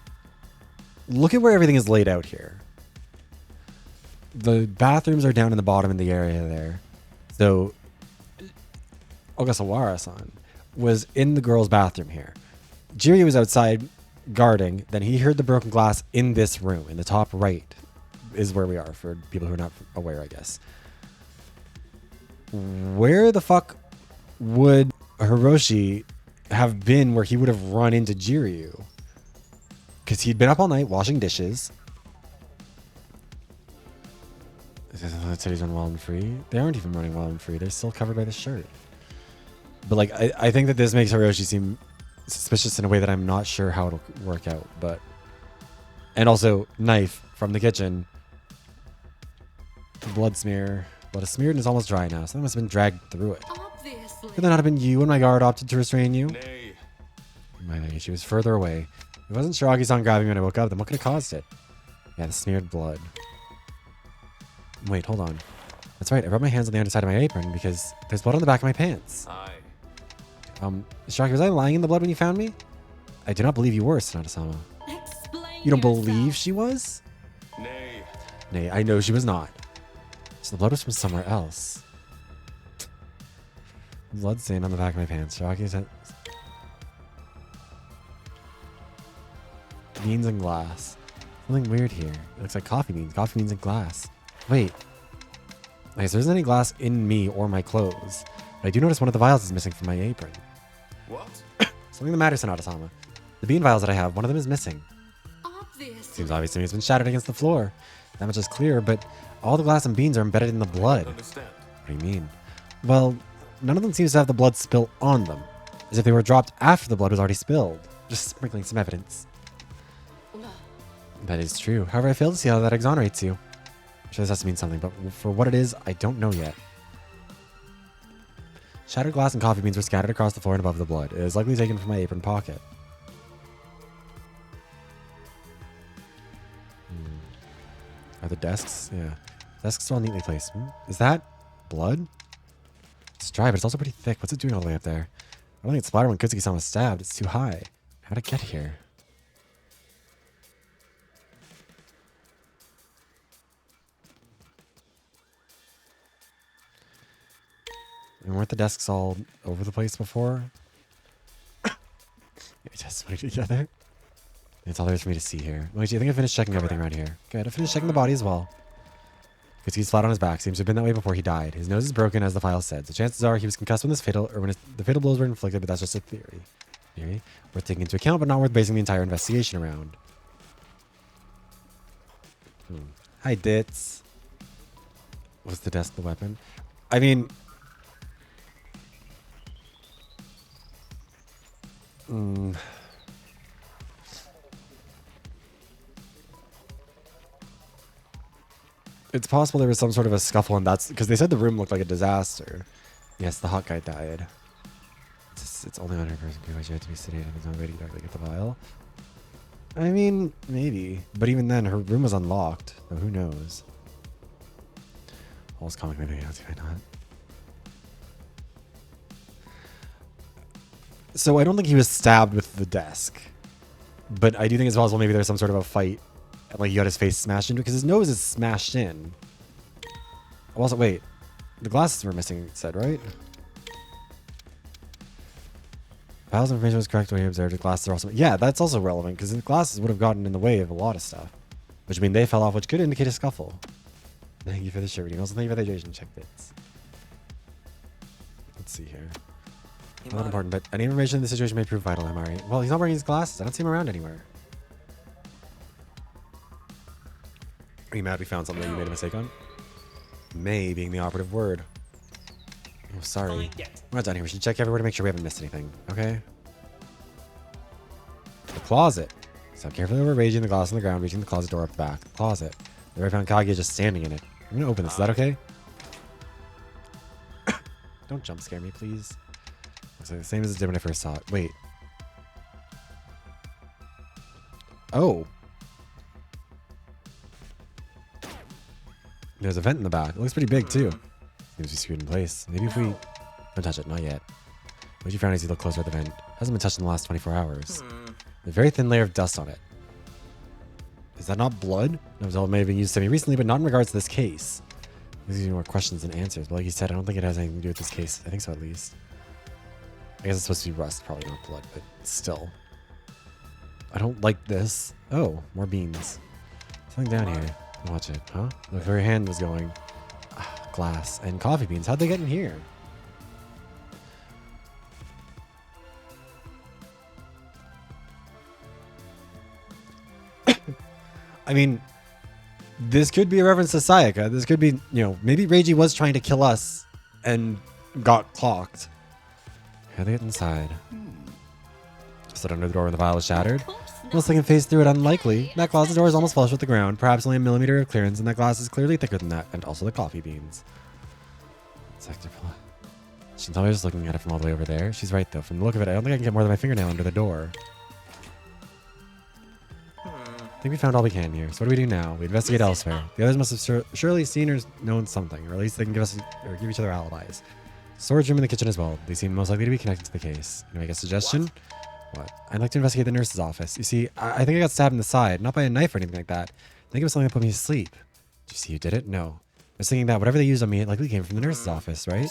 look at where everything is laid out here. The bathrooms are down in the bottom in the area there. So, Ogasawara-san was in the girls' bathroom here. Jiri was outside guarding, then he heard the broken glass in this room. In the top right is where we are, for people who are not aware, I guess. Where the fuck would Hiroshi have been where he would have run into Jiryu. Because he'd been up all night washing dishes. The titties run wild and free. They aren't even running wild and free. They're still covered by the shirt. But like, I think that this makes Hiroshi seem suspicious in a way that I'm not sure how it'll work out. But and also knife from the kitchen. Blood smear. Blood is smeared and is almost dry now. Something must have been dragged through it. Obviously. Could that not have been you when my guard opted to restrain you? Nay. My she was further away. It wasn't Shiragi's-san grabbing me when I woke up. Then what could have caused it? Yeah, the smeared blood. Wait, hold on. That's right. I rubbed my hands on the underside of my apron because there's blood on the back of my pants. Aye. Shiragi, was I lying in the blood when you found me? I do not believe you were, Sonata-sama. You don't believe she was? Nay. Nay, I know she was not. So the blood was from somewhere else. Blood stain on the back of my pants. Shiragi said... Beans and glass. Something weird here. It looks like coffee beans. Coffee beans and glass. Wait. Okay, so there isn't any glass in me or my clothes. But I do notice one of the vials is missing from my apron. What? Something the matter, Sonata-sama. The bean vials that I have, one of them is missing. Obviously. Seems obvious to me it's been shattered against the floor. That much is clear, but all the glass and beans are embedded in the blood. Understand. What do you mean? Well, none of them seems to have the blood spill on them. As if they were dropped after the blood was already spilled. Just sprinkling some evidence. That is true. However, I fail to see how that exonerates you. I'm sure this has to mean something, but for what it is, I don't know yet. Shattered glass and coffee beans were scattered across the floor and above the blood. It is likely taken from my apron pocket. Are the desks? Yeah. Desks are all neatly placed. Is that blood? It's dry, but it's also pretty thick. What's it doing all the way up there? I don't think it splattered when Kutsuki-san was stabbed. It's too high. How'd it get here? And weren't the desks all over the place before? We just put it together. That's all there is for me to see here. Wait, do you think I finished checking everything around here? Good, I finished checking the body as well. Because he's flat on his back. Seems to have been that way before he died. His nose is broken, as the file said. So chances are he was concussed when the fatal blows were inflicted, but that's just a theory. Theory? Worth taking into account, but not worth basing the entire investigation around. Hi, Ditz. Was the desk the weapon? I mean... It's possible there was some sort of a scuffle, and that's because they said the room looked like a disaster. Yes, the hot guy died. It's only on her person who had to be sedated. There's no way to get the vial. I mean, maybe. But even then, her room was unlocked. So who knows? All's comic maybe. Why not? So I don't think he was stabbed with the desk. But I do think it's possible maybe there's some sort of a fight. And like he got his face smashed into it because his nose is smashed in. Also, wait. The glasses were missing, it said, right? Files information was correct when he observed the glasses are also... Yeah, that's also relevant because the glasses would have gotten in the way of a lot of stuff. Which means they fell off, which could indicate a scuffle. Thank you for the shirt. Also, thank you for the hydration check bits. Let's see here. Not important, but any information in the situation may prove vital, am I right? Well, he's not wearing his glasses. I don't see him around anywhere. Are you mad we found something that you made a mistake on? May being the operative word. Oh, sorry. We're not done here. We should check everywhere to make sure we haven't missed anything. Okay? The closet. Step carefully over raging the glass on the ground, reaching the closet door up the back. The closet. There I found Kaguya just standing in it. I'm gonna open this. Is that okay? Don't jump scare me, please. Looks like the same as it did when I first saw it. Wait. Oh. There's a vent in the back. It looks pretty big, too. Seems to be screwed in place. Maybe if we... Don't touch it. Not yet. What you found as you look closer at the vent? Hasn't been touched in the last 24 hours. A very thin layer of dust on it. Is that not blood? It may have been used semi-recently, but not in regards to this case. These are more questions than answers. But like you said, I don't think it has anything to do with this case. I think so, at least. I guess it's supposed to be rust, probably not blood, but still. I don't like this. Oh, more beans. Something down here. Watch it, huh? Look where your hand was going. Glass and coffee beans. How'd they get in here? I mean, this could be a reference to Sayaka. This could be, maybe Reiji was trying to kill us and got clocked. How do they get inside? Stood under the door when the vial was shattered. Most looking face through it unlikely. That closet door is almost flush with the ground, perhaps only a millimeter of clearance, and that glass is clearly thicker than that, and also the coffee beans. Sector plot. She can tell me just looking at it from all the way over there. She's right though. From the look of it, I don't think I can get more than my fingernail under the door. I think we found all we can here. So what do we do now? We investigate elsewhere. The others must have surely seen or known something, or at least they can give us or give each other alibis. Storage room in the kitchen as well. They seem most likely to be connected to the case. Can I make a suggestion? What? I'd like to investigate the nurse's office. You see, I think I got stabbed in the side, not by a knife or anything like that. I think it was something that put me to sleep. Did you see who did it? No. I was thinking that whatever they used on me, it likely came from the nurse's office, right?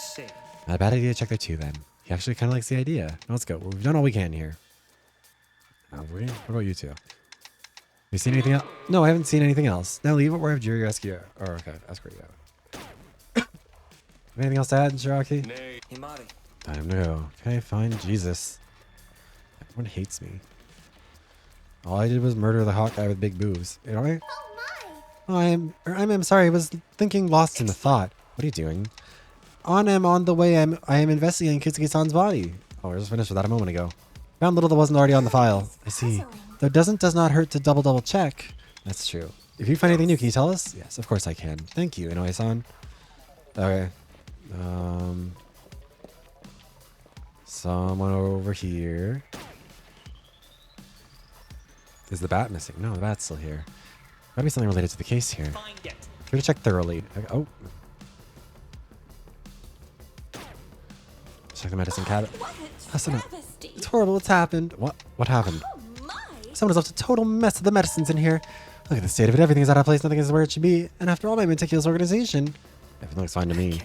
Not a bad idea to check there too, then. He actually kind of likes the idea. Now let's go. We've done all we can here. What about you two? Have you seen anything else? No, I haven't seen anything else. Now leave it where I have Jiri rescue. Or okay, escort you out. Anything else to add, Shiraki? Time to go. Okay, fine. Jesus. Everyone hates me. All I did was murder the hot guy with big boobs. You know what? Oh, I'm sorry. I was thinking, lost in the thought. What are you doing? On the way. I am investigating Kitsuki-san's body. Oh, I just finished with that a moment ago. Found little that wasn't already on the file. I see. Though does not hurt to double check. That's true. If you find anything new, can you tell us? Yes, of course I can. Thank you, Inoue-san. Okay. Someone over here. Is the bat missing? No, the bat's still here. Gotta be something related to the case here. We're gonna check thoroughly. Oh. Check the medicine cabinet. It's horrible. What's happened? What happened? Someone has left a total mess of the medicines in here. Look at the state of it. Everything is out of place. Nothing is where it should be. And after all my meticulous organization, everything looks fine to me.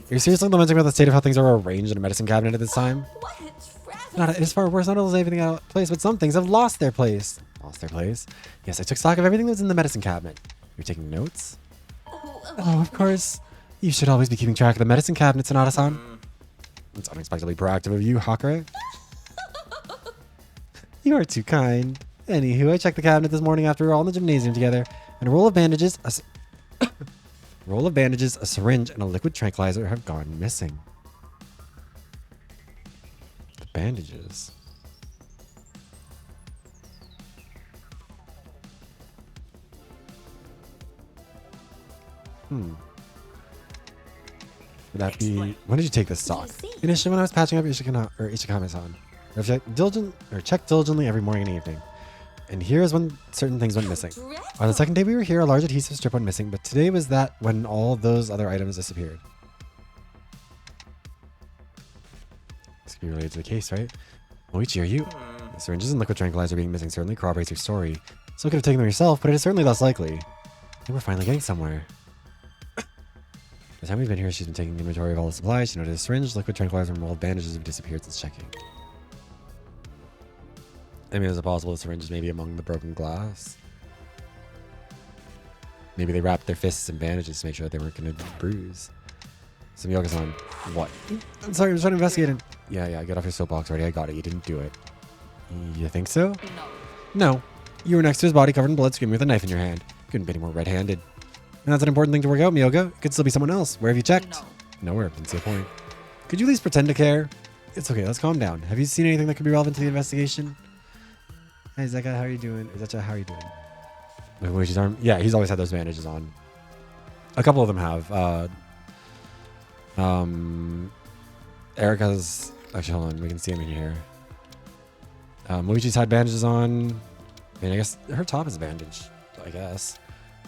Are you seriously lamenting about the state of how things are arranged in a medicine cabinet at this time? It's far worse. Not only is everything out of place, but some things have lost their place. Lost their place? Yes, I took stock of everything that was in the medicine cabinet. You're taking notes? Oh, of course. You should always be keeping track of the medicine cabinet, Sonata-san. It's unexpectedly proactive of you, Hakure. You are too kind. Anywho, I checked the cabinet this morning after we were all in the gymnasium together, and a roll of bandages, a syringe, and a liquid tranquilizer have gone missing. The bandages. Would that be... When did you take this stock? Initially, when I was patching up Ishikame-san. Check diligently every morning and evening. And here's when certain things went missing. On the second day we were here, a large adhesive strip went missing, but today was that when all those other items disappeared. This could be related to the case, right? Moichi, are you? The syringes and liquid tranquilizer being missing certainly corroborates your story. So you could have taken them yourself, but it is certainly less likely. I think we're finally getting somewhere. The time we've been here, she's been taking inventory of all the supplies. She noted a syringe, liquid tranquilizer, and rolled bandages have disappeared since checking. I mean, is it possible the syringe is maybe among the broken glass? Maybe they wrapped their fists in bandages to make sure that they weren't going to bruise. Some yoga's on. What? I'm sorry, I'm just trying to investigate it. Yeah, get off your soapbox already. I got it. You didn't do it. You think so? No. You were next to his body covered in blood, screaming with a knife in your hand. Couldn't be any more red-handed. And that's an important thing to work out, Miyoga. It could still be someone else. Where have you checked? Nowhere. Didn't see a point. Could you at least pretend to care? It's okay. Let's calm down. Have you seen anything that could be relevant to the investigation? Hey, Zeka, how are you doing? Zacha, how are you doing? Moichi's arm? Yeah, he's always had those bandages on. A couple of them have. Erica's... Actually, hold on. We can see him in here. Moichi's had bandages on. I mean, I guess her top is bandaged, I guess.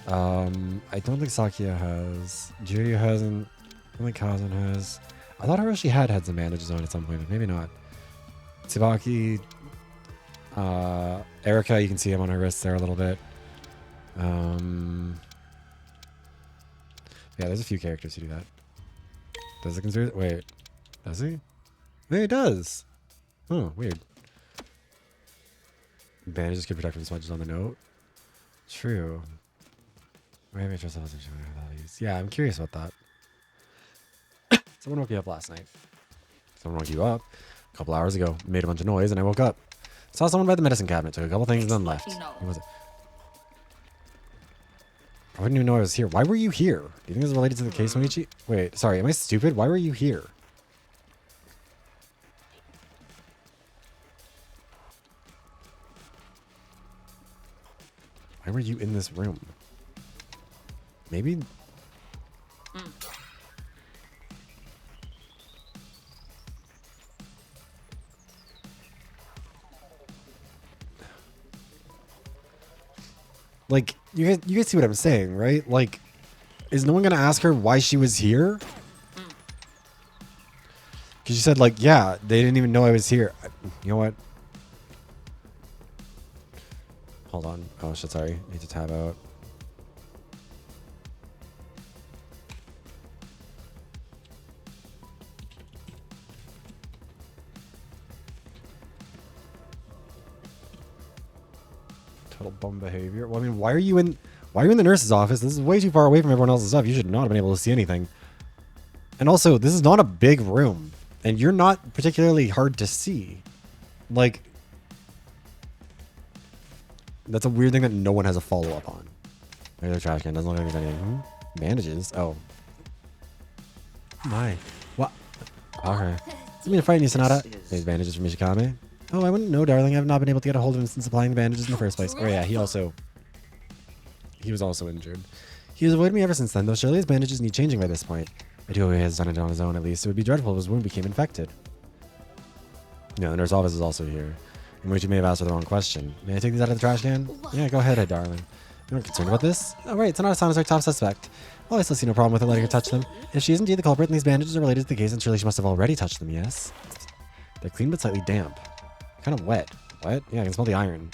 I don't think Sakia has. Jiryu hasn't. I don't think Kazan has. I thought Hiroshi had some bandages on at some point, but maybe not. Tsubaki... Erica, you can see him on her wrists there a little bit. Yeah, there's a few characters who do that. Does it consider... Wait. Does he? Yeah, he does. Oh, weird. Bandages could protect from smudges on the note. True. Yeah, I'm curious about that. Someone woke me up last night. Someone woke you up a couple hours ago. Made a bunch of noise and I woke up. Saw someone by the medicine cabinet, took a couple things and then left. Who was it? I wouldn't even know I was here. Why were you here? Do you think this is related to the case, Moichi? Wait, sorry, am I stupid? Why were you here? Why were you in this room? Maybe... Like, you guys see what I'm saying, right? Like, is no one going to ask her why she was here? Because you said, like, yeah, they didn't even know I was here. You know what? Hold on. Oh, shit, sorry. Need to tab out. Total bum behavior. Well, I mean, why are you in the nurse's office? This is way too far away from everyone else's stuff. You should not have been able to see anything. And also, this is not a big room. And you're not particularly hard to see. Like, that's a weird thing that no one has a follow-up on. There's a trash can. Doesn't look like there's anything. Bandages. Oh. My. What? Okay. You mean to frighten you, Sonata? These bandages from Mishikame. Oh, I wouldn't know, darling. I've not been able to get a hold of him since applying the bandages in the first place. Oh, yeah, he was also injured. He has avoided me ever since then, though surely his bandages need changing by this point. I do hope he has done it on his own, at least. It would be dreadful if his wound became infected. Yeah, the nurse office is also here. In which you may have asked her the wrong question. May I take these out of the trash can? Yeah, go ahead, darling. You're not concerned about this? Oh, right, Sonata is our top suspect. Well, I still see no problem with her letting her touch them. If she is indeed the culprit and these bandages are related to the case, then surely she must have already touched them, yes? They're clean but slightly damp. Kind of wet. What? Yeah, I can smell the iron.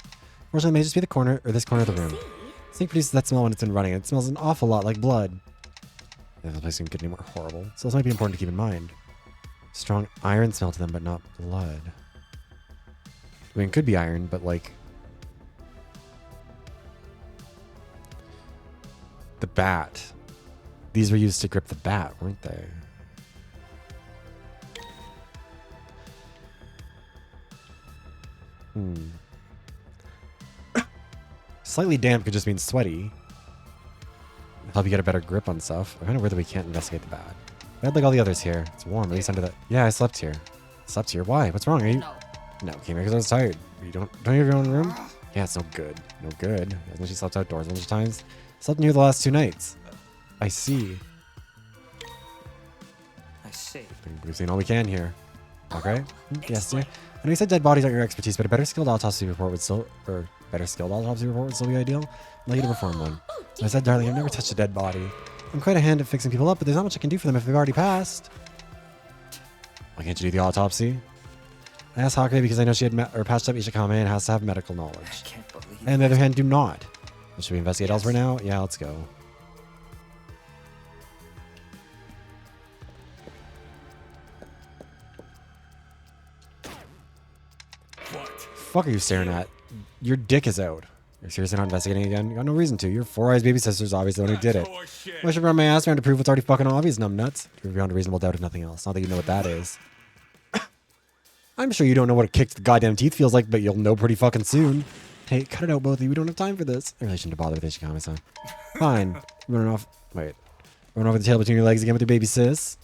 Fortunately, it may just be the corner, or this corner of the room. The sink produces that smell when it's been running. It smells an awful lot like blood. Yeah, the place couldn't get any more horrible. So this might be important to keep in mind. Strong iron smell to them, but not blood. I mean, it could be iron, but like... The bat. These were used to grip the bat, weren't they? Slightly damp could just mean sweaty. Help you get a better grip on stuff. I kind of weird that we can't investigate the bat. I had like all the others here. It's warm, at least under the... Yeah, I slept here. Slept here? Why? What's wrong? Are you... No, came here because I was tired. You don't you have your own room? Yeah, it's no good. No good. Hasn't she slept outdoors a bunch of times? Slept in here the last 2 nights. I see. I see. We've seen all we can here. Okay? Yes, dear. I know you said dead bodies aren't your expertise, but a better skilled autopsy report would still... Or better skilled autopsy report would still be ideal. I'd like you to perform one. I said, darling, I've never touched a dead body. I'm quite a hand at fixing people up, but there's not much I can do for them if they've already passed. Why can't you do the autopsy? I asked Hakane because I know she had patched up Ishikame and has to have medical knowledge. And on the other hand, do not. Should we investigate elsewhere now? Yeah, let's go. What? Fuck are you staring at? Your dick is out. You're seriously not investigating again? You got no reason to. Your Four Eyes baby sister's obviously the one who did it. I should run my ass around to prove what's already fucking obvious, numbnuts. To prove beyond a reasonable doubt if nothing else. Not that you know what that is. I'm sure you don't know what a kick to the goddamn teeth feels like, but you'll know pretty fucking soon. Hey, cut it out, both of you. We don't have time for this. I really shouldn't have bothered with Ishikame-san. Fine. Running off. Wait. Running off with the tail between your legs again with your baby sis.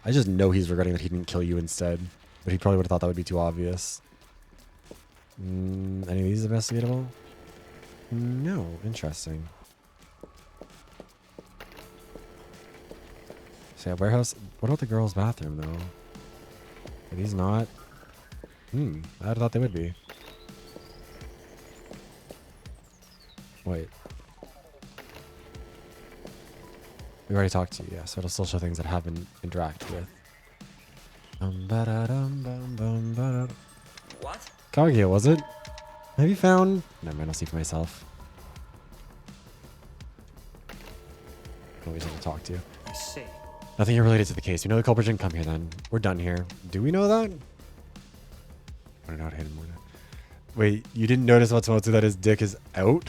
I just know he's regretting that he didn't kill you instead. But he probably would have thought that would be too obvious. Any of these investigatable? No. Interesting. So yeah, warehouse. What about the girls' bathroom, though? Are these not? I thought they would be. Wait. We already talked to you, yeah, so it'll still show things that have been interacted with. What? Kaguya, was it? Have you found... Never mind, I'll see for myself. Always have to talk to you. I see. Nothing here related to the case. We know the culprit didn't come here then. We're done here. Do we know that? I don't know how to hit him more. Wait, you didn't notice about Tomotsu that his dick is out?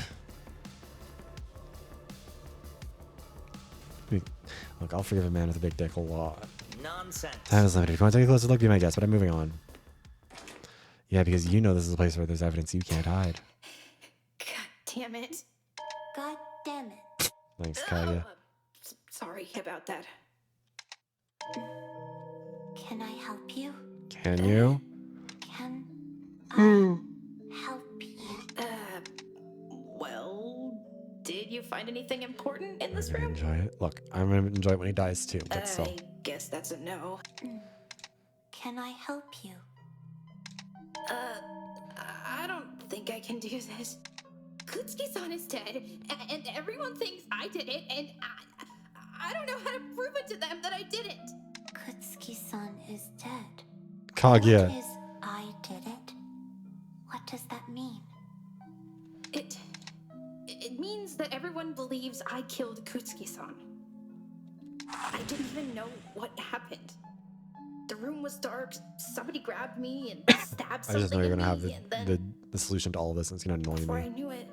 Look, I'll forgive a man with a big dick a lot. Nonsense. Time is limited. If you want to take a closer look, be my guest, but I'm moving on. Yeah, because you know this is a place where there's evidence you can't hide. God damn it. God damn it. Thanks, Kaguya. Sorry about that. Can I help you? Can you? Can I help you? Well, did you find anything important in this I'm gonna room? enjoy it. Look, I'm gonna enjoy it when he dies too, but still. I guess that's a no. Can I help you? I don't think I can do this. Kutsuki-san is dead, and everyone thinks I did it, and I don't know how to prove it to them that I didn't. Kutsuki-san is dead. Kaguya. What is I did it? What does that mean? It means that everyone believes I killed Kutsuki-san. I didn't even know what happened. The room was dark, somebody grabbed me and stabbed I something just know you're in gonna have me, and then the solution to all of this, and it's gonna annoy before I me. knew it,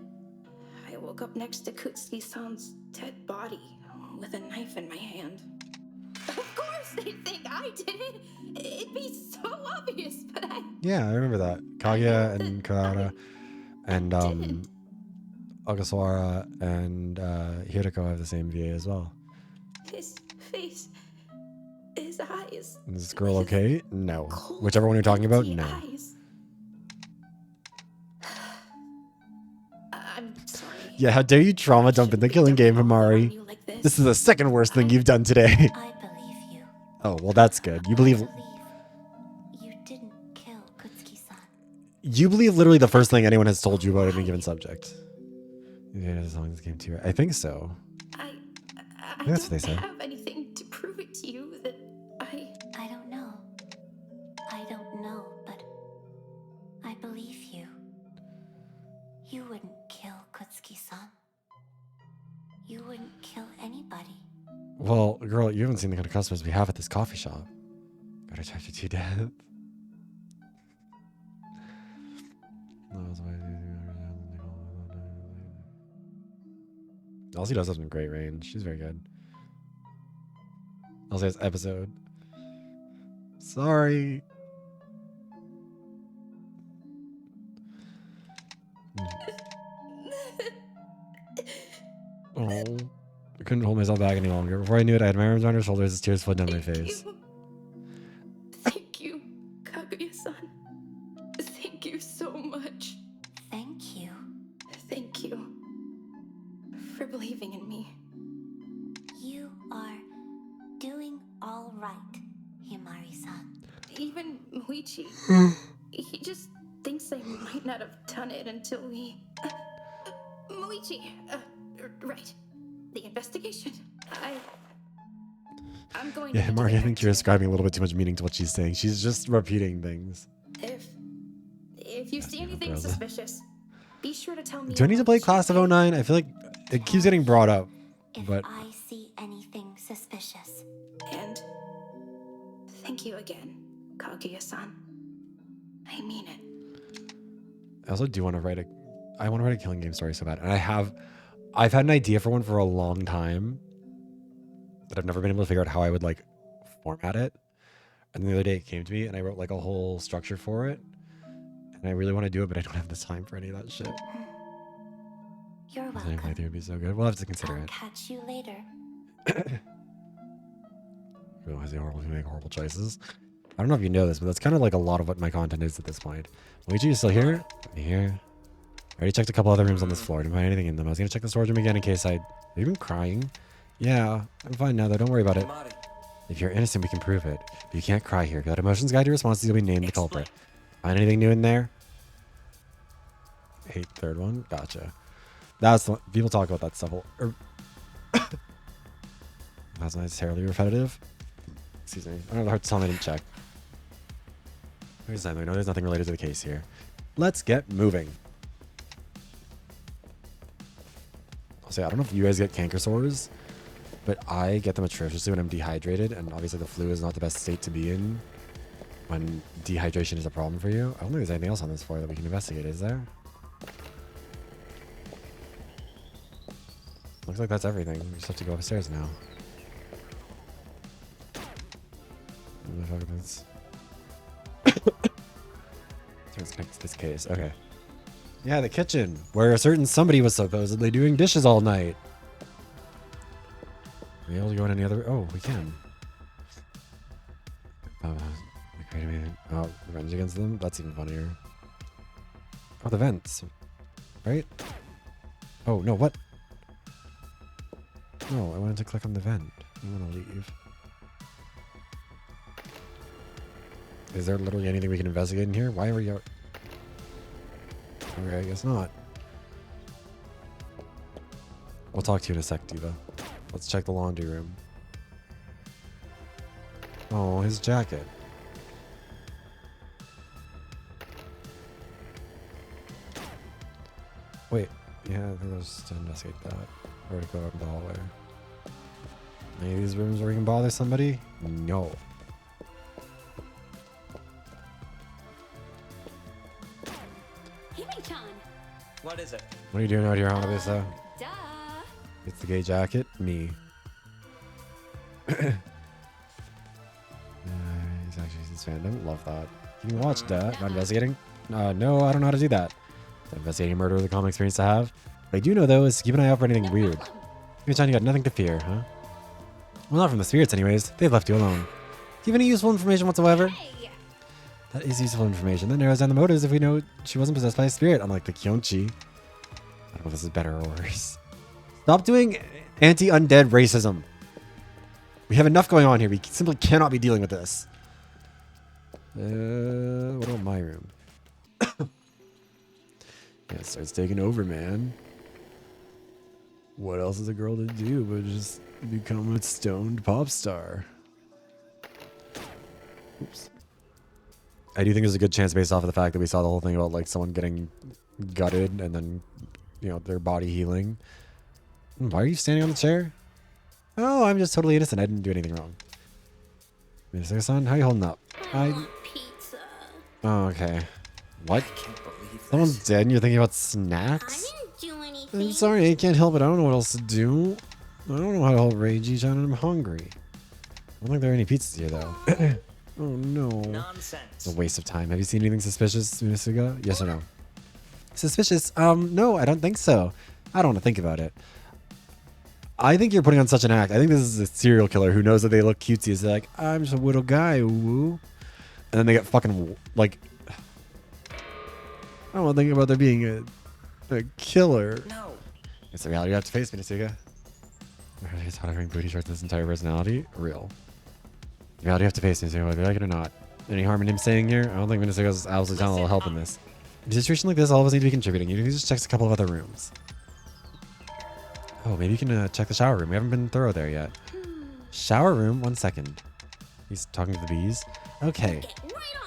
I woke up next to Kutsuki-san's dead body with a knife in my hand. Of course they think I did it! It'd be so obvious, but Yeah, I remember that. Kaguya and Kurara and Ogasawara and Hiriko have the same VA as well. his face, his eyes. Is this girl okay? No. Cold, Whichever one you're talking about, empty no. eyes. I'm sorry. Yeah, how dare you trauma dump in the killing game, Himari? This is the second worst thing you've done today. I believe you. Oh, well, that's good. You believe You didn't kill Kutsuki-san. you believe literally the first thing anyone has told you about any given subject. Yeah, as long as this game too. I think so. I That's what they don't said. have anything to prove it to you that I don't know. I don't know, but I believe you. You wouldn't kill Kutsuki-san. You wouldn't kill anybody. Well, girl, you haven't seen the kind of customers we have at this coffee shop. Got attracted to death. Elsie does have some great range. She's very good. Elsie has episode. Sorry. Oh, I couldn't hold myself back any longer. Before I knew it, I had my arms around her shoulders as tears flowed down my face. Thank you, Kaguya-san. Thank you so much. Thank you. Thank you for believing in me. You are doing all right, Himari-san. Even Muichi, he just thinks I might not have done it until we... Muichi, right. The investigation. I'm going Yeah, to... Mark, I think you're ascribing a little bit too much meaning to what she's saying. She's just repeating things. If you see anything brother. suspicious, be sure to tell me. Do I need to play Class of 09? I feel like it keeps getting brought up, but I see anything suspicious. And thank you again, Kaguya-san. I mean it. I also do want to write I want to write a killing game story so bad. And I've had an idea for one for a long time, but I've never been able to figure out how I would like format it. And the other day it came to me and I wrote like a whole structure for it. And I really want to do it, but I don't have the time for any of that shit. You're This welcome. playthrough would be so good. We'll have to consider I'll it. catch you later. Realizing we make horrible choices. I don't know if you know this, but that's kind of like a lot of what my content is at this point. Luigi, you still here? Here. I already checked a couple other rooms on this floor. Didn't find anything in them. I was gonna check the storage room again in case have you been crying? Yeah, I'm fine now though. Don't worry about it. If you're innocent, we can prove it. But you can't cry here. If you let emotions guide your responses, you'll be named the culprit. Find anything new in there? Hate third one. Gotcha. That's the one. People talk about that stuff. That's not necessarily repetitive. Excuse me. I don't know how to tell me I didn't check. Here's the time. I know there's nothing related to the case here. Let's get moving. I'll say, I don't know if you guys get canker sores, but I get them atrociously when I'm dehydrated, and obviously the flu is not the best state to be in when dehydration is a problem for you. I don't think there's anything else on this floor that we can investigate, is there? Looks like that's everything. We just have to go upstairs now. What the fuck is this? Let's connect to this case. Okay. Yeah, the kitchen, where a certain somebody was supposedly doing dishes all night. Are we able to go in any other? Oh, we can. Oh, revenge against them? That's even funnier. Oh, the vents. Right? Oh, no, what? No, I wanted to click on the vent. I want to leave. Is there literally anything we can investigate in here? Why are we out? Okay, I guess not. We'll talk to you in a sec, Diva. Let's check the laundry room. Oh, his jacket. Wait, yeah, I think I'll just investigate that. Or to go up the hallway. Any of these rooms where we can bother somebody? No. What is it? What are you doing out here, Hanabisa? Duh. It's the gay jacket. Me. He's actually his fandom. Love that. Can you watch that? Not investigating? No, I don't know how to do that. Investigating murder is a common experience to have. What I do know, though, is to keep an eye out for anything weird. You're telling you got nothing to fear, huh? Well, not from the spirits, anyways. They've left you alone. Do you have any useful information whatsoever? Hey. That is useful information. That narrows down the motives if we know she wasn't possessed by a spirit, unlike the Kyonchi. I don't know if this is better or worse. Stop doing anti-undead racism. We have enough going on here. We simply cannot be dealing with this. What about my room? Yeah, it starts taking over, man. What else is a girl to do but just become a stoned pop star? Oops. I do think there's a good chance based off of the fact that we saw the whole thing about like someone getting gutted and then, you know, their body healing. Why are you standing on the chair? Oh, I'm just totally innocent. I didn't do anything wrong. Mr. Son, how you holding up? Pizza. Oh, okay. What? Someone's dead and you're thinking about snacks? I didn't do anything. I'm sorry, I can't help it. I don't know what else to do. I don't know how to help Reiji, and I'm hungry. I don't think there are any pizzas here, though. Oh, no. Nonsense. It's a waste of time. Have you seen anything suspicious, Munisuga? Yes or no? Suspicious? No, I don't think so. I don't want to think about it. I think you're putting on such an act. I think this is a serial killer who knows that they look cutesy. It's like, I'm just a little guy, woo. And then they get fucking, like... I don't want to think about there being a killer. No. It's the reality you have to face, Munisuga. He's wearing booty shorts in his entire personality? Real. The reality you have to face, Munisuga, whether you like it or not. Any harm in him staying here? I don't think Munisuga's absolutely talent will help in this. In a situation like this, all of us need to be contributing. Even if he just checks a couple of other rooms. Oh, maybe you can check the shower room. We haven't been thorough there yet. Shower room? 1 second. He's talking to the bees. Okay.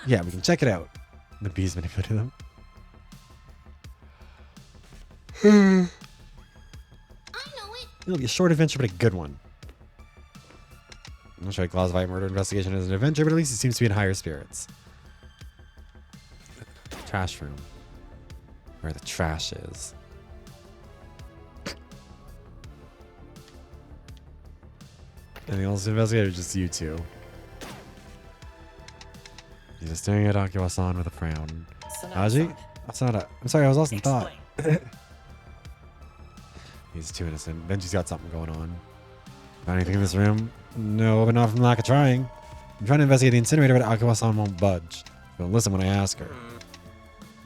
Yeah, we can check it out. The bees manipulated them. I know it. It'll be a short adventure, but a good one. I'm not sure I'd classify murder investigation as an adventure, but at least it seems to be in higher spirits. Trash room. Where the trash is. Anything else to investigate or just you two? He's just staring at Akiwa-san with a frown. Aji? That's not a... I'm sorry, I was lost in thought. He's too innocent. Benji's got something going on. Found anything in this room? No, but not from lack of trying. I'm trying to investigate the incinerator, but Akiwa-san won't budge. She won't listen when I ask her.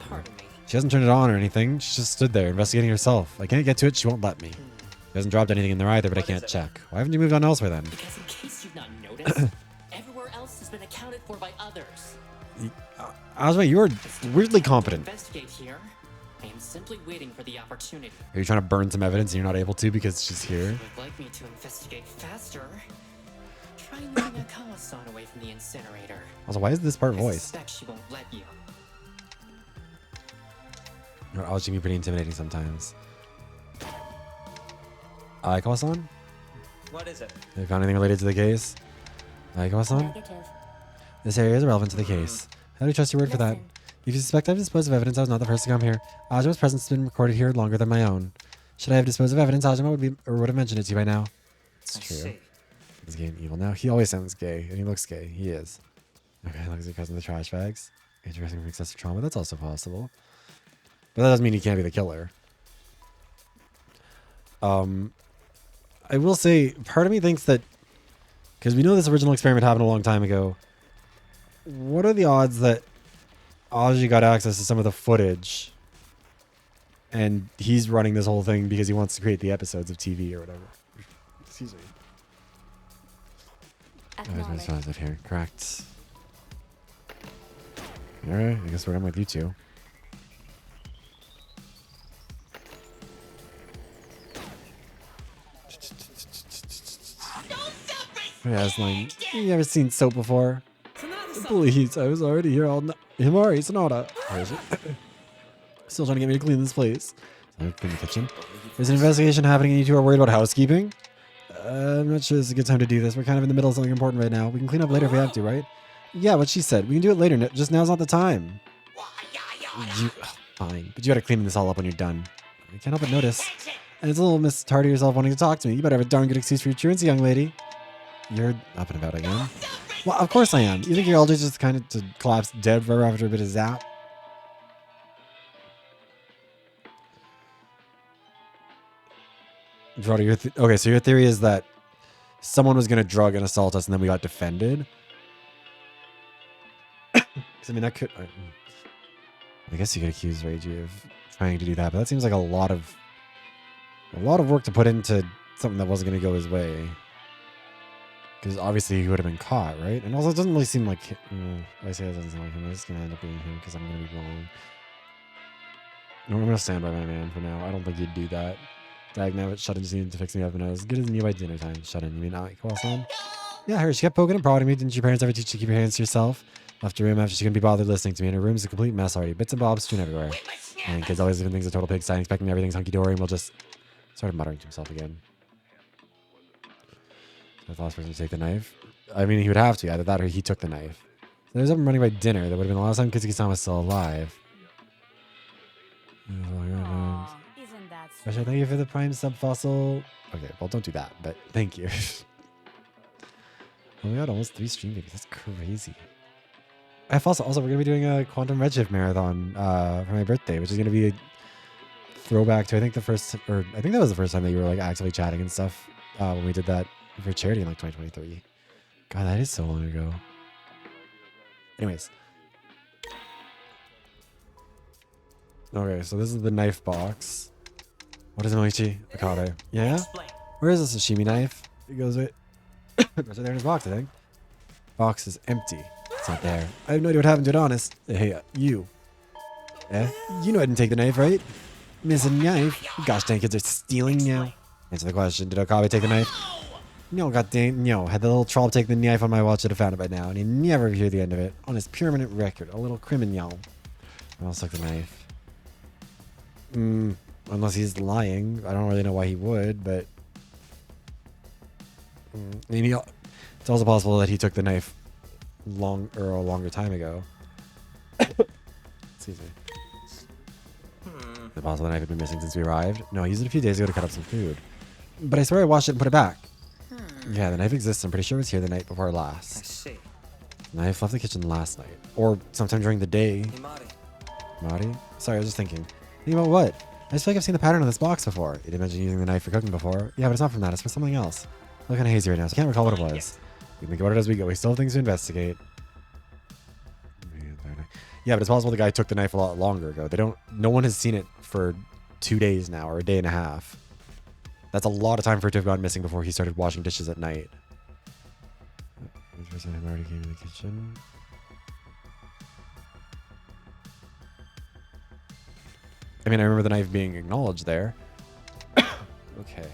Pardon me. She hasn't turned it on or anything. She just stood there, investigating herself. I can't get to it, she won't let me. She hasn't dropped anything in there either, but I can't check. Why haven't you moved on elsewhere then? Because in case you've not noticed, everywhere else has been accounted for by others. Azuma, you are weirdly competent. Investigate here. I am simply waiting for the opportunity. Are you trying to burn some evidence and you're not able to because she's here? If you would like me to investigate faster, try moving Akawa-san away from the incinerator. Also, why is this part I voiced? suspect she won't let you. Aji can be pretty intimidating sometimes. Aikawa-san? What is it? Have you found anything related to the case? Aikawa-san? Negative. This area is irrelevant to the case. How do you trust your word for that? If you suspect I've disposed of evidence, I was not the first to come here. Ajuma's presence has been recorded here longer than my own. Should I have disposed of evidence, Ajima would have mentioned it to you by now. It's true. See. He's gay and evil now. He always sounds gay, and he looks gay. He is. Okay, as long as he cuts in the trash bags. Interesting from excessive trauma. That's also possible. But that doesn't mean he can't be the killer. I will say, part of me thinks that, because we know this original experiment happened a long time ago, what are the odds that Aji got access to some of the footage and he's running this whole thing because he wants to create the episodes of TV or whatever? Excuse me. Positive here. Correct. Alright, I guess we're done with you two. Yeah, it's like, you ever seen soap before? Please, I was already here all night. Himari, Sonata. Where is it? Still trying to get me to clean this place. So I clean the kitchen. There's an investigation happening and you two are worried about housekeeping? I'm not sure this is a good time to do this. We're kind of in the middle of something important right now. We can clean up later if we have to, right? Yeah, what she said. We can do it later. Just now's not the time. Fine. But you gotta clean this all up when you're done. I can't help but notice. And it's a little Miss Tardy yourself wanting to talk to me. You better have a darn good excuse for your truancy, young lady. You're up and about again. Well, of course I am. You think your elders just kind of to collapse dead forever after a bit of zap? Okay, so your theory is that someone was going to drug and assault us and then we got defended? I mean, that could... I guess you could accuse Reiji of trying to do that, but that seems like a lot of work to put into something that wasn't going to go his way. Because obviously he would have been caught, right? And also it doesn't really seem like... I say it doesn't seem like him. It's going to end up being him because I'm going to be wrong. No, I'm going to stand by my man for now. I don't think he'd do that. Dag now, Shut-in just needed to fix me up and I was as good as new by dinner time. Shut-in, you mean not Kawasan? Yeah, her. She kept poking and prodding me. Didn't your parents ever teach you to keep your hands to yourself? Left her room after she couldn't be bothered listening to me. And her room's a complete mess already. Bits and bobs strewn everywhere. And kids always leaving things a total pigsty, expecting everything's hunky-dory, and we'll just... Started muttering to himself again. The last person to take the knife. I mean, he would have to. Either that or he took the knife. So there's up and running by dinner. That would have been the last time Kitsuki-san was still alive. Isn't that Special thank you for the prime sub-fossil. Okay, well, don't do that, but thank you. Oh my god, almost 3 stream babies. That's crazy. Also, we're going to be doing a Quantum Redshift marathon for my birthday, which is going to be a throwback to, I think that was the first time that you were like actively chatting and stuff when we did that for charity in like 2023. God, that is so long ago. Anyways. Okay, so this is the knife box. What is it, Moichi? Akabe. Yeah? Where is this sashimi knife? It goes right... It goes right there in his box, I think. Box is empty. It's not there. I have no idea what happened to it, honest. Hey, you. You know I didn't take the knife, right? Missing knife? Gosh dang, kids are stealing now. Answer the question. Did Okabe take the knife? No, god dang, no. Had the little troll take the knife on my watch, I'd have found it by now, and he'd never hear the end of it. On his permanent record, a little criminal. Who else took the knife? Unless he's lying. I don't really know why he would, but... I mean, it's also possible that he took the knife a longer time ago. Excuse me. Is it possible the knife had been missing since we arrived? No, I used it a few days ago to cut up some food. But I swear I washed it and put it back. Yeah, the knife exists. I'm pretty sure it was here the night before last. I see. The knife left the kitchen last night. Or sometime during the day. Mari? Sorry, I was just thinking. Thinking about what? I just feel like I've seen the pattern on this box before. You didn't mention using the knife for cooking before. Yeah, but it's not from that. It's for something else. I'm kind of hazy right now, so I can't recall what it was. We can think about it as we go. We still have things to investigate. Yeah, but it's possible the guy took the knife a lot longer ago. No one has seen it for 2 days now, or a day and a half. That's a lot of time for it to have gone missing before he started washing dishes at night. The first time I already came to the kitchen. I mean, I remember the knife being acknowledged there. Okay.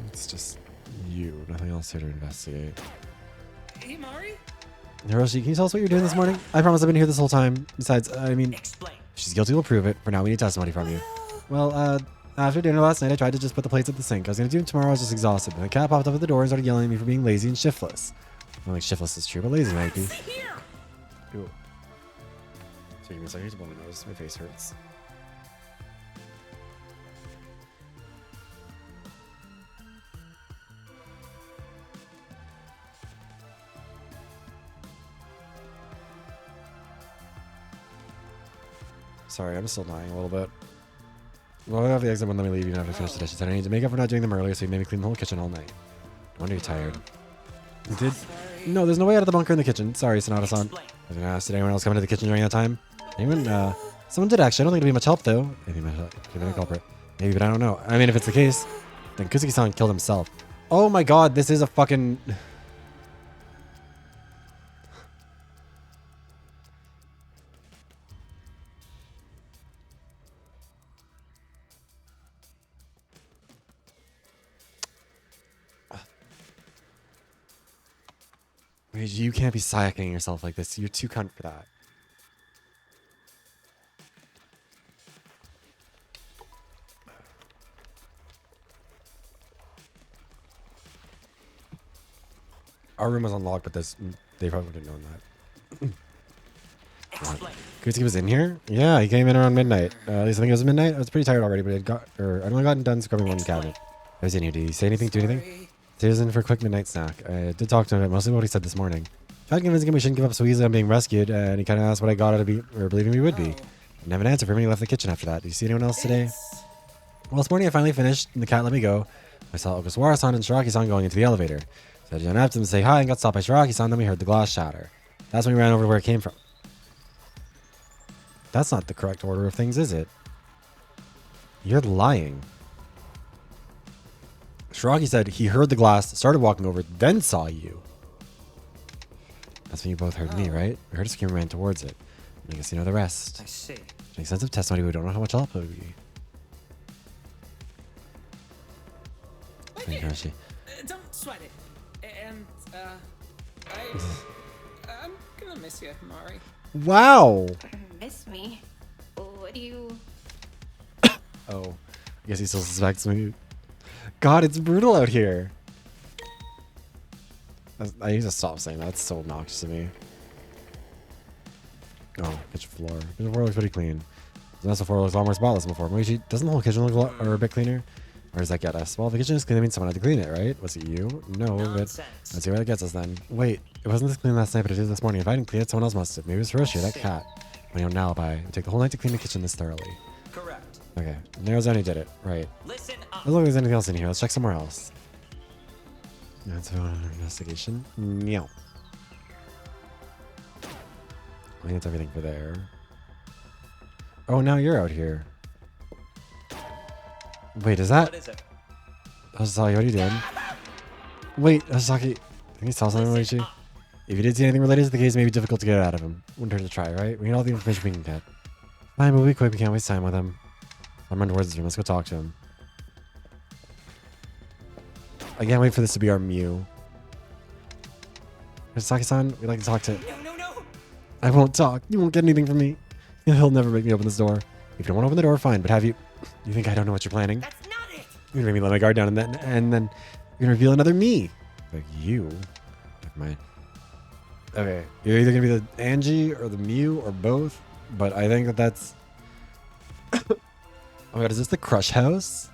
It's just you. Nothing else here to investigate. Hey, Mari? Hiroshi, can you tell us what you're doing this morning? I promise I've been here this whole time. Besides, I mean, if she's guilty, we'll prove it. For now, we need testimony from you. Well, after dinner last night, I tried to just put the plates at the sink. I was going to do it tomorrow. I was just exhausted. But the cat popped up at the door and started yelling at me for being lazy and shiftless. I don't think shiftless is true, but lazy might be. Ooh. So give me a second. Here's one of those. My face hurts. Sorry, I'm still dying a little bit. Well, I have the exit wouldn't let me leave even after I finish the dishes. I need to make up for not doing them earlier, so he made me clean the whole kitchen all night. No wonder you're tired. No, there's no way out of the bunker in the kitchen. Sorry, Sonata-san. I was gonna ask, did anyone else come into the kitchen during that time? Anyone? Someone did actually. I don't think it'd be much help though. Maybe a culprit. Maybe, but I don't know. I mean, if it's the case, then Kuzuki-san killed himself. Oh my god, this is a fucking... You can't be sayakaing yourself like this. You're too cunt for that. Our room was unlocked, but they probably didn't know that. Kuzuki was in here? Yeah, he came in around midnight. At least I think it was midnight. I was pretty tired already, but I'd only gotten done scrubbing one cabinet. I was in here. Did he say anything? Do anything? He was in for a quick midnight snack. I did talk to him about mostly what he said this morning. Tried convincing him we shouldn't give up so easily on being rescued, and he kind of asked what I got out of believing we would be. Didn't have an answer for me. He left the kitchen after that. Did you see anyone else today? Well, this morning I finally finished, and the cat let me go. I saw Ogasawara-san and Shiraki-san going into the elevator. So I jumped up to them to say hi and got stopped by Shiraki-san, then we heard the glass shatter. That's when we ran over to where it came from. That's not the correct order of things, is it? You're lying. Shiraki said he heard the glass, started walking over, then saw you. That's when you both heard me, right? We heard a scream and ran towards it. I guess you know the rest. I see. Makes sense of testimony, we don't know how much help it would be. Don't sweat it. And, I'm gonna miss you, Mari. Wow! Miss me? What do you... Oh, I guess he still suspects me. God, it's brutal out here. I need to stop saying that. It's so obnoxious to me. Oh, kitchen floor. Kitchen floor looks pretty clean. The mess before looks a lot more spotless than before. Maybe doesn't the whole kitchen look a bit cleaner? Or does that get us? Well, if the kitchen is clean, that means someone had to clean it, right? Was it you? No, but let's see where that gets us then. Wait, it wasn't this clean last night, but it is this morning. If I didn't clean it, someone else must have. Maybe it was Hiroshi, that cat. When you have an alibi, it would take the whole night to clean the kitchen this thoroughly. Correct. Okay, narrows down who did it. Right. Listen up. As long as there's anything else in here, let's check somewhere else. That's an investigation. Meow. I think that's everything for there. Oh, now you're out here. Wait, is that... What is it? Hasaki, what are you doing? Wait, Hasaki, can you tell something about you? If you did see anything related to the case, it may be difficult to get it out of him. Wouldn't hurt to try, right? We need all the information we can get. Fine, but we'll be quick. We can't waste time with him. I'm running towards his room. Let's go talk to him. I can't wait for this to be our Mew. Hasaki-san, we'd like to talk to... No. I won't talk. You won't get anything from me. He'll never make me open this door. If you don't want to open the door, fine. But have you... You think I don't know what you're planning? That's not it. You're gonna make me let my guard down, and then you're gonna reveal another me. Like you. Never mind. Okay, you're either gonna be the Angie or the Mew or both. But I think that's. Oh my god, is this the Crush House?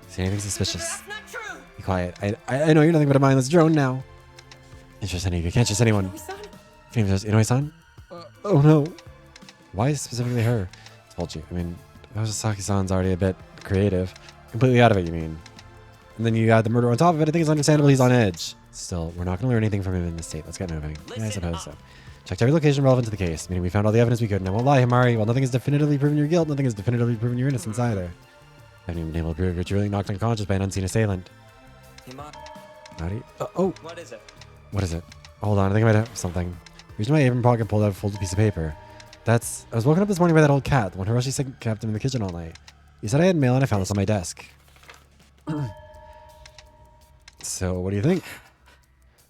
See anything suspicious? That's not true. Be quiet. I know you're nothing but a mindless drone now. Can't trust any of you. Can't trust anyone. Can't even trust Inoue-san? Oh no. Why specifically her? I told you. I mean, Hasaki-san's already a bit creative. Completely out of it, you mean? And then you add the murder on top of it. I think it's understandable he's on edge. Still, we're not going to learn anything from him in this state. Let's get moving. Yeah, I suppose so. Checked every location relevant to the case, meaning we found all the evidence we could. And I won't lie, Himari, while nothing has definitively proven your guilt, nothing has definitively proven your innocence either. I haven't even been able to prove you're truly knocked unconscious by an unseen assailant. Howdy. Oh! What is it? What is it? Hold on, I think I might have something. Reached my apron pocket and pulled out a folded piece of paper. I was woken up this morning by that old cat, the one Hiroshi said kept him in the kitchen all night. He said I had mail and I found this on my desk. So, what do you think?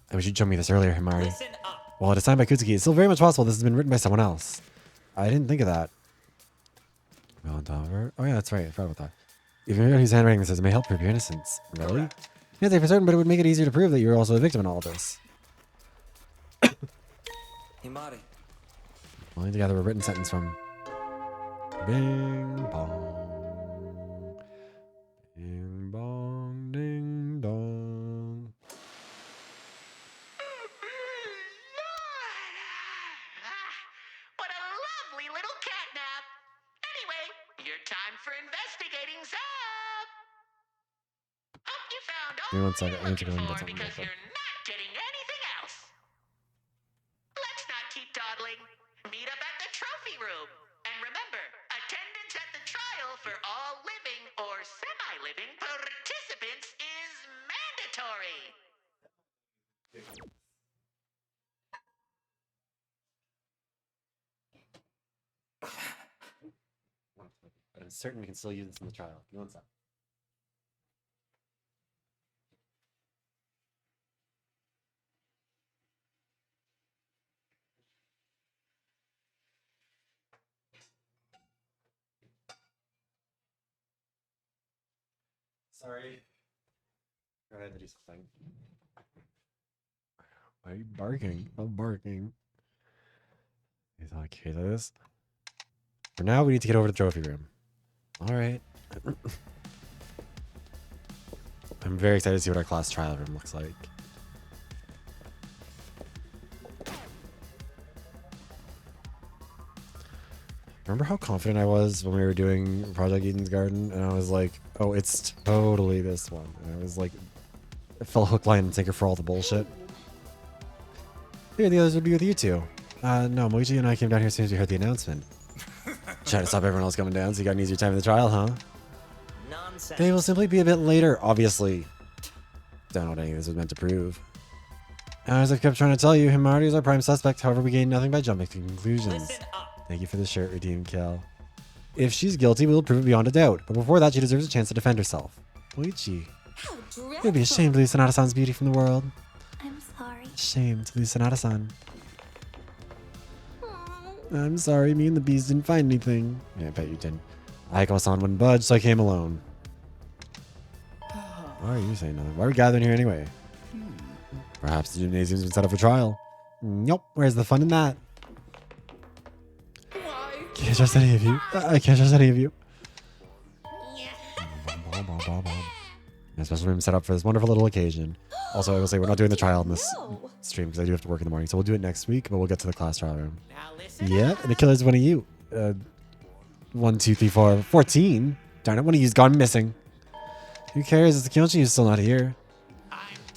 I wish you'd shown me this earlier, Himari. Listen up. While it is signed by Kuzuki, it's still very much possible this has been written by someone else. I didn't think of that. Well, on top of her. Oh yeah, that's right. I forgot about that. Even if whose handwriting this is, it may help prove your innocence. Really? Can't say for certain, but it would make it easier to prove that you were also a victim in all of this. Himari. Pulling together a written sentence from Bing bong. Bing bong ding dong. What a lovely little cat now. Give me 1 second. I need to go and get something. Because you're not getting anything else. Let's not keep dawdling. Meet up at the trophy room. And remember, attendance at the trial for all living or semi-living participants is mandatory. I'm certain we can still use this in the trial. Give me 1 second. Sorry. I had to do something. Why are you barking? I'm barking. He's all okay to this. For now, we need to get over to the trophy room. All right. I'm very excited to see what our class trial room looks like. Remember how confident I was when we were doing Project Eden's Garden? And I was like, oh, it's totally this one. And I was like, I fell hook, line, and sinker for all the bullshit. Maybe the others would be with you two. No, Moichi and I came down here as soon as we heard the announcement. Trying to stop everyone else coming down so you got an easier time in the trial, huh? Nonsense. They will simply be a bit later, obviously. Don't know what any of this was meant to prove. As I've kept trying to tell you, Himari is our prime suspect, however we gain nothing by jumping to conclusions. Listen up. Thank you for the shirt, Redeemed Kel. If she's guilty, we will prove it beyond a doubt, but before that she deserves a chance to defend herself. Moichi. How dreadful. It would be a shame to lose Sonata-san's beauty from the world. I'm sorry. Shame to lose Sonata-san. I'm sorry, me and the bees didn't find anything. Yeah, I bet you didn't. Aiko-san wouldn't budge, so I came alone. Why are you saying nothing? Why are we gathering here anyway? Perhaps the gymnasium's been set up for trial. Nope, where's the fun in that? Can't trust any of you. I can't trust any of you. A special room set up for this wonderful little occasion. Also, I will say we're not doing the trial in this stream because I do have to work in the morning, so we'll do it next week, but we'll get to the class trial room. Yeah, and the killer's one of you. 1, 2, 3, 4, 14. Darn it, one of you's gone missing. Who cares? It's the Kyoshi who's still not here.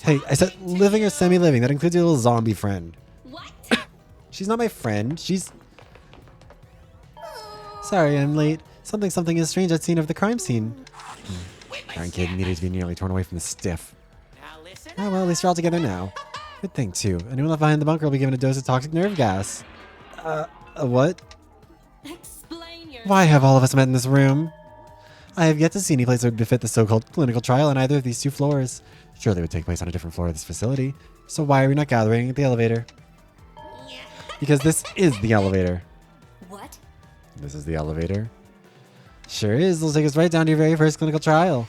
Hey, I said living or semi-living. That includes your little zombie friend. What? She's not my friend. She's... Sorry, I'm late. Something is strange I'd seen of the crime scene. Darn kid needed to be nearly torn away from the stiff. Oh, well, at least you're all together now. Good thing, too. Anyone left behind the bunker will be given a dose of toxic nerve gas. What? Explain yourself. Why have all of us met in this room? I have yet to see any place that would befit the so-called clinical trial on either of these 2 floors. Surely it would take place on a different floor of this facility. So why are we not gathering at the elevator? Because this is the elevator. What? This is the elevator. Sure is. It'll take us right down to your very first clinical trial.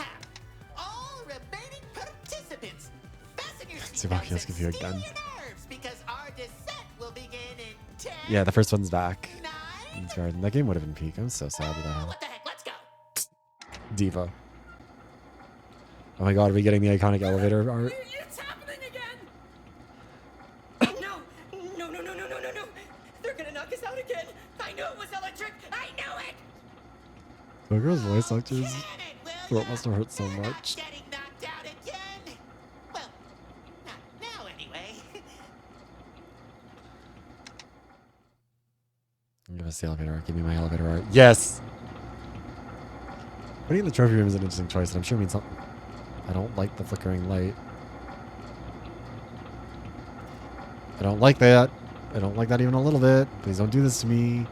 All remaining participants, fasten your Tsubaki, let's give you a seatbelts and gun. steel your nerves because our descent will begin in 10, Yeah, the first one's back. 9. Eden's Garden. That game would have been peak. I'm so sad that happened. What the heck? Let's go. Diva. Oh my god, are we getting the iconic elevator art? It's happening again. No. They're gonna knock us out again. I knew it was electric. I knew it. The girl's voice actors. Can it, will Throat ya? must have hurt so They're not much. getting knocked out again. Well, not now anyway. Give us the elevator art. Give me my elevator art. Yes! Putting in the trophy room is an interesting choice, and I'm sure it means something. I don't like the flickering light. I don't like that. I don't like that even a little bit. Please don't do this to me.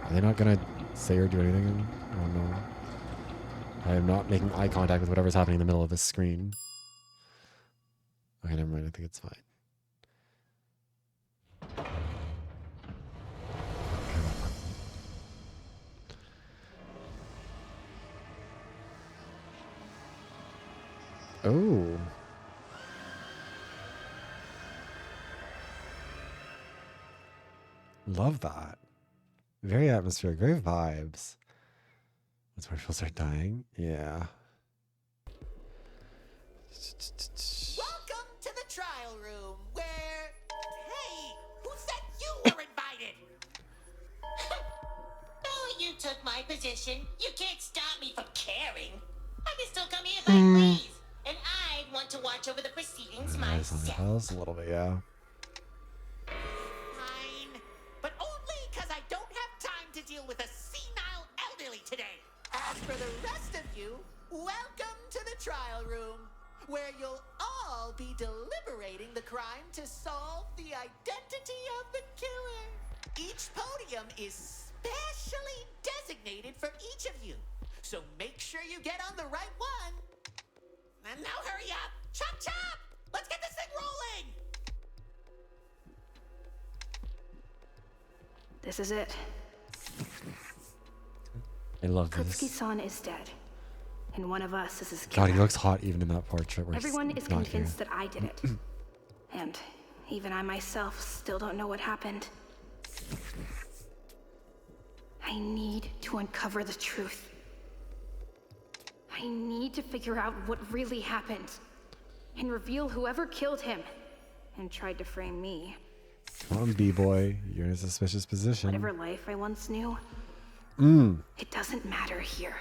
Are they not gonna say or do anything? Oh no. I am not making eye contact with whatever's happening in the middle of this screen. Okay, never mind. I think it's fine. Oh. Love that. Very atmospheric, very vibes. That's where people start dying. Yeah. Welcome to the trial room where... Hey, who said you were invited? Oh, you took my position. You can't stop me from caring. I can still come here if I please. And I've want to watch over the proceedings Nice on the myself. house a little bit, yeah. Fine, but only because I don't have time to deal with a senile elderly today. As for the rest of you, welcome to the trial room, where you'll all be deliberating the crime to solve the identity of the killer. Each podium is specially designated for each of you, so make sure you get on the right one. And now hurry up! Chop chop! Let's get this thing rolling! This is it. I love this. Kutsuki-san is dead, and one of us is his God, killer. he looks hot even in that portrait. Where Everyone he's is not convinced here. that I did it. And even I myself still don't know what happened. I need to uncover the truth. I need to figure out what really happened and reveal whoever killed him and tried to frame me. Come on, B-boy. You're in a suspicious position. Whatever life I once knew, it doesn't matter here.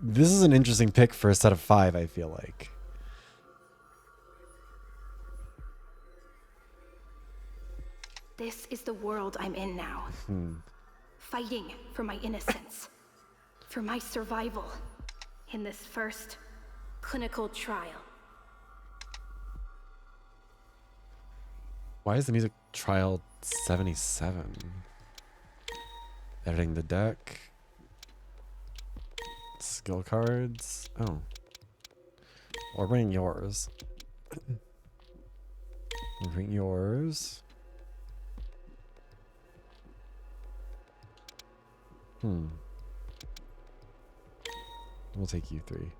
This is an interesting pick for a set of 5, I feel like. This is the world I'm in now. Fighting for my innocence, for my survival in this first clinical trial. Why is the music trial 77? Editing the deck. Skill cards. Oh. Or bring yours. Bring yours. We'll take you 3.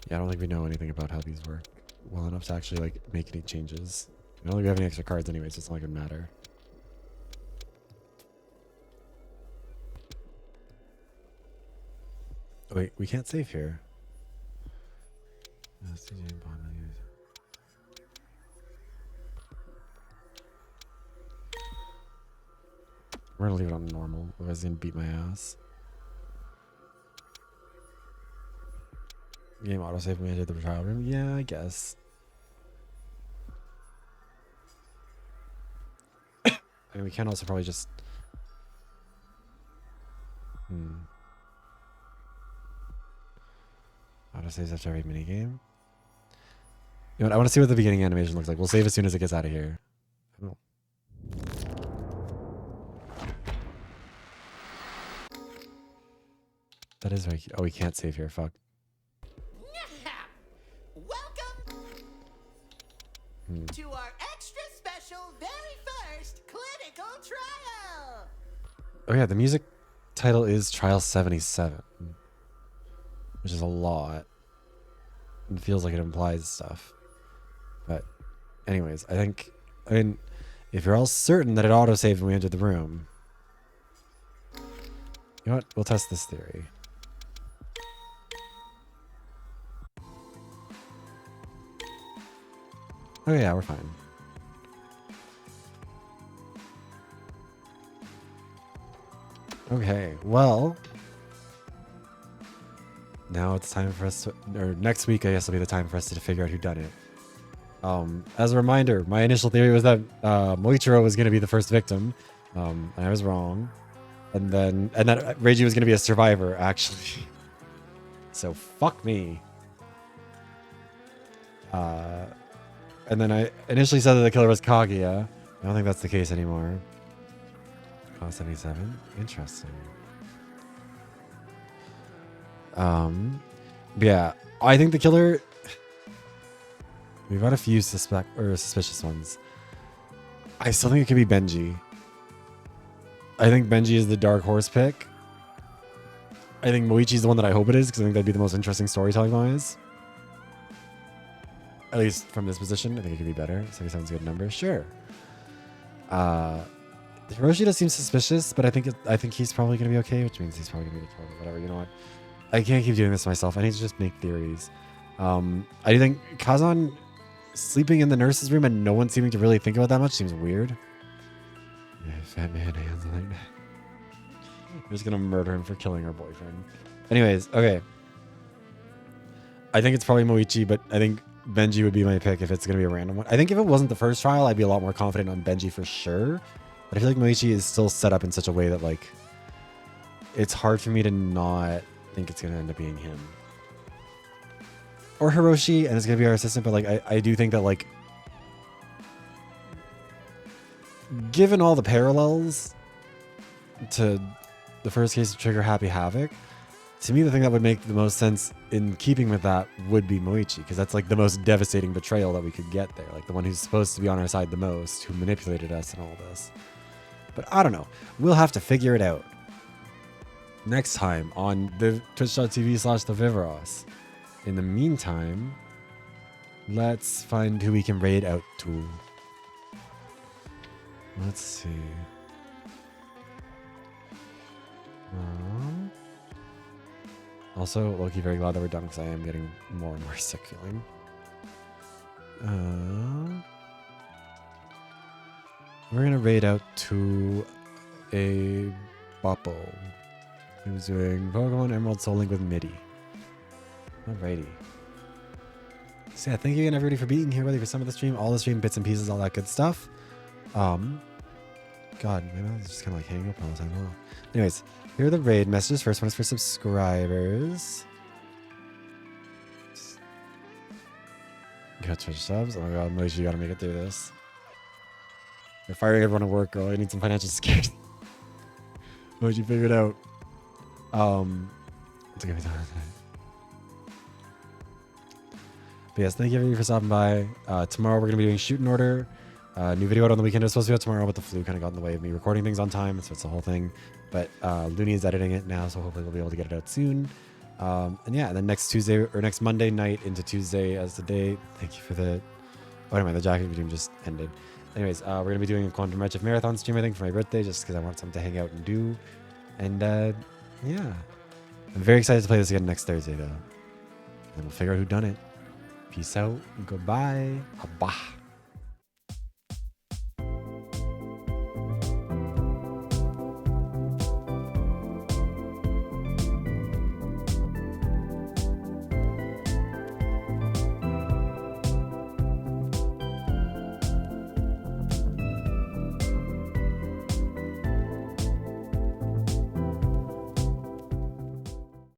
Yeah, I don't think we know anything about how these work well enough to actually like make any changes. I don't think we have any extra cards anyway, so it's not like it would matter. Wait, we can't save here. We're gonna leave it on normal, otherwise it's gonna beat my ass. Game autosave when we entered the trial room? Yeah, I guess. I mean, we can also probably just... Autosaves after every minigame? You know what, I want to see what the beginning animation looks like. We'll save as soon as it gets out of here. Oh. That is very cute. Oh, we can't save here. Fuck. Welcome to our extra special very first clinical trial. Oh yeah, the music title is Trial 77. Which is a lot. It feels like it implies stuff. But anyways, I mean, if you're all certain that it autosaved when we entered the room, you know what? We'll test this theory. Oh yeah, we're fine. Okay, well, now it's time for us to, or next week I guess will be the time for us to figure out who done it. As a reminder, my initial theory was that Moichiro was going to be the first victim, and I was wrong. And that Reiji was going to be a survivor, actually. So fuck me. And then I initially said that the killer was Kaguya. I don't think that's the case anymore. 77. Interesting. Yeah, I think the killer... We've got a few suspicious ones. I still think it could be Benji. I think Benji is the dark horse pick. I think Moichi's the one that I hope it is, because I think that'd be the most interesting storytelling wise. At least from this position, I think it could be better. 77's a good number. Sure. Hiroshi does seem suspicious, but I think he's probably going to be okay, which means he's probably going to be the total. Whatever, you know what? I can't keep doing this myself. I need to just make theories. I do think Kazan sleeping in the nurse's room and no one seeming to really think about that much seems weird. Yeah, fat man hands like that. We're just gonna murder him for killing our boyfriend. Anyways, okay. I think it's probably Moichi, but I think Benji would be my pick if it's gonna be a random one. I think if it wasn't the first trial, I'd be a lot more confident on Benji for sure. But I feel like Moichi is still set up in such a way that like it's hard for me to not think it's gonna end up being him. Or Hiroshi, and it's gonna be our assistant, but like I do think that like given all the parallels to the first case of Trigger Happy Havoc, to me the thing that would make the most sense in keeping with that would be Moichi, because that's like the most devastating betrayal that we could get there, like the one who's supposed to be on our side the most, who manipulated us and all this. But I don't know, we'll have to figure it out next time on the twitch.tv/thevivros. In the meantime, let's find who we can raid out to. Let's see. Also, low-key very glad that we're done because I am getting more and more sick feeling. We're gonna raid out to a Boppo who's doing Pokemon Emerald Soul Link with MIDI. Alrighty. So yeah, thank you again everybody for being here, whether for some of the stream, all the stream, bits and pieces, all that good stuff. God, maybe I was just kind of like hanging up all the time. Oh. Anyways, here are the raid messages. First one is for subscribers. Got Twitch subs. Oh my god, Moishi, you gotta make it through this. You're firing everyone at work, girl. I need some financial security. Moishi, figure it out. It's gonna be done. But yes, thank you everybody for stopping by. Tomorrow we're going to be doing Shoot in Order. New video out on the weekend. It was supposed to be out tomorrow, but the flu kind of got in the way of me recording things on time, so it's the whole thing. But Looney is editing it now, so hopefully we'll be able to get it out soon. And yeah, and then next Tuesday, or next Monday night into Tuesday as the day. Thank you for the... Oh, anyway, the jacket dream just ended. Anyways, we're going to be doing a Quantum Redshift Marathon stream, I think, for my birthday, just because I want something to hang out and do. And yeah. I'm very excited to play this again next Thursday, though. And we'll figure out who done it. Peace out. Goodbye. Abah.